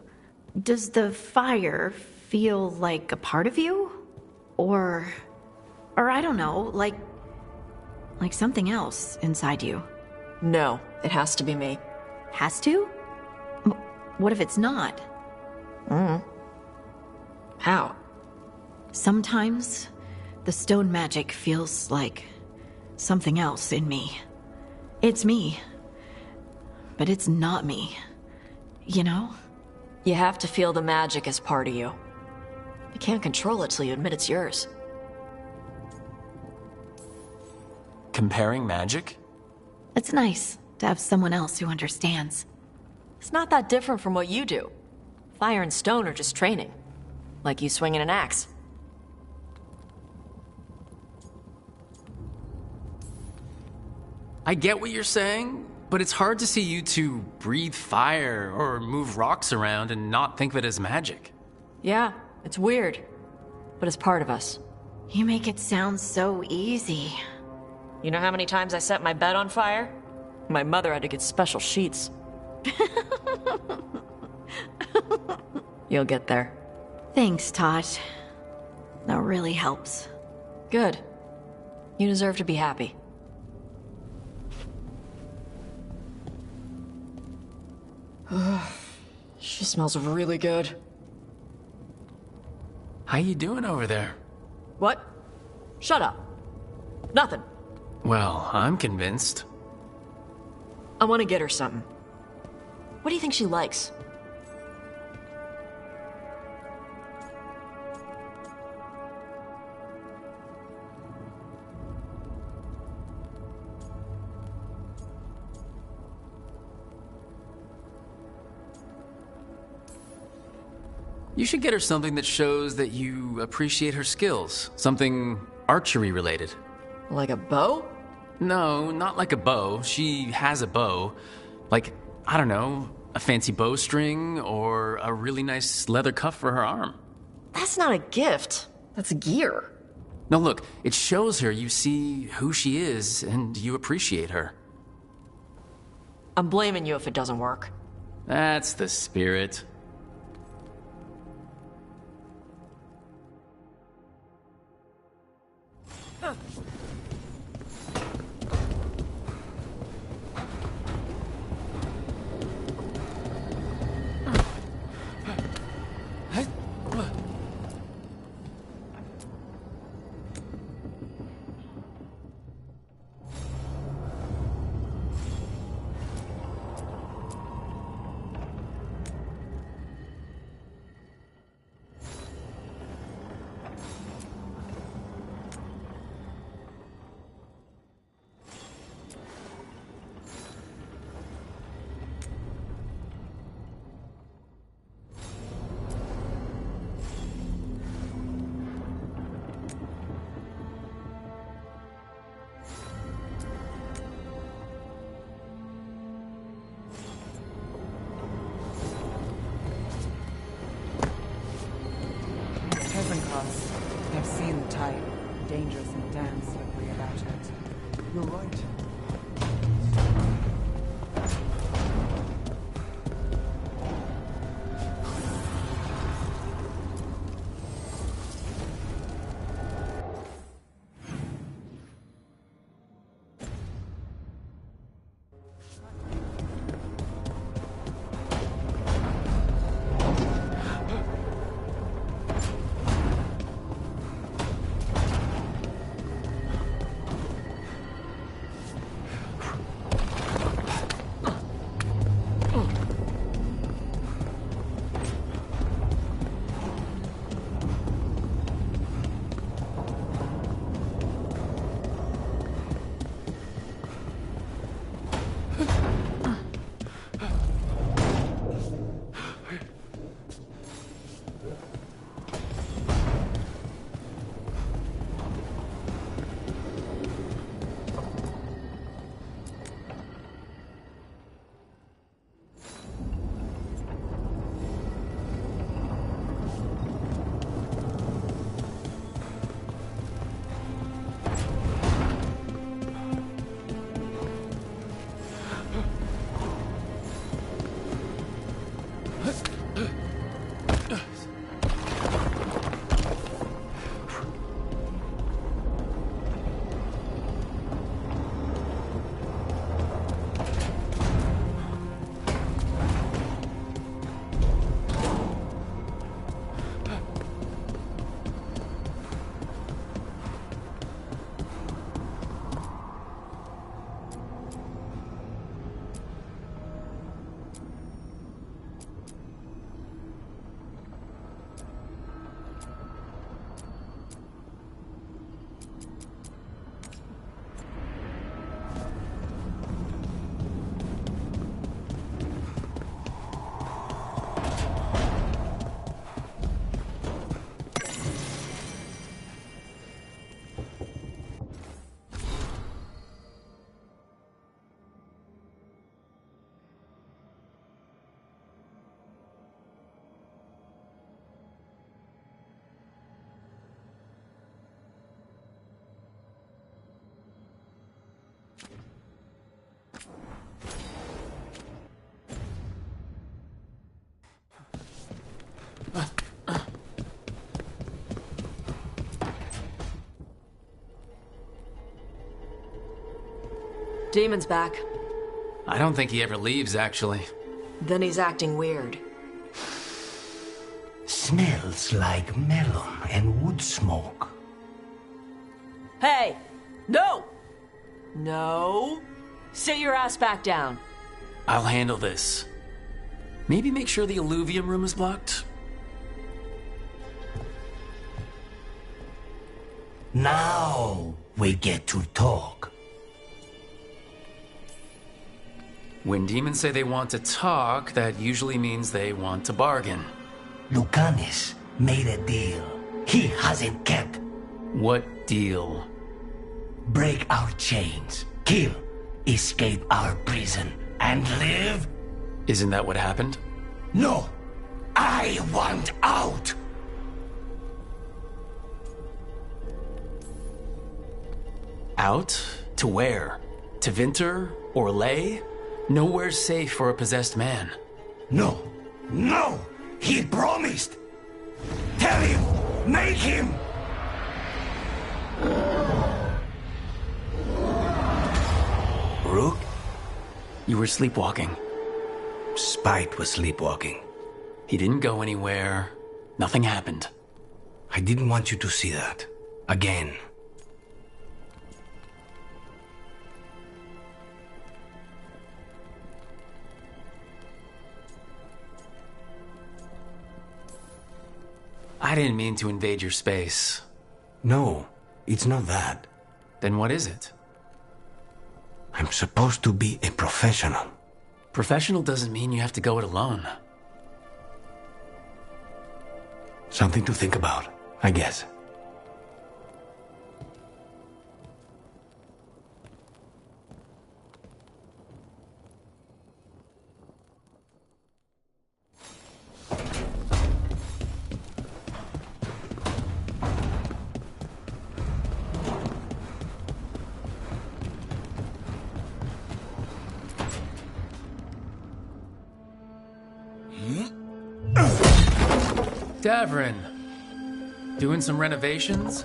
does the fire feel like a part of you? Or I don't know, like something else inside you? No, it has to be me. Has to? What if it's not? How? Sometimes the stone magic feels like something else in me. It's me, but it's not me. You know? You have to feel the magic as part of you. You can't control it till you admit it's yours. Comparing magic? It's nice to have someone else who understands. It's not that different from what you do. Fire and stone are just training. Like you swinging an axe. I get what you're saying, but it's hard to see you two breathe fire or move rocks around and not think of it as magic. Yeah, it's weird, but it's part of us. You make it sound so easy. You know how many times I set my bed on fire? My mother had to get special sheets. You'll get there. Thanks, Tosh. That really helps. Good. You deserve to be happy. She smells really good. How you doing over there? What? Shut up. Nothing. Well, I'm convinced. I want to get her something. What do you think she likes? You should get her something that shows that you appreciate her skills. Something archery related. Like a bow? No, not like a bow. She has a bow. Like, I don't know, a fancy bowstring or a really nice leather cuff for her arm. That's not a gift. That's gear. No, look, it shows her you see who she is and you appreciate her. I'm blaming you if it doesn't work. That's the spirit. I've seen the type. Dangerous and damn slippery about it. You're right. Demon's back. I don't think he ever leaves, actually. Then he's acting weird. Smells like melon and wood smoke. Hey! No! No! Sit your ass back down. I'll handle this. Maybe make sure the alluvium room is blocked? Now we get to talk. When demons say they want to talk, that usually means they want to bargain. Lucanis made a deal he hasn't kept. What deal? Break our chains, kill, escape our prison, and live? Isn't that what happened? No! I want out! Out? To where? To Vinter? Or Lay? Nowhere's safe for a possessed man. No! No! He promised! Tell him! Make him! Rook? You were sleepwalking. Spite was sleepwalking. He didn't go anywhere. Nothing happened. I didn't want you to see that. Again. I didn't mean to invade your space. No, it's not that. Then what is it? I'm supposed to be a professional. Professional doesn't mean you have to go it alone. Something to think about, I guess. Davrin, doing some renovations?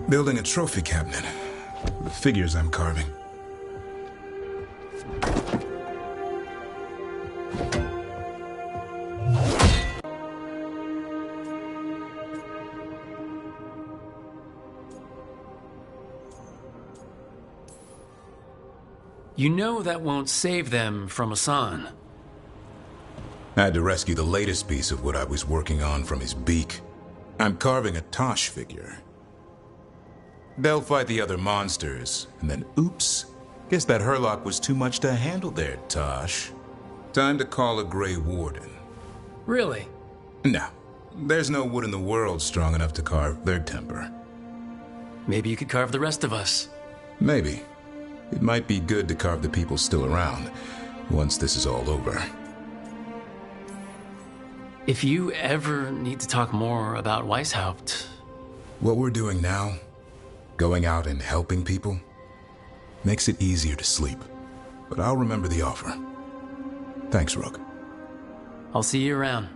Building a trophy cabinet. The figures I'm carving. You know that won't save them from Asan. I had to rescue the latest piece of what I was working on from his beak. I'm carving a Tosh figure. They'll fight the other monsters, and then oops, guess that Herlock was too much to handle there, Tosh. Time to call a Grey Warden. Really? No, there's no wood in the world strong enough to carve their temper. Maybe you could carve the rest of us. Maybe. It might be good to carve the people still around, once this is all over. If you ever need to talk more about Weishaupt... What we're doing now, going out and helping people, makes it easier to sleep. But I'll remember the offer. Thanks, Rook. I'll see you around.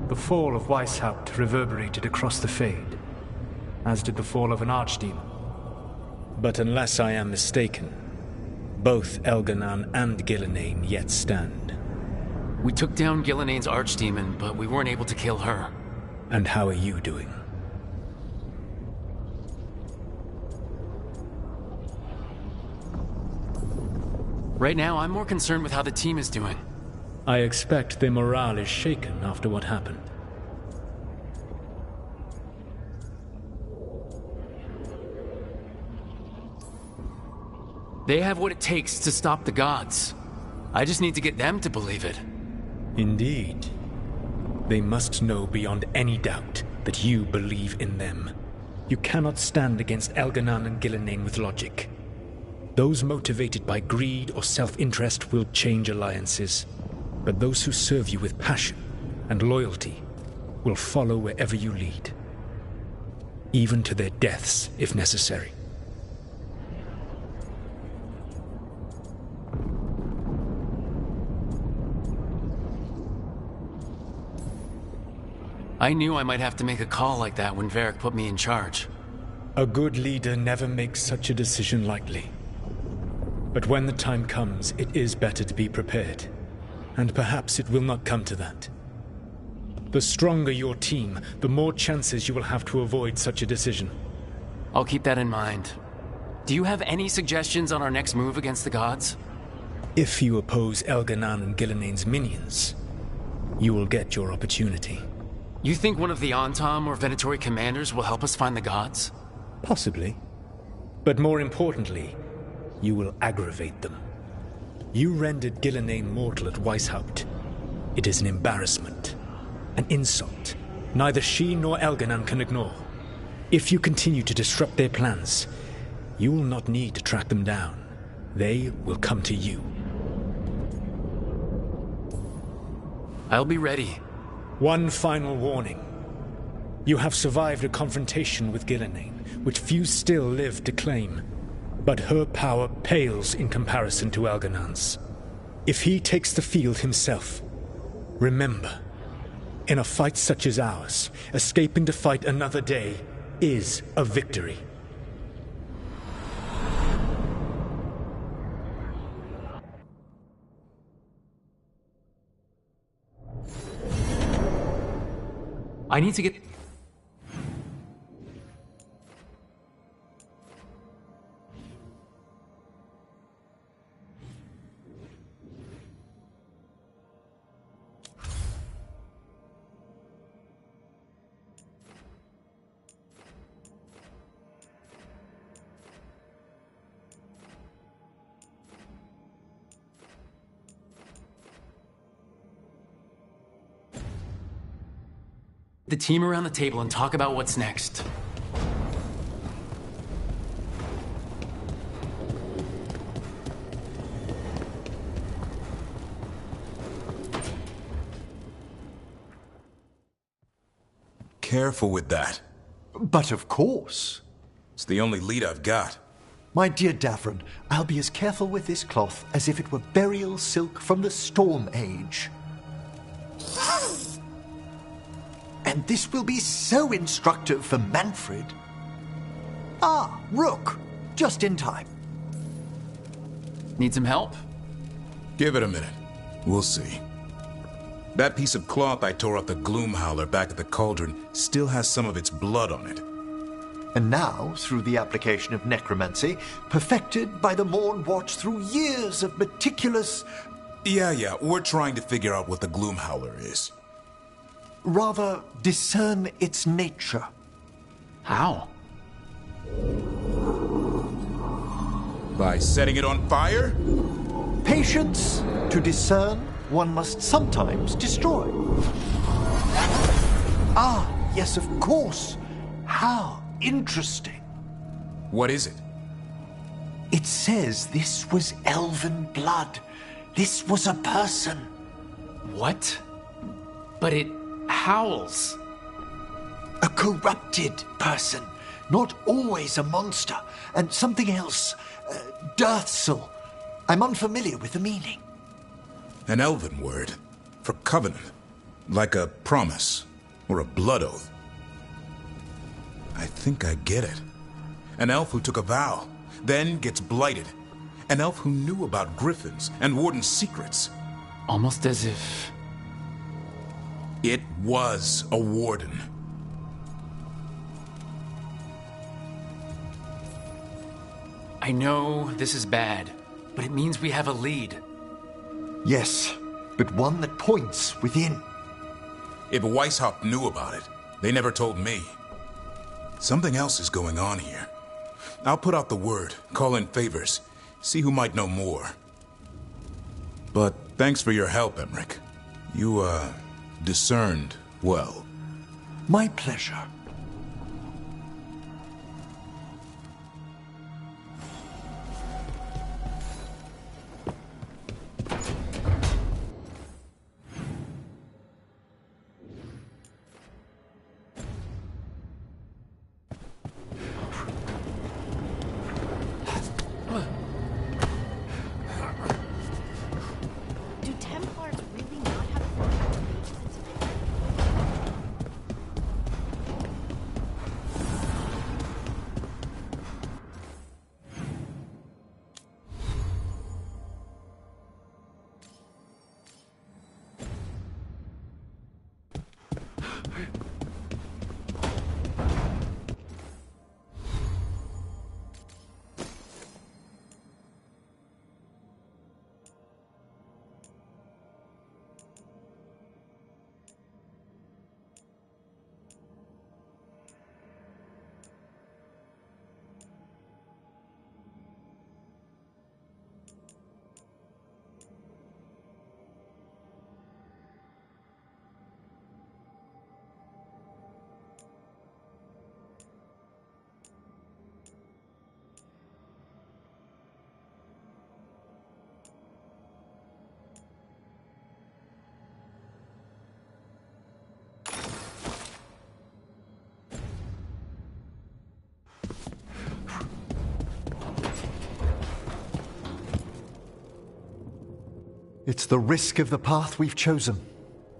The fall of Weishaupt reverberated across the Fade, as did the fall of an archdemon. But unless I am mistaken, both Elganan and Gillenane yet stand. We took down Gillenane's archdemon, but we weren't able to kill her. And how are you doing? Right now, I'm more concerned with how the team is doing. I expect their morale is shaken after what happened. They have what it takes to stop the gods. I just need to get them to believe it. Indeed. They must know beyond any doubt that you believe in them. You cannot stand against Elganan and Gillenane with logic. Those motivated by greed or self-interest will change alliances. But those who serve you with passion and loyalty will follow wherever you lead. Even to their deaths, if necessary. I knew I might have to make a call like that when Varric put me in charge. A good leader never makes such a decision lightly. But when the time comes, it is better to be prepared. And perhaps it will not come to that. The stronger your team, the more chances you will have to avoid such a decision. I'll keep that in mind. Do you have any suggestions on our next move against the gods? If you oppose Elganan and Gillenane's minions, you will get your opportunity. You think one of the Antam or Venatori commanders will help us find the gods? Possibly. But more importantly, you will aggravate them. You rendered Gillenane mortal at Weishaupt. It is an embarrassment, an insult, neither she nor Elganan can ignore. If you continue to disrupt their plans, you will not need to track them down. They will come to you. I'll be ready. One final warning. You have survived a confrontation with Gillenane, which few still live to claim. But her power pales in comparison to Elganan's. If he takes the field himself, remember, in a fight such as ours, escaping to fight another day is a victory. I need to get... the team around the table and talk about what's next. Careful with that. But of course. It's the only lead I've got. My dear Davron, I'll be as careful with this cloth as if it were burial silk from the Storm Age. And this will be so instructive for Manfred. Ah, Rook, just in time. Need some help? Give it a minute. We'll see. That piece of cloth I tore off the Gloom Howler back at the cauldron still has some of its blood on it. And now, through the application of necromancy, perfected by the Morn Watch through years of meticulous... Yeah, we're trying to figure out what the Gloom Howler is. Rather, discern its nature. How? By setting it on fire? Patience. To discern, one must sometimes destroy. Ah, yes, of course. How interesting. What is it? It says this was elven blood. This was a person. What? But it howls. A corrupted person. Not always a monster. And something else. Dirthsel. I'm unfamiliar with the meaning. An elven word. For covenant. Like a promise. Or a blood oath. I think I get it. An elf who took a vow. Then gets blighted. An elf who knew about griffins and warden's secrets. Almost as if... It was a warden. I know this is bad, but it means we have a lead. Yes, but one that points within. If Weishaupt knew about it, they never told me. Something else is going on here. I'll put out the word, call in favors, see who might know more. But thanks for your help, Emmerich. You, discerned well. My pleasure. It's the risk of the path we've chosen.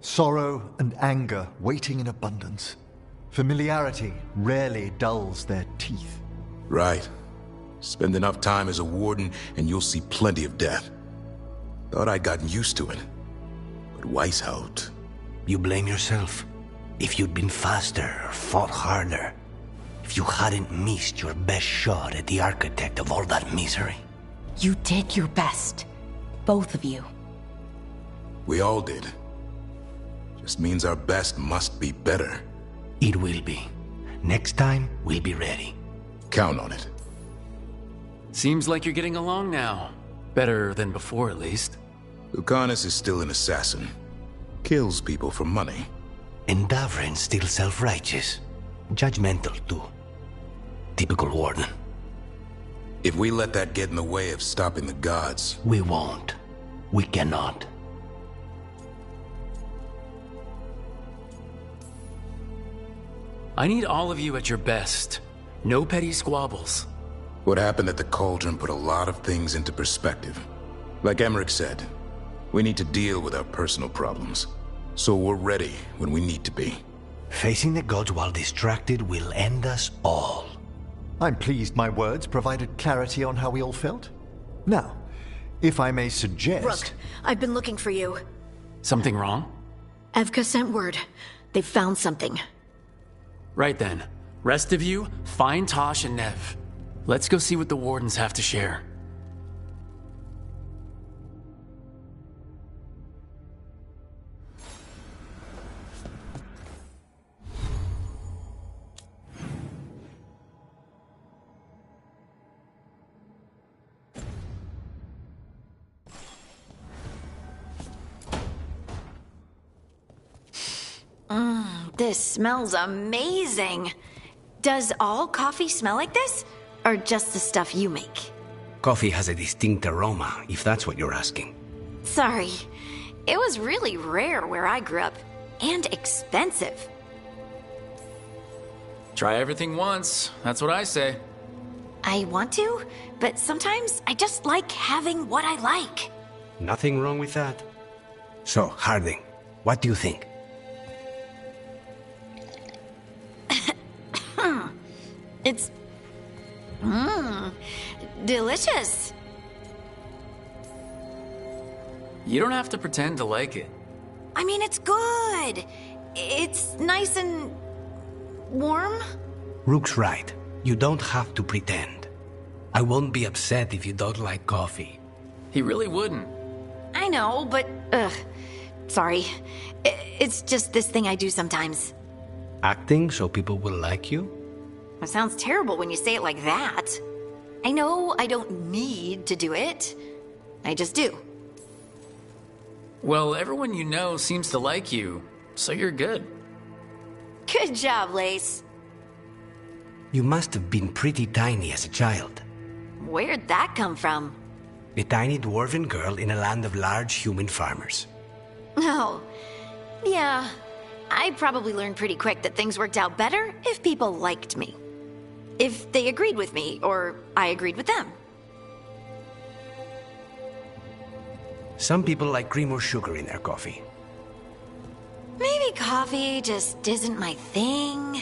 Sorrow and anger waiting in abundance. Familiarity rarely dulls their teeth. Right. Spend enough time as a warden and you'll see plenty of death. Thought I'd gotten used to it. But Weishaupt... You blame yourself. If you'd been faster or fought harder. If you hadn't missed your best shot at the architect of all that misery. You did your best. Both of you. We all did. Just means our best must be better. It will be. Next time, we'll be ready. Count on it. Seems like you're getting along now. Better than before, at least. Lucanus is still an assassin. Kills people for money. And Davron's still self-righteous. Judgmental, too. Typical warden. If we let that get in the way of stopping the gods... We won't. We cannot. I need all of you at your best. No petty squabbles. What happened at the Cauldron put a lot of things into perspective. Like Emmerich said, we need to deal with our personal problems. So we're ready when we need to be. Facing the gods while distracted will end us all. I'm pleased my words provided clarity on how we all felt. Now, if I may suggest... Rook, I've been looking for you. Something wrong? Evka sent word. They found something. Right then. Rest of you, find Tosh and Nev. Let's go see what the Wardens have to share. This smells amazing. Does all coffee smell like this? Or just the stuff you make? Coffee has a distinct aroma, if that's what you're asking. Sorry. It was really rare where I grew up. And expensive. Try everything once. That's what I say. I want to, but sometimes I just like having what I like. Nothing wrong with that. So, Harding, what do you think? It's... delicious. You don't have to pretend to like it. I mean, it's good. It's nice and... warm? Rook's right. You don't have to pretend. I won't be upset if you don't like coffee. He really wouldn't. I know, but... sorry. It's just this thing I do sometimes. Acting so people will like you? It sounds terrible when you say it like that. I know I don't need to do it. I just do. Well, everyone you know seems to like you, so you're good. Good job, Lace. You must have been pretty tiny as a child. Where'd that come from? A tiny dwarven girl in a land of large human farmers. Oh, yeah. I probably learned pretty quick that things worked out better if people liked me. If they agreed with me, or I agreed with them. Some people like cream or sugar in their coffee. Maybe coffee just isn't my thing.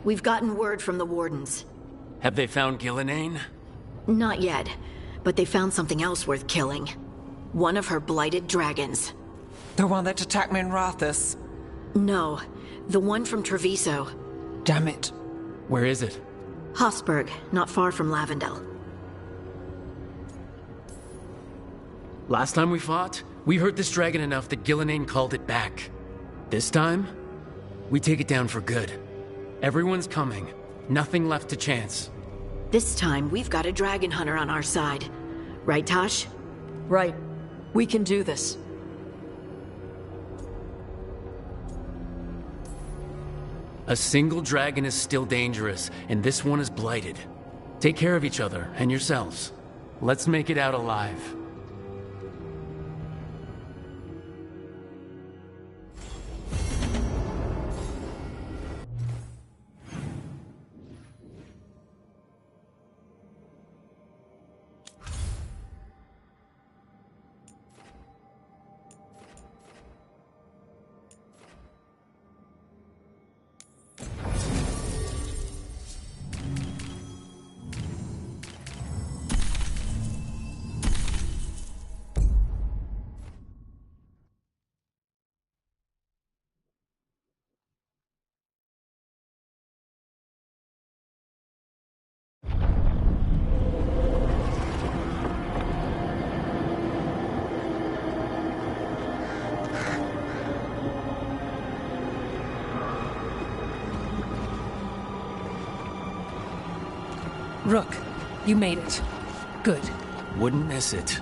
We've gotten word from the Wardens. Have they found Gillenane? Not yet, but they found something else worth killing. One of her blighted dragons. The one that attacked me in Rathus? No, the one from Treviso. Damn it. Where is it? Hossberg, not far from Lavendel. Last time we fought, we hurt this dragon enough that Gillenane called it back. This time, we take it down for good. Everyone's coming. Nothing left to chance. This time, we've got a dragon hunter on our side. Right, Tosh? Right. We can do this. A single dragon is still dangerous, and this one is blighted. Take care of each other and yourselves. Let's make it out alive. Rook, you made it. Good. Wouldn't miss it.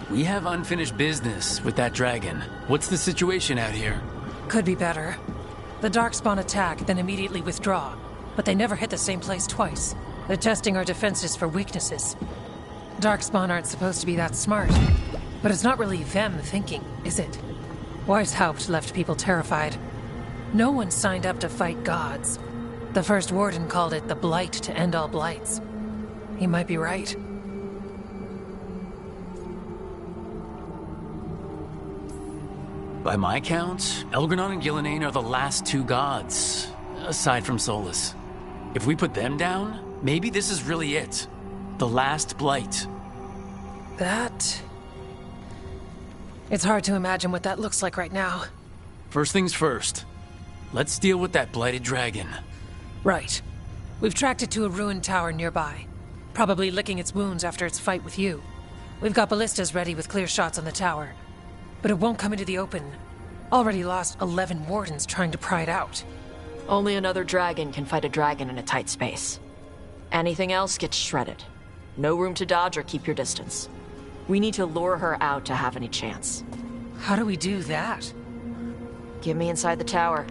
We have unfinished business with that dragon. What's the situation out here? Could be better. The Darkspawn attack, then immediately withdraw. But they never hit the same place twice. They're testing our defenses for weaknesses. Darkspawn aren't supposed to be that smart. But it's not really them thinking, is it? Weishaupt left people terrified. No one signed up to fight gods. The first warden called it the blight to end all blights. He might be right. By my count, Elgranon and Gillenane are the last two gods, aside from Solus. If we put them down, maybe this is really it. The last blight. That... It's hard to imagine what that looks like right now. First things first. Let's deal with that blighted dragon. Right. We've tracked it to a ruined tower nearby. Probably licking its wounds after its fight with you. We've got ballistas ready with clear shots on the tower. But it won't come into the open. Already lost 11 wardens trying to pry it out. Only another dragon can fight a dragon in a tight space. Anything else gets shredded. No room to dodge or keep your distance. We need to lure her out to have any chance. How do we do that? Get me inside the tower.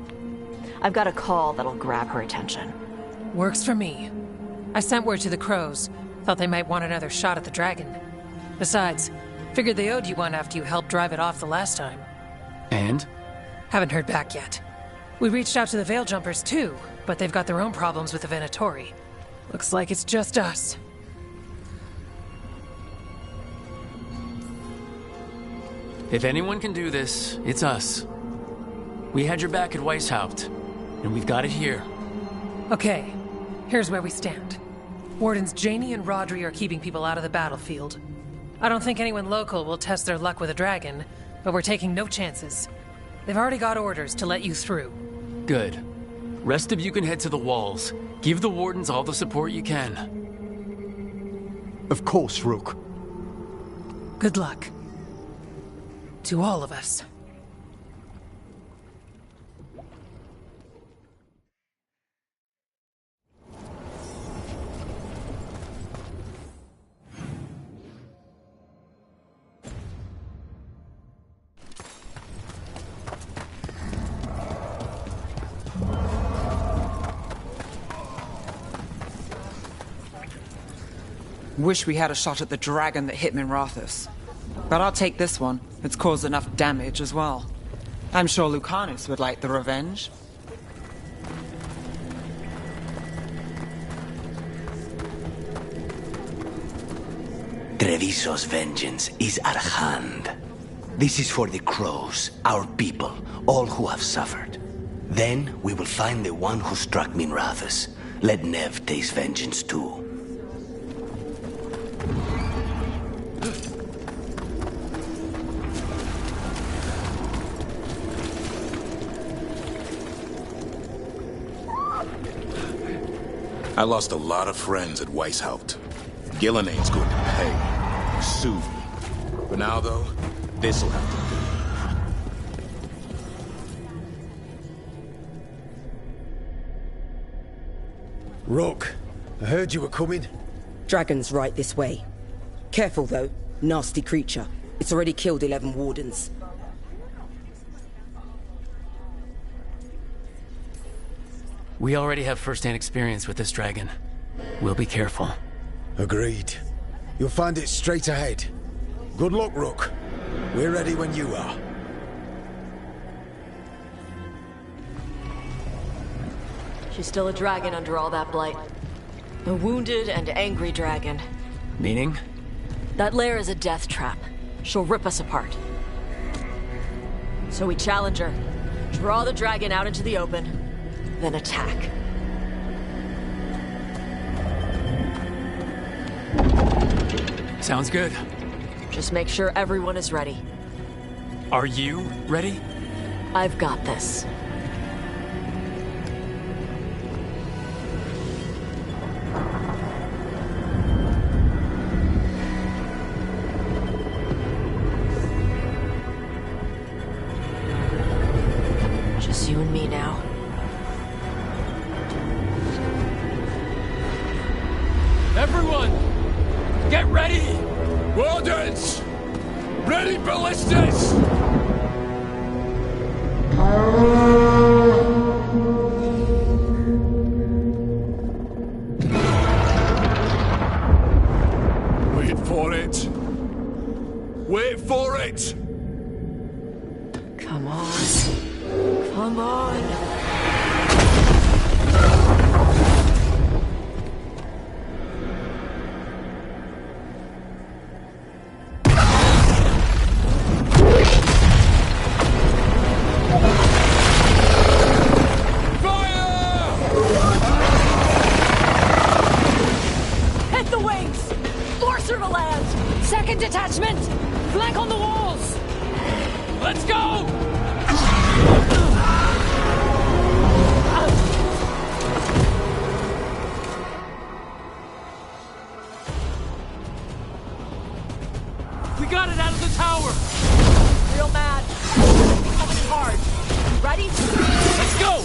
I've got a call that'll grab her attention. Works for me. I sent word to the crows. Thought they might want another shot at the dragon. Besides, figured they owed you one after you helped drive it off the last time. And? Haven't heard back yet. We reached out to the Veil Jumpers too, but they've got their own problems with the Venatori. Looks like it's just us. If anyone can do this, it's us. We had your back at Weishaupt, and we've got it here. Okay, here's where we stand. Wardens Janey and Rodri are keeping people out of the battlefield. I don't think anyone local will test their luck with a dragon, but we're taking no chances. They've already got orders to let you through. Good. Rest of you can head to the walls. Give the wardens all the support you can. Of course, Rook. Good luck. To all of us. Wish we had a shot at the dragon that hit Minrathous. But I'll take this one. It's caused enough damage as well. I'm sure Lucanus would like the revenge. Treviso's vengeance is at hand. This is for the crows, our people, all who have suffered. Then we will find the one who struck Minrathous. Let Nev taste vengeance too. I lost a lot of friends at Weishaupt. Gillenane's going to pay. Sue me. For now, though, this'll have to do. Rook, I heard you were coming. Dragon's right this way. Careful, though. Nasty creature. It's already killed 11 wardens. We already have first-hand experience with this dragon. We'll be careful. Agreed. You'll find it straight ahead. Good luck, Rook. We're ready when you are. She's still a dragon under all that blight. A wounded and angry dragon. Meaning? That lair is a death trap. She'll rip us apart. So we challenge her, draw the dragon out into the open, then attack. Sounds good. Just make sure everyone is ready. Are you ready? I've got this. Just you and me now. Everyone! Ready, ballistas! Wait for it. Wait for it! Come on. Come on. Second detachment! Flank on the walls! Let's go! We got it out of the tower! Real mad. Coming in hard. Ready? Let's go!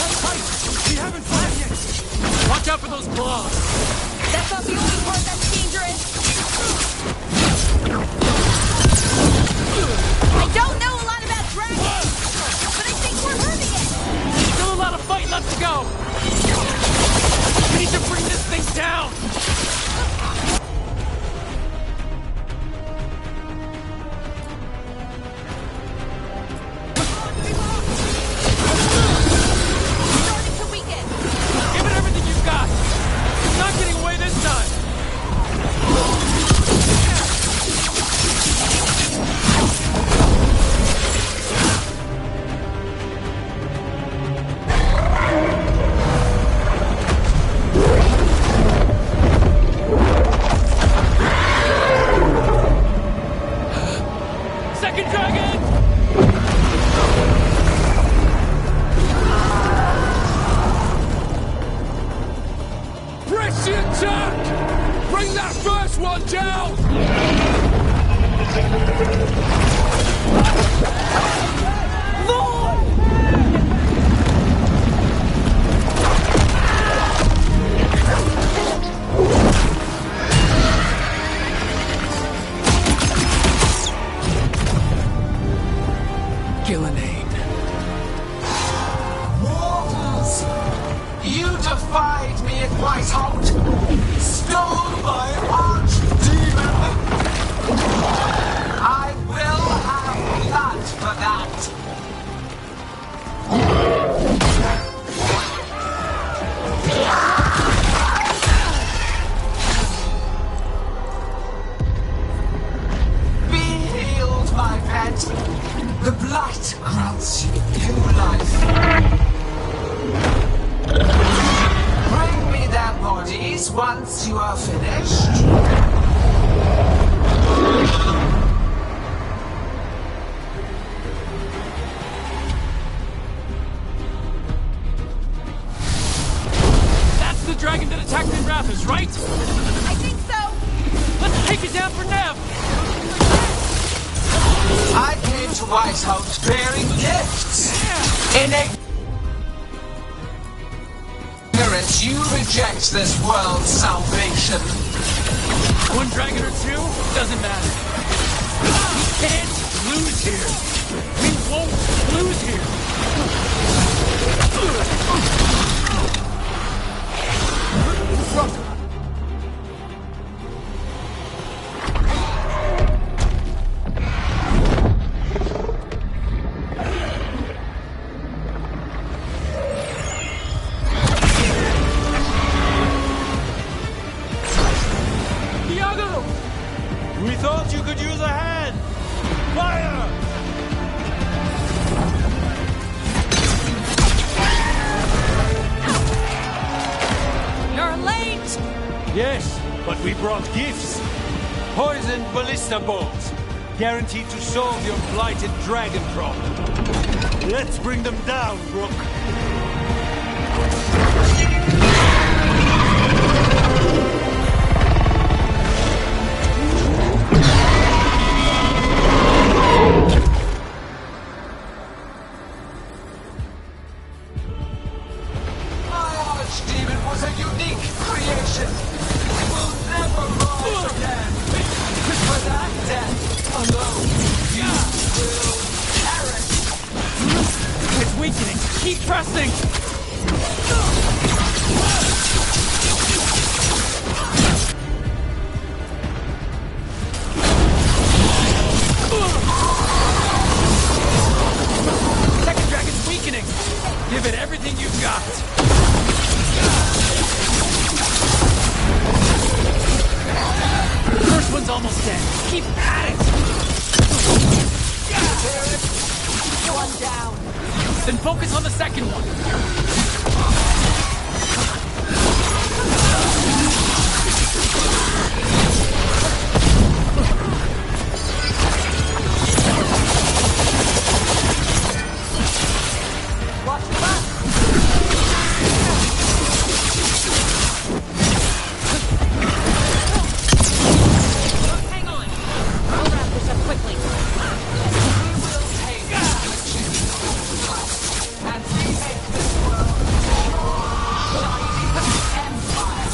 Hold tight! We haven't fired yet! Watch out for those claws! That's not the only part that's dangerous! I don't know a lot about dragons, but I think we're hurting it! Still a lot of fight left to go! We need to bring this thing down! Starting to weaken! Give it everything you've got! It's not getting away this time! Second dragon! Press the attack! Bring that first one down! Gillenane. Mortals! You defied me at Whitehout! Stole my archdemon! I will have blood for that! Be healed, my pet! The blight grants you new life. Bring me their bodies once you are finished. That's the dragon that attacked in Rathas, right? I think so! Let's take it down for Nev! I came to Whitehout bearing gifts. In ignorance, you reject this world's salvation. One dragon or two, doesn't matter. We can't lose here. We won't lose here. Iago! We thought you could use a hand! Fire! You're late! Yes, but we brought gifts. Poisoned ballista bolts. Guaranteed to solve your blighted dragon problem. Let's bring them down, Rook. My archdemon was a unique creation. Will never rise again. For that death, pressing! Second dragon's weakening! Give it everything you've got! First one's almost dead. Keep at it! One down. Then focus on the second one. Watch the back. Hang on. I'll wrap this up quickly. We will take and remake this world a shining empire.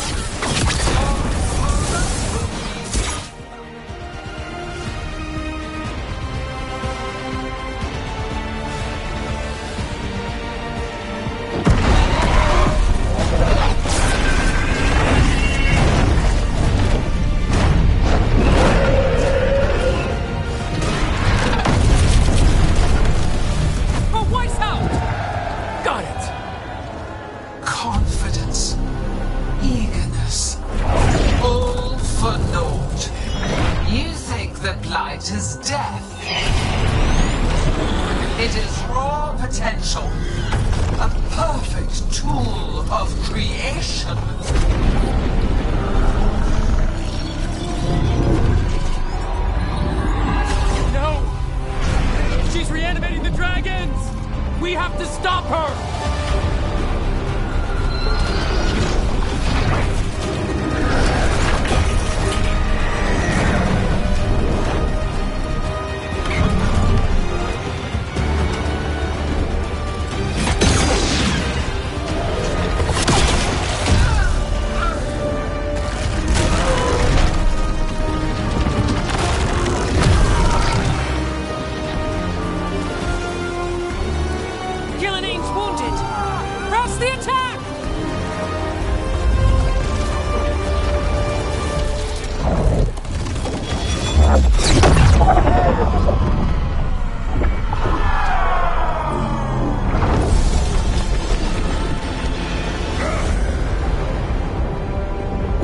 Oh, White's out! Got it! Confidence, eagerness, all for naught. You think that blight is death. It is raw potential, a perfect tool of creation. No! She's reanimating the dragons! We have to stop her! Gillinane's wounded! Press the attack!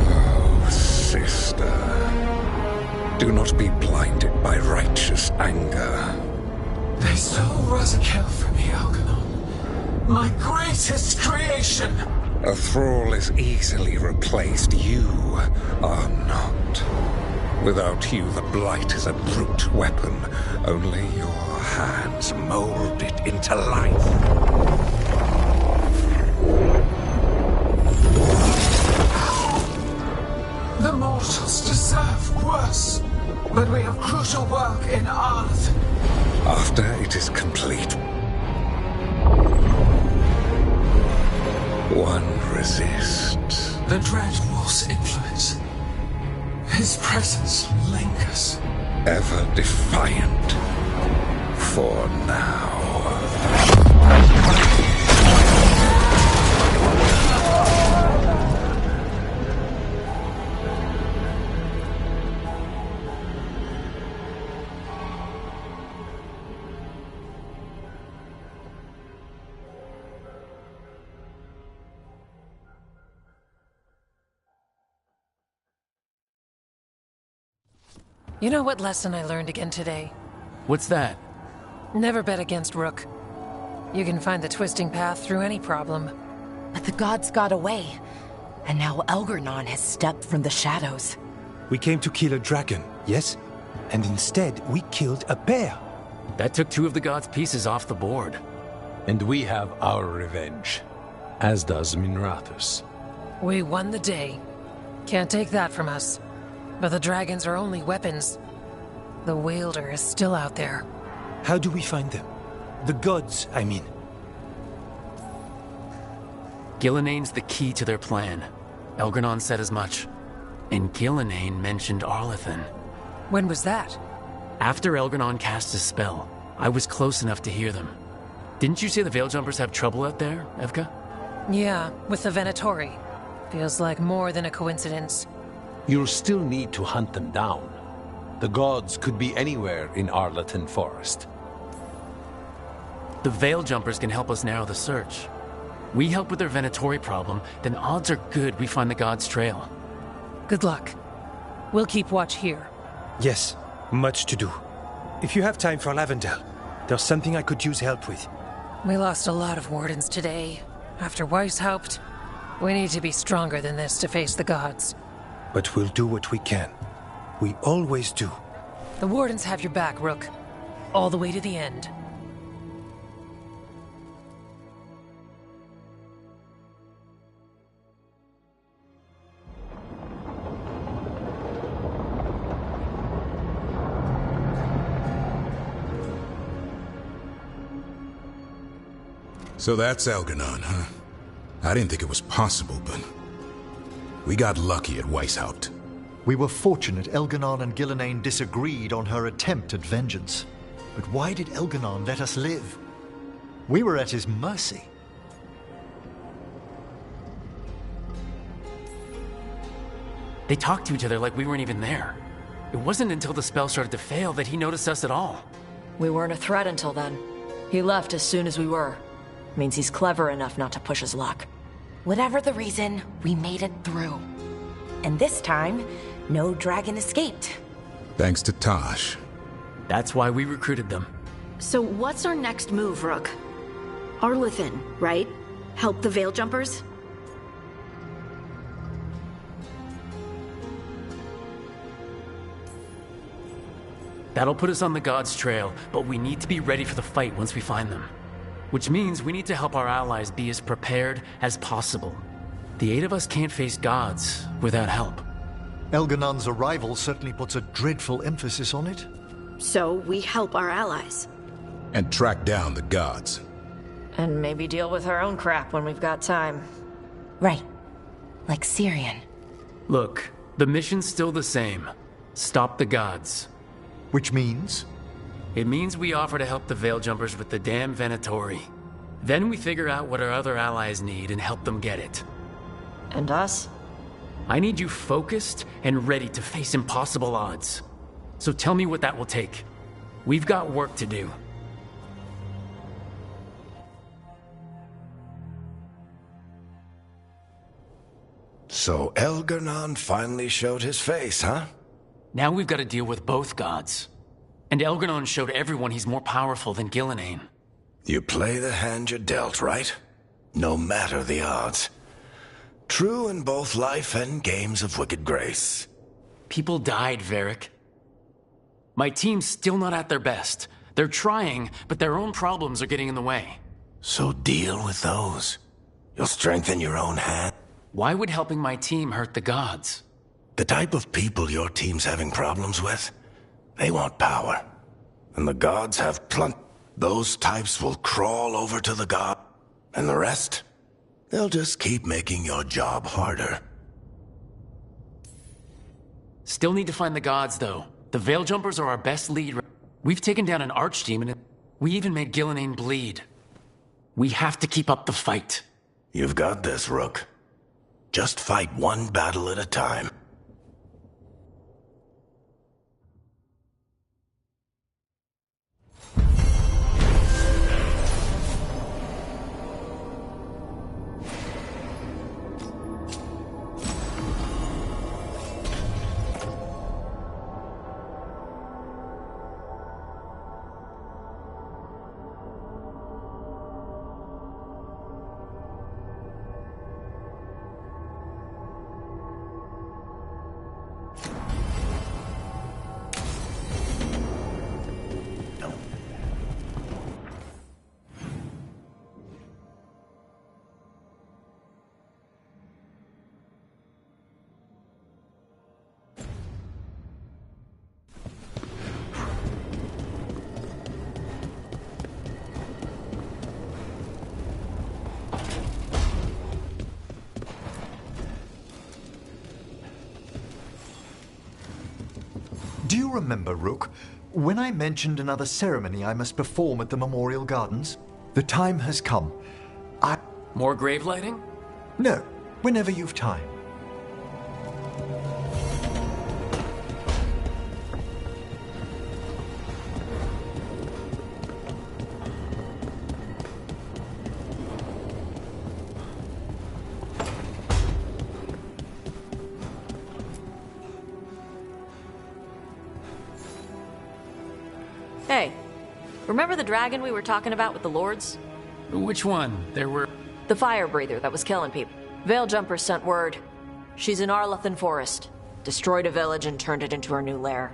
Oh, sister. Do not be blinded by righteous anger. They stole Rosakel from me, Algernon. My greatest creation. A thrall is easily replaced. You are not. Without you, the blight is a brute weapon. Only your hands mold it into life. The mortals deserve worse. But we have crucial work in Arth. After it is complete, one resists. The Dread Wolf's influence. His presence lingers. Ever defiant. For now. You know what lesson I learned again today? What's that? Never bet against Rook. You can find the twisting path through any problem. But the gods got away, and now Elgernon has stepped from the shadows. We came to kill a dragon, yes? And instead, we killed a bear. That took two of the gods' pieces off the board. And we have our revenge, as does Minrathus. We won the day. Can't take that from us. But the dragons are only weapons. The Wielder is still out there. How do we find them? The gods, I mean. Gillinane's the key to their plan. Elgernon said as much. And Gillinane mentioned Arlethan. When was that? After Elgernon cast his spell, I was close enough to hear them. Didn't you say the Veiljumpers have trouble out there, Evka? Yeah, with the Venatori. Feels like more than a coincidence. You'll still need to hunt them down. The gods could be anywhere in Arlington Forest. The Veiljumpers can help us narrow the search. We help with their Venatori problem, then odds are good we find the gods' trail. Good luck. We'll keep watch here. Yes, much to do. If you have time for Lavendel, there's something I could use help with. We lost a lot of wardens today. After Weishaupt, we need to be stronger than this to face the gods. But we'll do what we can. We always do. The wardens have your back, Rook. All the way to the end. So that's Algernon, huh? I didn't think it was possible, but we got lucky at Weishaupt. We were fortunate Elganon and Gillenane disagreed on her attempt at vengeance. But why did Elganon let us live? We were at his mercy. They talked to each other like we weren't even there. It wasn't until the spell started to fail that he noticed us at all. We weren't a threat until then. He left as soon as we were. Means he's clever enough not to push his luck. Whatever the reason, we made it through. And this time, no dragon escaped. Thanks to Tosh. That's why we recruited them. So what's our next move, Rook? Arlington, right? Help the Veiljumpers? That'll put us on the gods' trail, but we need to be ready for the fight once we find them. Which means we need to help our allies be as prepared as possible. The 8 of us can't face gods without help. Elganon's arrival certainly puts a dreadful emphasis on it. So we help our allies. And track down the gods. And maybe deal with our own crap when we've got time. Right. Like Syrian. Look, the mission's still the same. Stop the gods. Which means? It means we offer to help the Veiljumpers with the damn Venatori. Then we figure out what our other allies need and help them get it. And us? I need you focused and ready to face impossible odds. So tell me what that will take. We've got work to do. So Elgarnon finally showed his face, huh? Now we've got to deal with both gods. And Elgarnon showed everyone he's more powerful than Gillenane. You play the hand you're dealt, right? No matter the odds. True in both life and games of wicked grace. People died, Varric. My team's still not at their best. They're trying, but their own problems are getting in the way. So deal with those. You'll strengthen your own hand. Why would helping my team hurt the gods? The type of people your team's having problems with, they want power. And the gods have Those types will crawl over to the god. And the rest, they'll just keep making your job harder. Still need to find the gods, though. The Veiljumpers are our best lead. We've taken down an archdemon, and we even made Gillenane bleed. We have to keep up the fight. You've got this, Rook. Just fight one battle at a time. Do you remember, Rook, when I mentioned another ceremony I must perform at the Memorial Gardens? The time has come. More grave lighting? No, whenever you've time. Hey, remember the dragon we were talking about with the lords? Which one? There were... The fire breather that was killing people. Veil Jumper sent word. She's in Arlathan Forest. Destroyed a village and turned it into her new lair.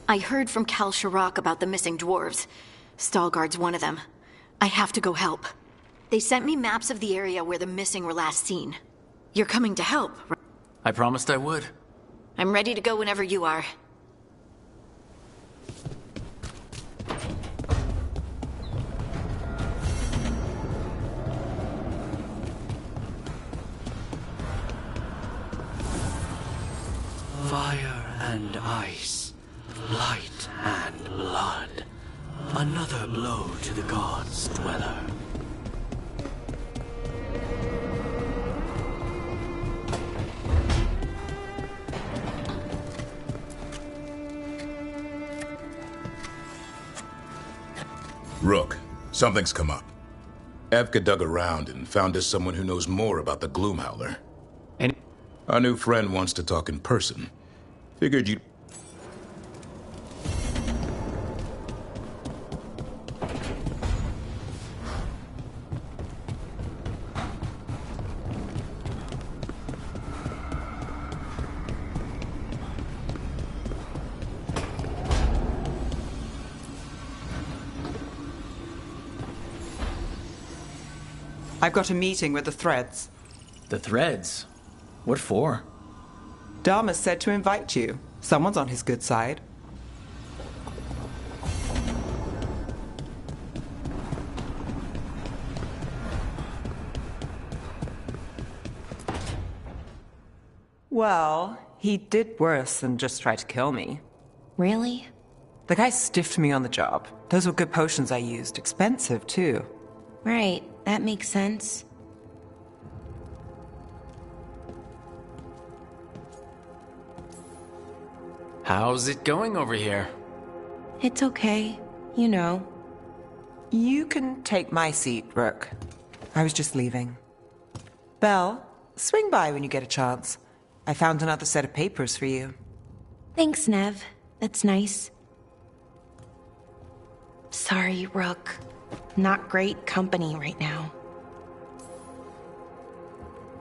I heard from Kal Shirak about the missing dwarves. Stalgard's one of them. I have to go help. They sent me maps of the area where the missing were last seen. You're coming to help, right? I promised I would. I'm ready to go whenever you are. Fire and ice, light and blood. Another blow to the gods' dweller. Rook, something's come up. Evka dug around and found us someone who knows more about the Gloomhowler. Our new friend wants to talk in person. Figured you'd... I've got a meeting with the Threads. The Threads? What for? Dharma said to invite you. Someone's on his good side. Well, he did worse than just try to kill me. Really? The guy stiffed me on the job. Those were good potions I used. Expensive, too. Right, that makes sense. How's it going over here? It's okay. You know. You can take my seat, Rook. I was just leaving. Belle, swing by when you get a chance. I found another set of papers for you. Thanks, Nev. That's nice. Sorry, Rook. Not great company right now.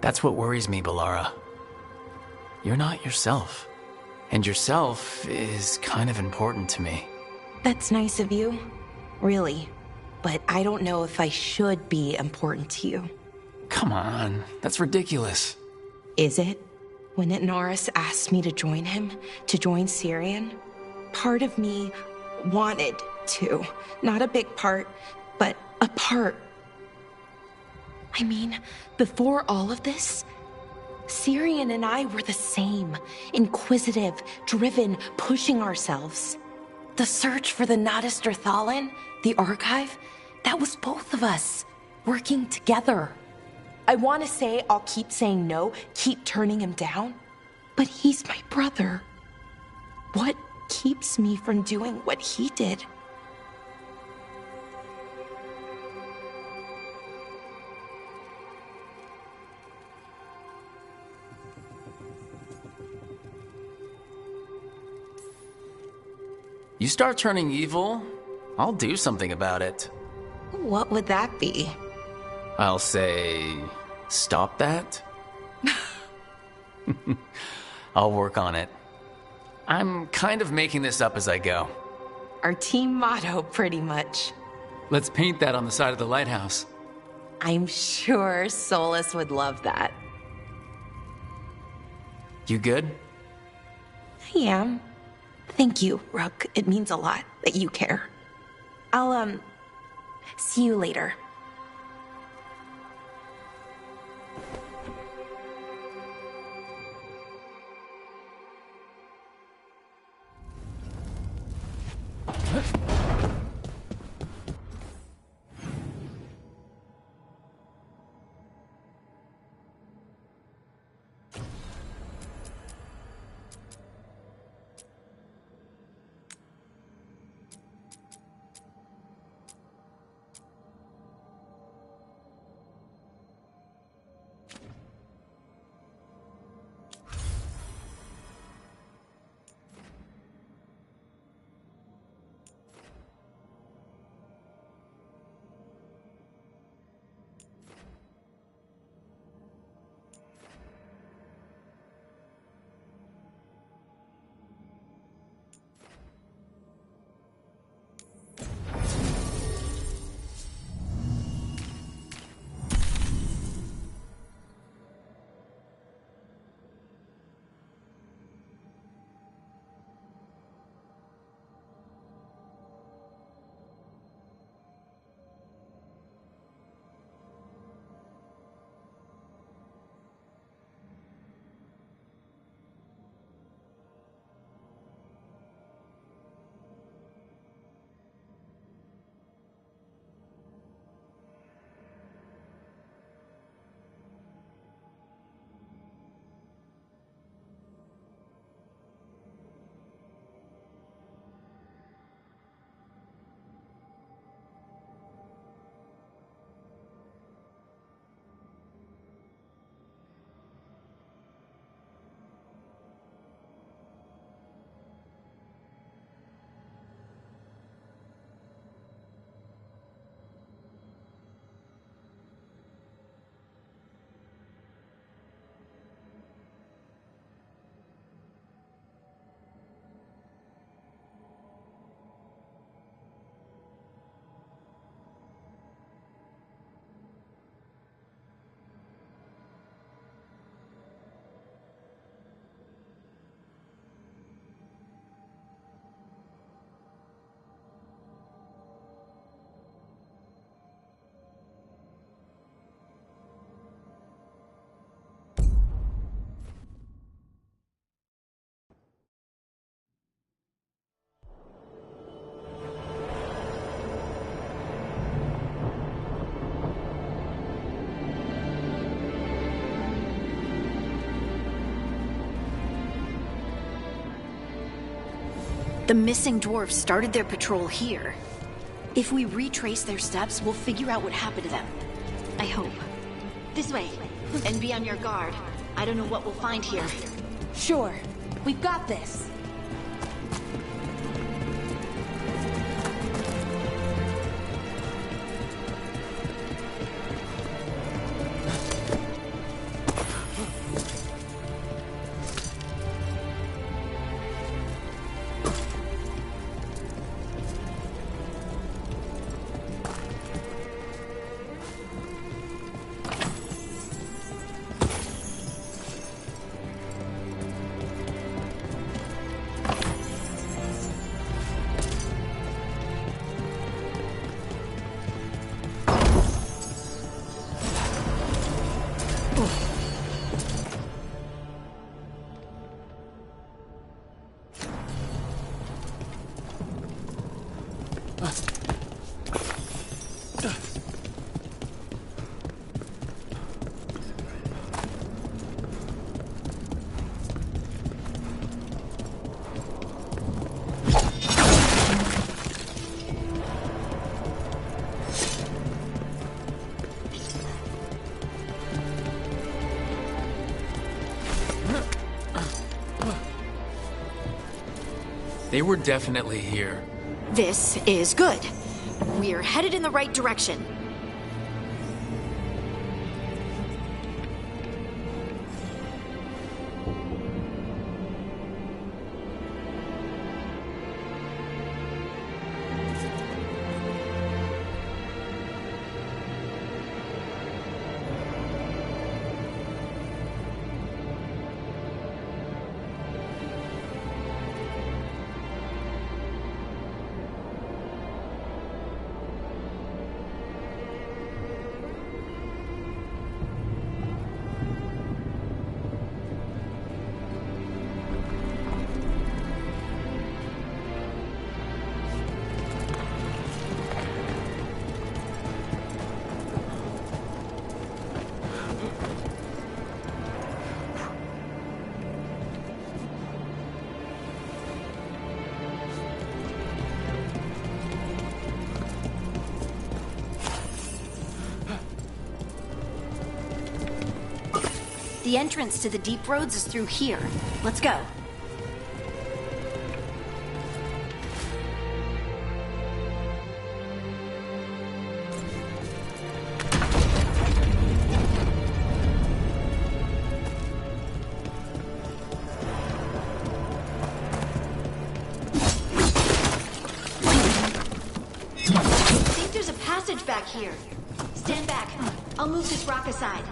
That's what worries me, Balara. You're not yourself. And yourself is kind of important to me. That's nice of you. Really. But I don't know if I should be important to you. Come on, that's ridiculous. Is it? When Norris asked me to join him, to join Syrian, part of me wanted to. Not a big part, but a part. I mean, before all of this, Syrian and I were the same. Inquisitive, driven, pushing ourselves. The search for the Nadister Thalin, the archive, that was both of us, working together. I want to say I'll keep saying no, keep turning him down, but he's my brother. What keeps me from doing what he did? You start turning evil, I'll do something about it. What would that be? I'll say, stop that? I'll work on it. I'm kind of making this up as I go. Our team motto, pretty much. Let's paint that on the side of the lighthouse. I'm sure Solus would love that. You good? I am. Thank you, Rook. It means a lot that you care. I'll, see you later. The missing dwarves started their patrol here. If we retrace their steps, we'll figure out what happened to them. I hope. This way. And be on your guard. I don't know what we'll find here. Sure. We've got this. They were definitely here. This is good. We're headed in the right direction. The entrance to the deep roads is through here. Let's go. I think there's a passage back here. Stand back. I'll move this rock aside.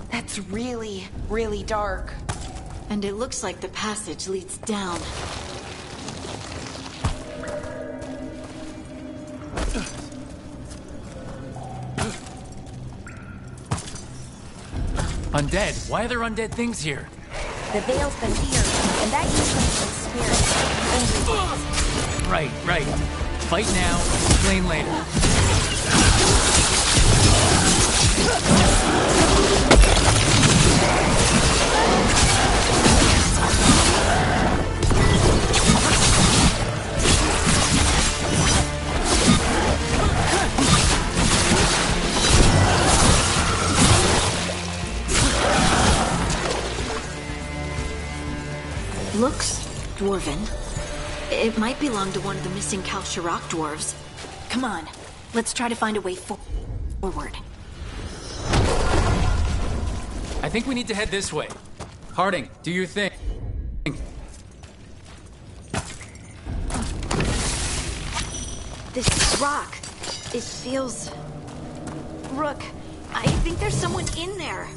That's really, really dark. And it looks like the passage leads down. Undead? Why are there undead things here? The veil's been here, and that usually means spirits. Angry ones. Right. Fight now, explain later. Looks dwarven. It might belong to one of the missing Kalsharok dwarves. Come on, let's try to find a way forward. I think we need to head this way. Harding, do your thing. This rock, it feels... Rook, I think there's someone in there.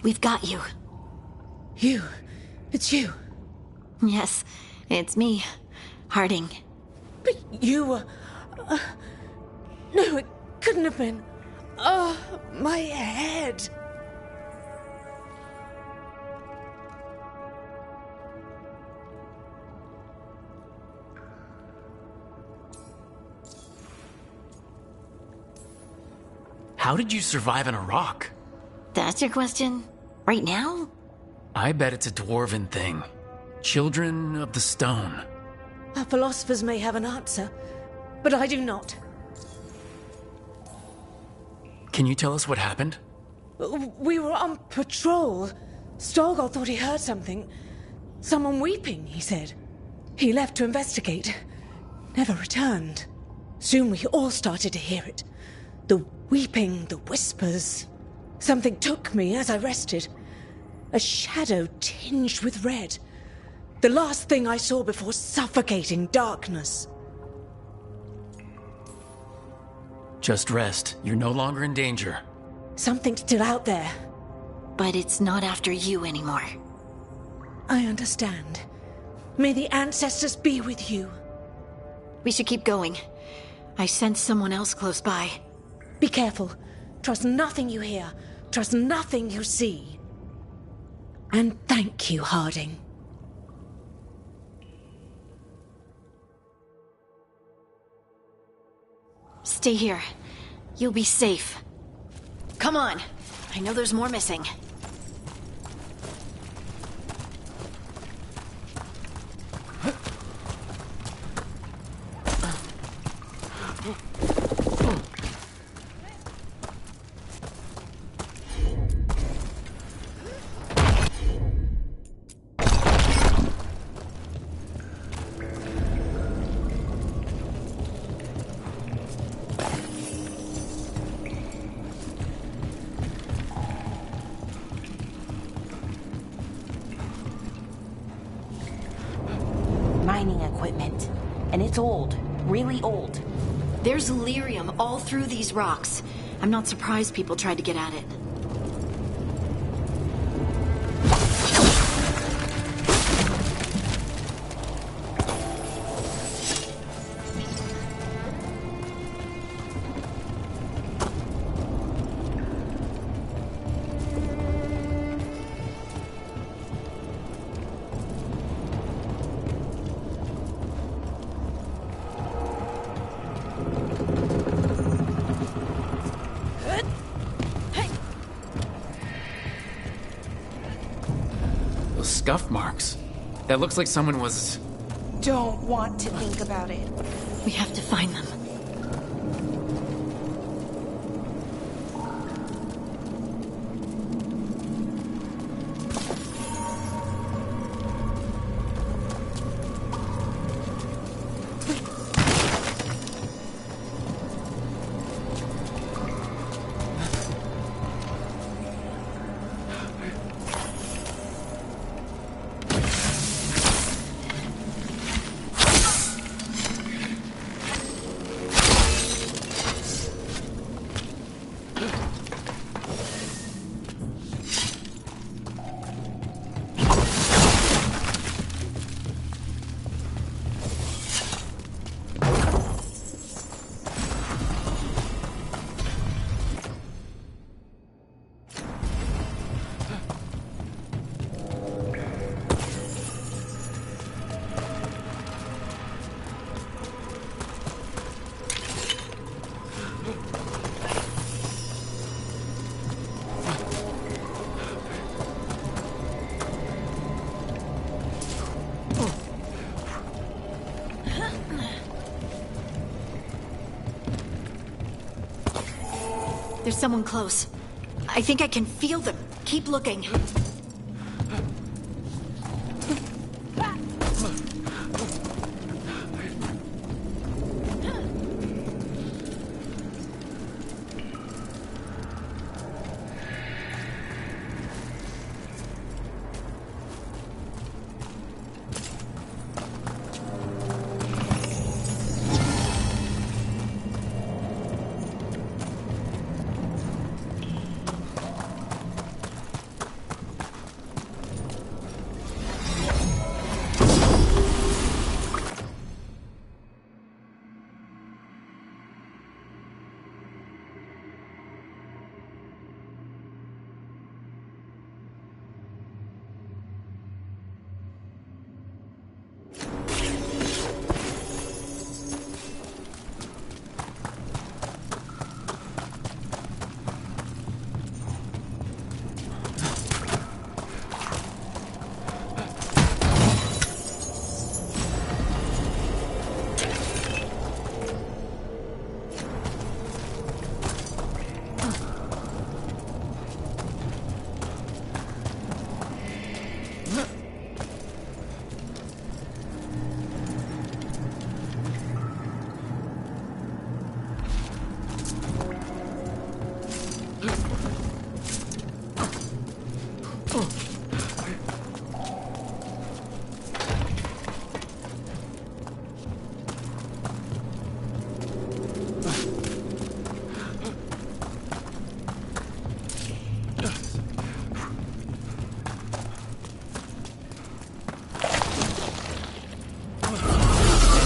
We've got you. You? It's you? Yes, it's me, Harding. But you were... no, it couldn't have been. Oh, my head. How did you survive in a rock? That's your question? Right now? I bet it's a dwarven thing. Children of the stone. Our philosophers may have an answer, but I do not. Can you tell us what happened? We were on patrol. Stolgor thought he heard something. Someone weeping, he said. He left to investigate. Never returned. Soon we all started to hear it. The weeping, the whispers. Something took me as I rested. A shadow tinged with red. The last thing I saw before suffocating darkness. Just rest. You're no longer in danger. Something's still out there. But it's not after you anymore. I understand. May the ancestors be with you. We should keep going. I sense someone else close by. Be careful. Trust nothing you hear. Trust nothing you see. And thank you, Harding. Stay here. You'll be safe. Come on. I know there's more missing. And it's old. Really old. There's lyrium all through these rocks. I'm not surprised people tried to get at it. Scuff marks. That looks like someone was... Don't want to think about it. We have to find them. There's someone close. I think I can feel them. Keep looking.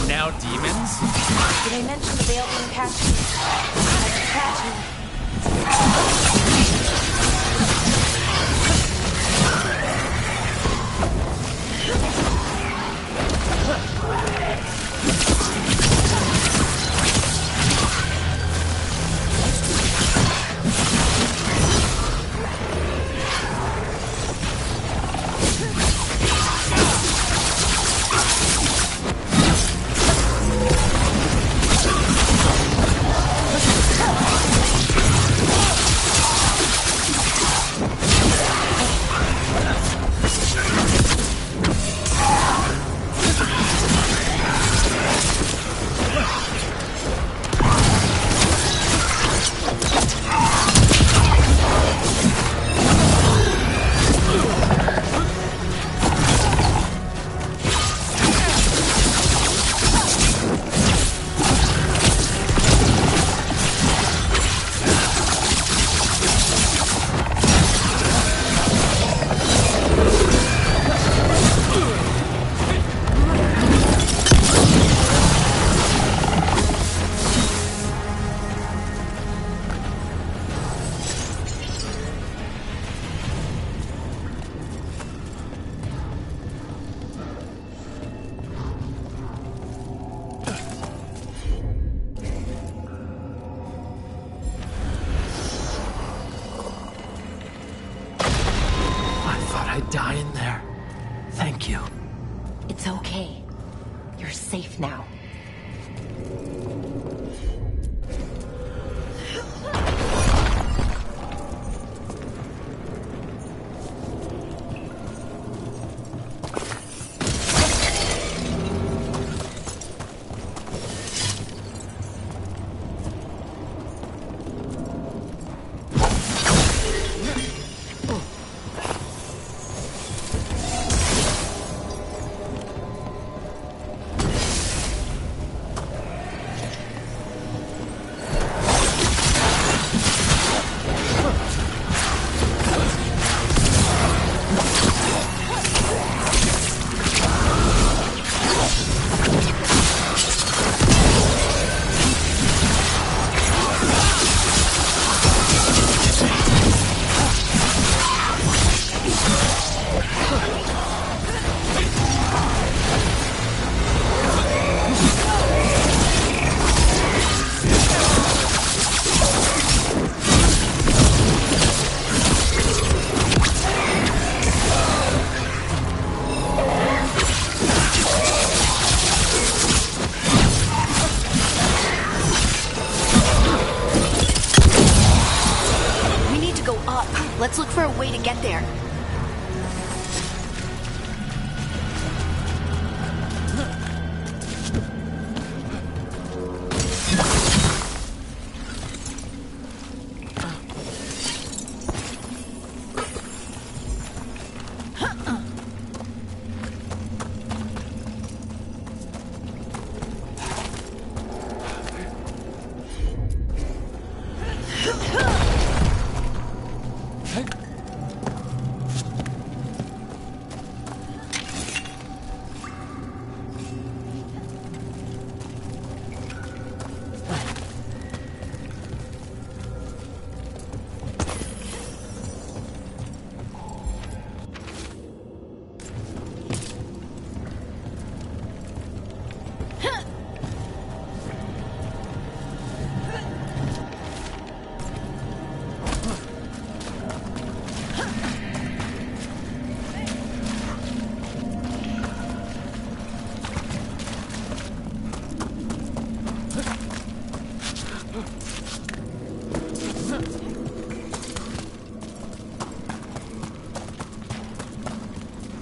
Now demons? Did I mention the veil being catching? I die in there? Thank you. It's okay. You're safe now. Let's look for a way to get there.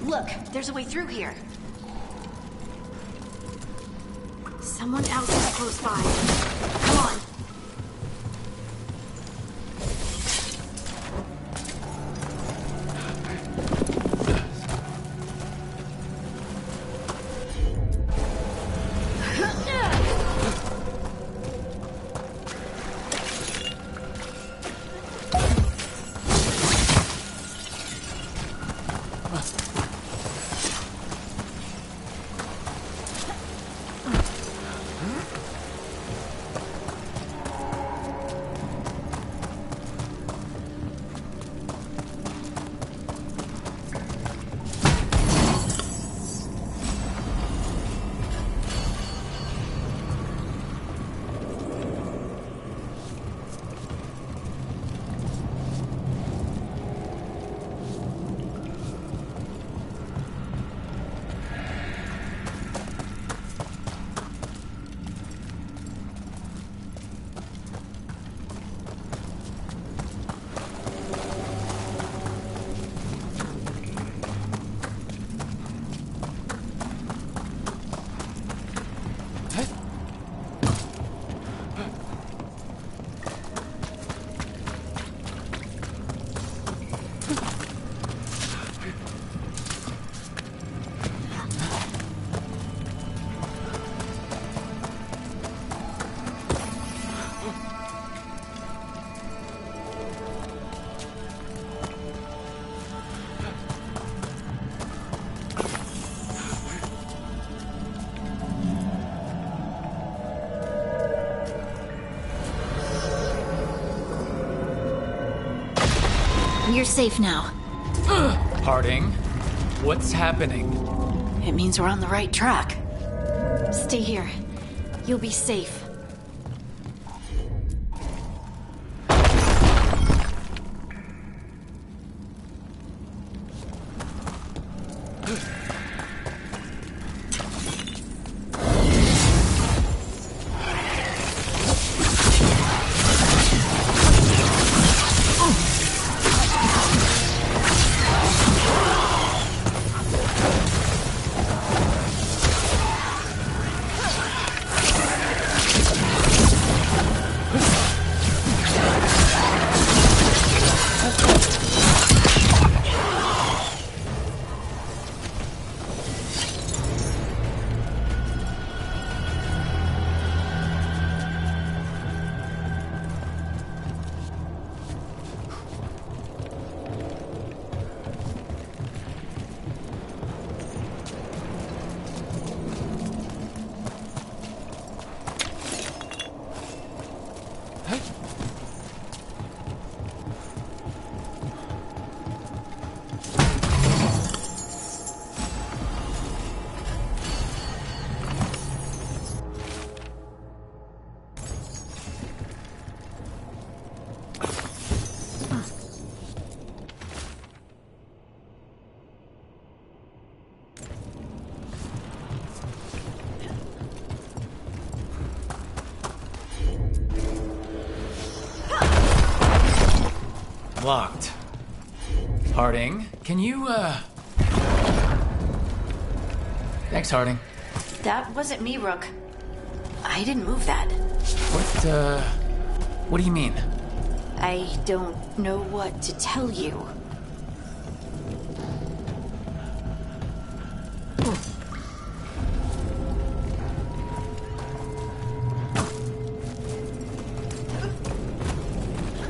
Look, there's a way through here. Someone else is close by. Come on. You're safe now. Harding, what's happening? It means we're on the right track. Stay here. You'll be safe. Locked. Harding, can you, Thanks, Harding. That wasn't me, Rook. I didn't move that. What do you mean? I don't know what to tell you.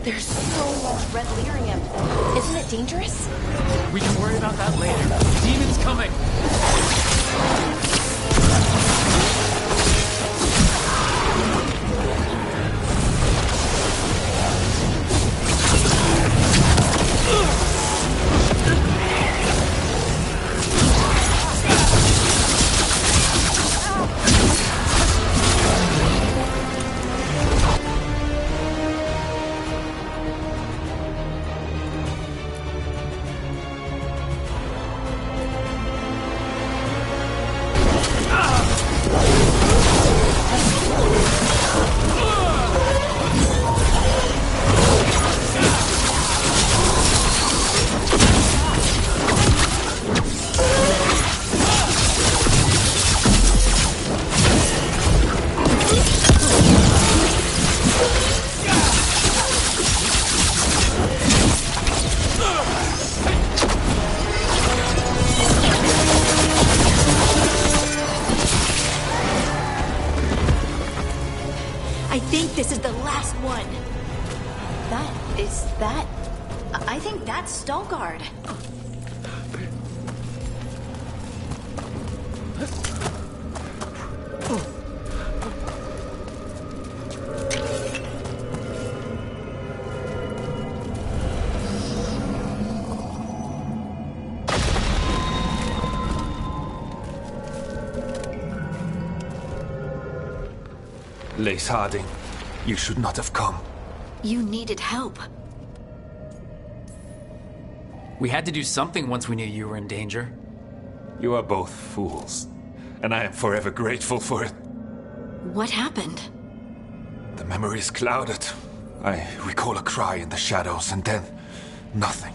There's so much red lyrium. Isn't it dangerous? We can worry about that later. Demon's coming! I think this is the last one. I think that's Veilguard. Lace Harding, you should not have come. You needed help. We had to do something once we knew you were in danger. You are both fools, and I am forever grateful for it. What happened? The memory is clouded. I recall a cry in the shadows, and then nothing.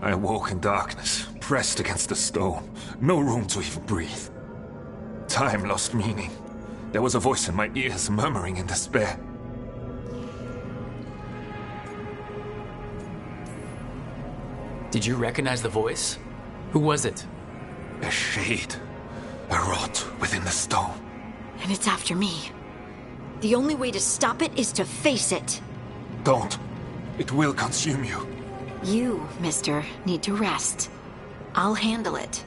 I awoke in darkness, pressed against the stone. No room to even breathe. Time lost meaning. There was a voice in my ears murmuring in despair. Did you recognize the voice? Who was it? A shade. A rot within the stone. And it's after me. The only way to stop it is to face it. Don't. It will consume you. You, mister, need to rest. I'll handle it.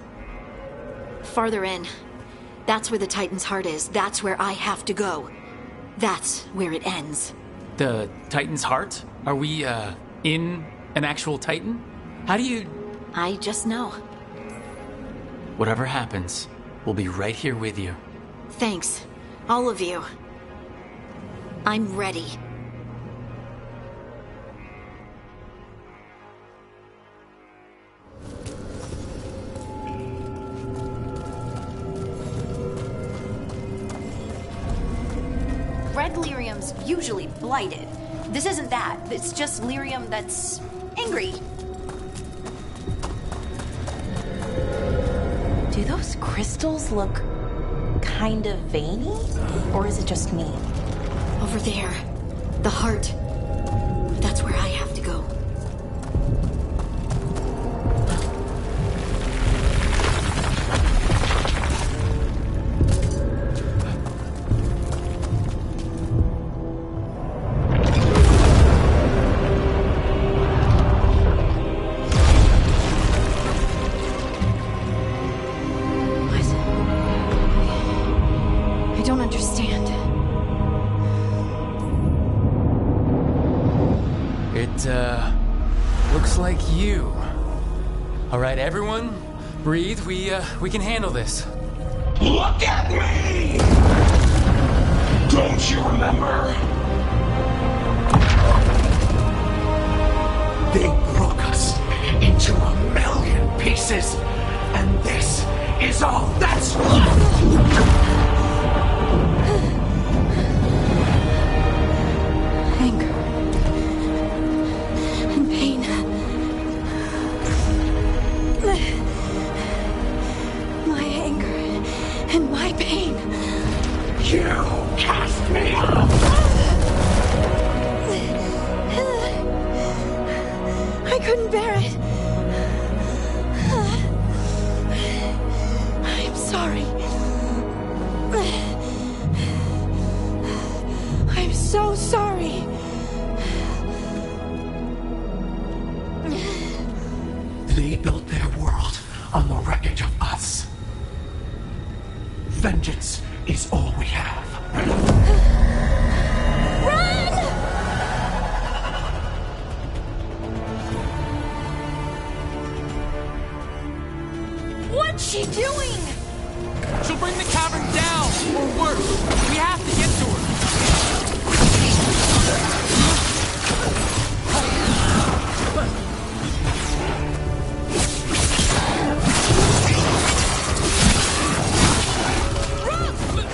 Farther in. That's where the Titan's heart is. That's where I have to go. That's where it ends. The Titan's heart? Are we, in an actual Titan? How do you... I just know. Whatever happens, we'll be right here with you. Thanks. All of you. I'm ready. Red lyrium's usually blighted. This isn't that. It's just lyrium that's angry. Do those crystals look kind of veiny? Or is it just me? Over there. The heart. That's where I have to go. Looks like you. All right, everyone, breathe. We can handle this. Look at me! Don't you remember? They broke us into 1,000,000 pieces, and this is all that's left! Anger. And pain. so sorry. They built their world on the wreckage of us. Vengeance is all we have. What's she doing? She'll bring the cavern down, or worse. We have to get to her.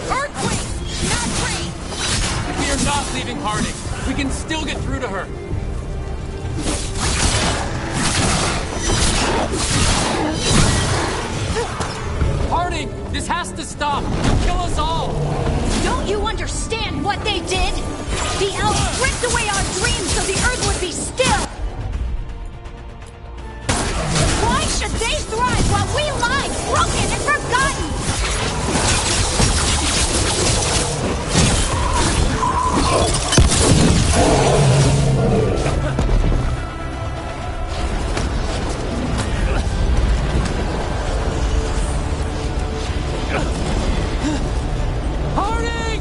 Earthquake! Not free! We are not leaving Harding. We can still get through to her. Harding, this has to stop. You'll kill us all. Don't you understand what they did? The elves ripped away our dreams so the earth would be still. Why should they thrive while we lie, broken and forgotten? Harding!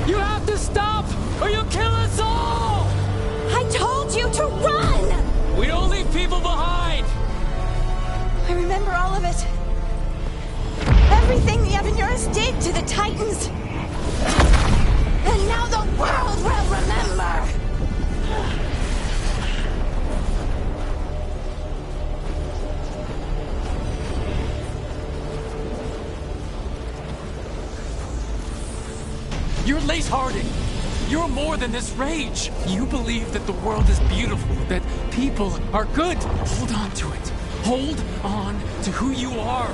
You have to stop, or you'll kill us all! I told you to run! We don't leave people behind! I remember all of it. Everything the Avenurus did to the Titans. And now the world will remember! You're Lace Harding. You're more than this rage. You believe that the world is beautiful, that people are good. Hold on to it. Hold on to who you are.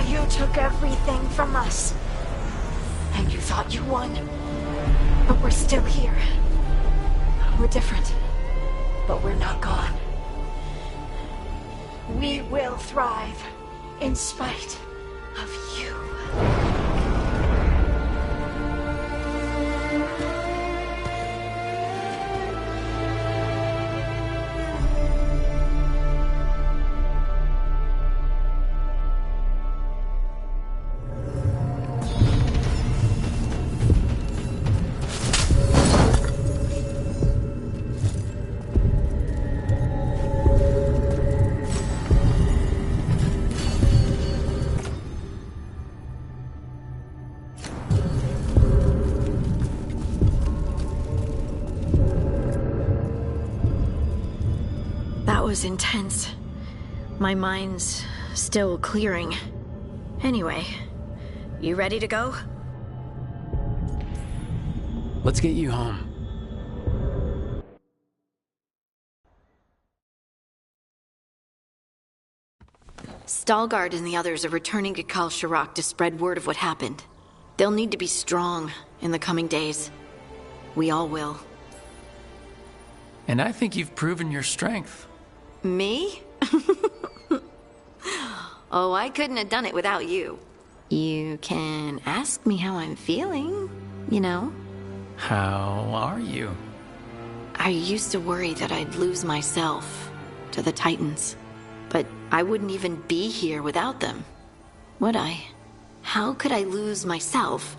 You took everything from us. And you thought you won. But we're still here. We're different. But we're not gone. We will thrive in spite of you. That was intense. My mind's still clearing. Anyway, you ready to go? Let's get you home. Stalgard and the others are returning to Kal Shirak to spread word of what happened. They'll need to be strong in the coming days. We all will. And I think you've proven your strength. Me? Oh, I couldn't have done it without you. You can ask me how I'm feeling, you know? How are you? I used to worry that I'd lose myself to the Titans. But I wouldn't even be here without them, would I? How could I lose myself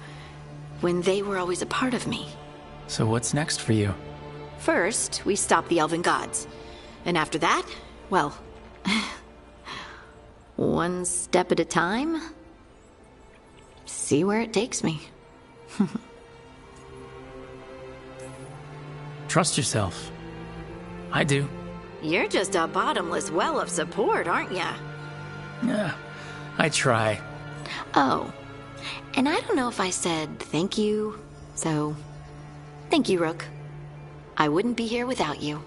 when they were always a part of me? So what's next for you? First, we stop the Elven Gods. And after that, well, one step at a time. See where it takes me. Trust yourself. I do. You're just a bottomless well of support, aren't ya? Yeah, I try. Oh, and I don't know if I said thank you, so thank you, Rook. I wouldn't be here without you.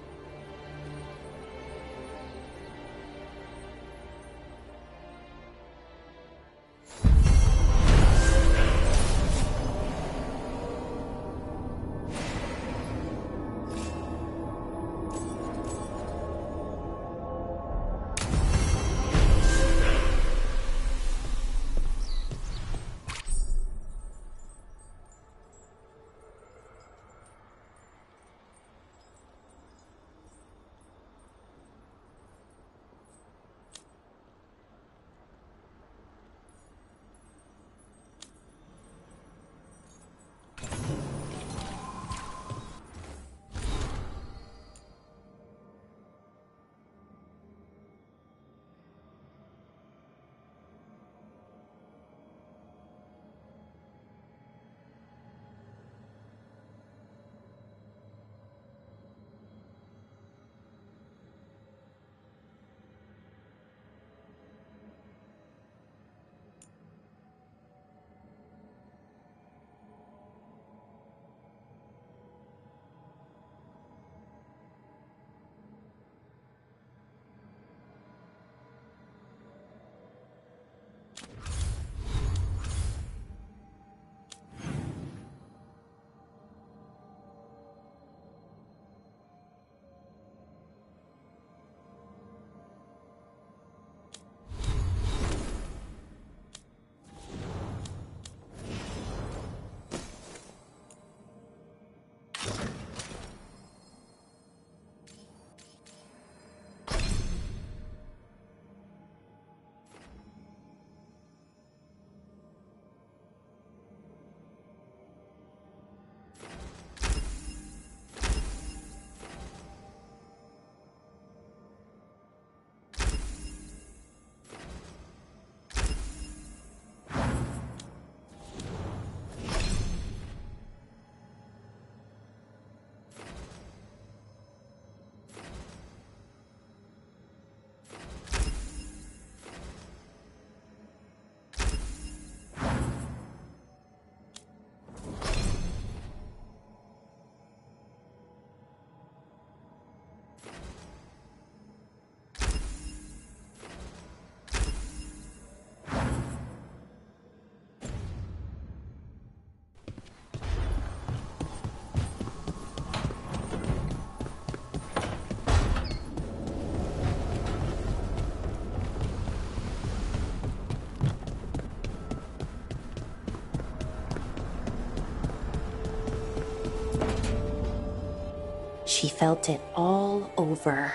She felt it all over.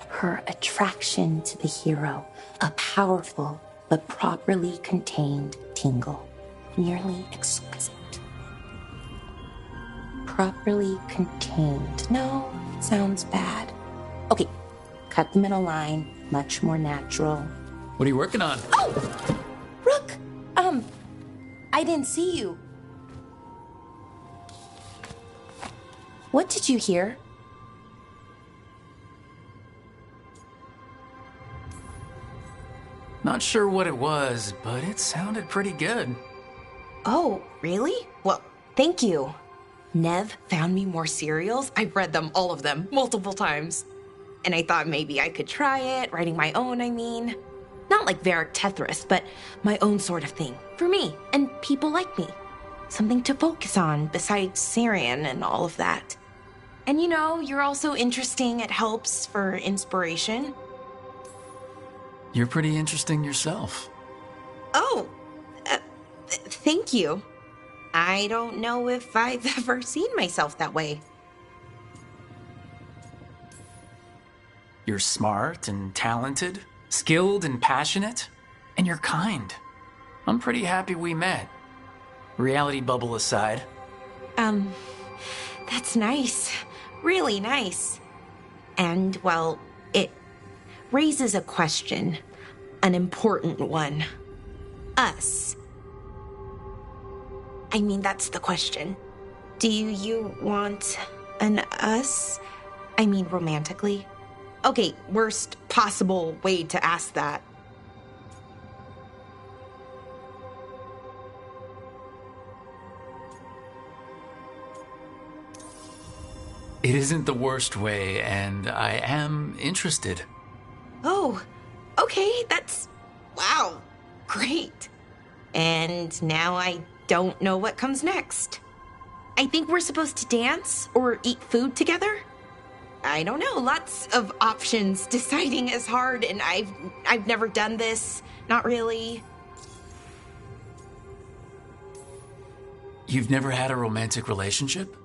Her attraction to the hero, a powerful but properly contained tingle, nearly exquisite. Properly contained. No, sounds bad. Okay, cut the middle line, much more natural. What are you working on? Oh! Rook! I didn't see you. What did you hear? Not sure what it was, but it sounded pretty good. Oh, really? Well, thank you. Nev found me more serials. I've read them, all of them, multiple times. And I thought maybe I could try it, writing my own, I mean. Not like Varric Tethris, but my own sort of thing. For me, and people like me. Something to focus on, besides Syrian and all of that. And you know, you're also interesting. It helps for inspiration. You're pretty interesting yourself. Oh, thank you. I don't know if I've ever seen myself that way. You're smart and talented, skilled and passionate, and you're kind. I'm pretty happy we met. Reality bubble aside. That's nice. Really nice. And, well, it raises a question. An important one. Us. I mean, that's the question. Do you want an us? I mean, romantically? Okay, worst possible way to ask that. It isn't the worst way, and I am interested. Oh, okay, that's... wow, great. And now I don't know what comes next. I think we're supposed to dance or eat food together? I don't know, lots of options. Deciding is hard, and I've never done this. Not really. You've never had a romantic relationship?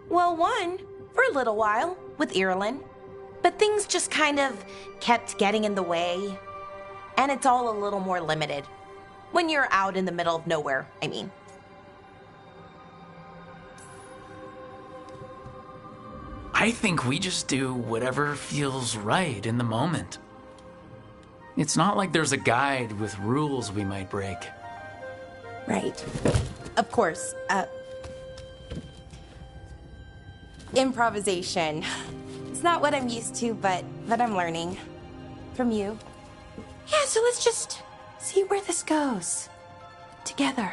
Well, one, for a little while, with Irulan. But things just kind of kept getting in the way. And it's all a little more limited. When you're out in the middle of nowhere, I mean. I think we just do whatever feels right in the moment. It's not like there's a guide with rules we might break. Right. Of course. Improvisation. It's not what I'm used to, but I'm learning. From you. Yeah, so let's just see where this goes. Together.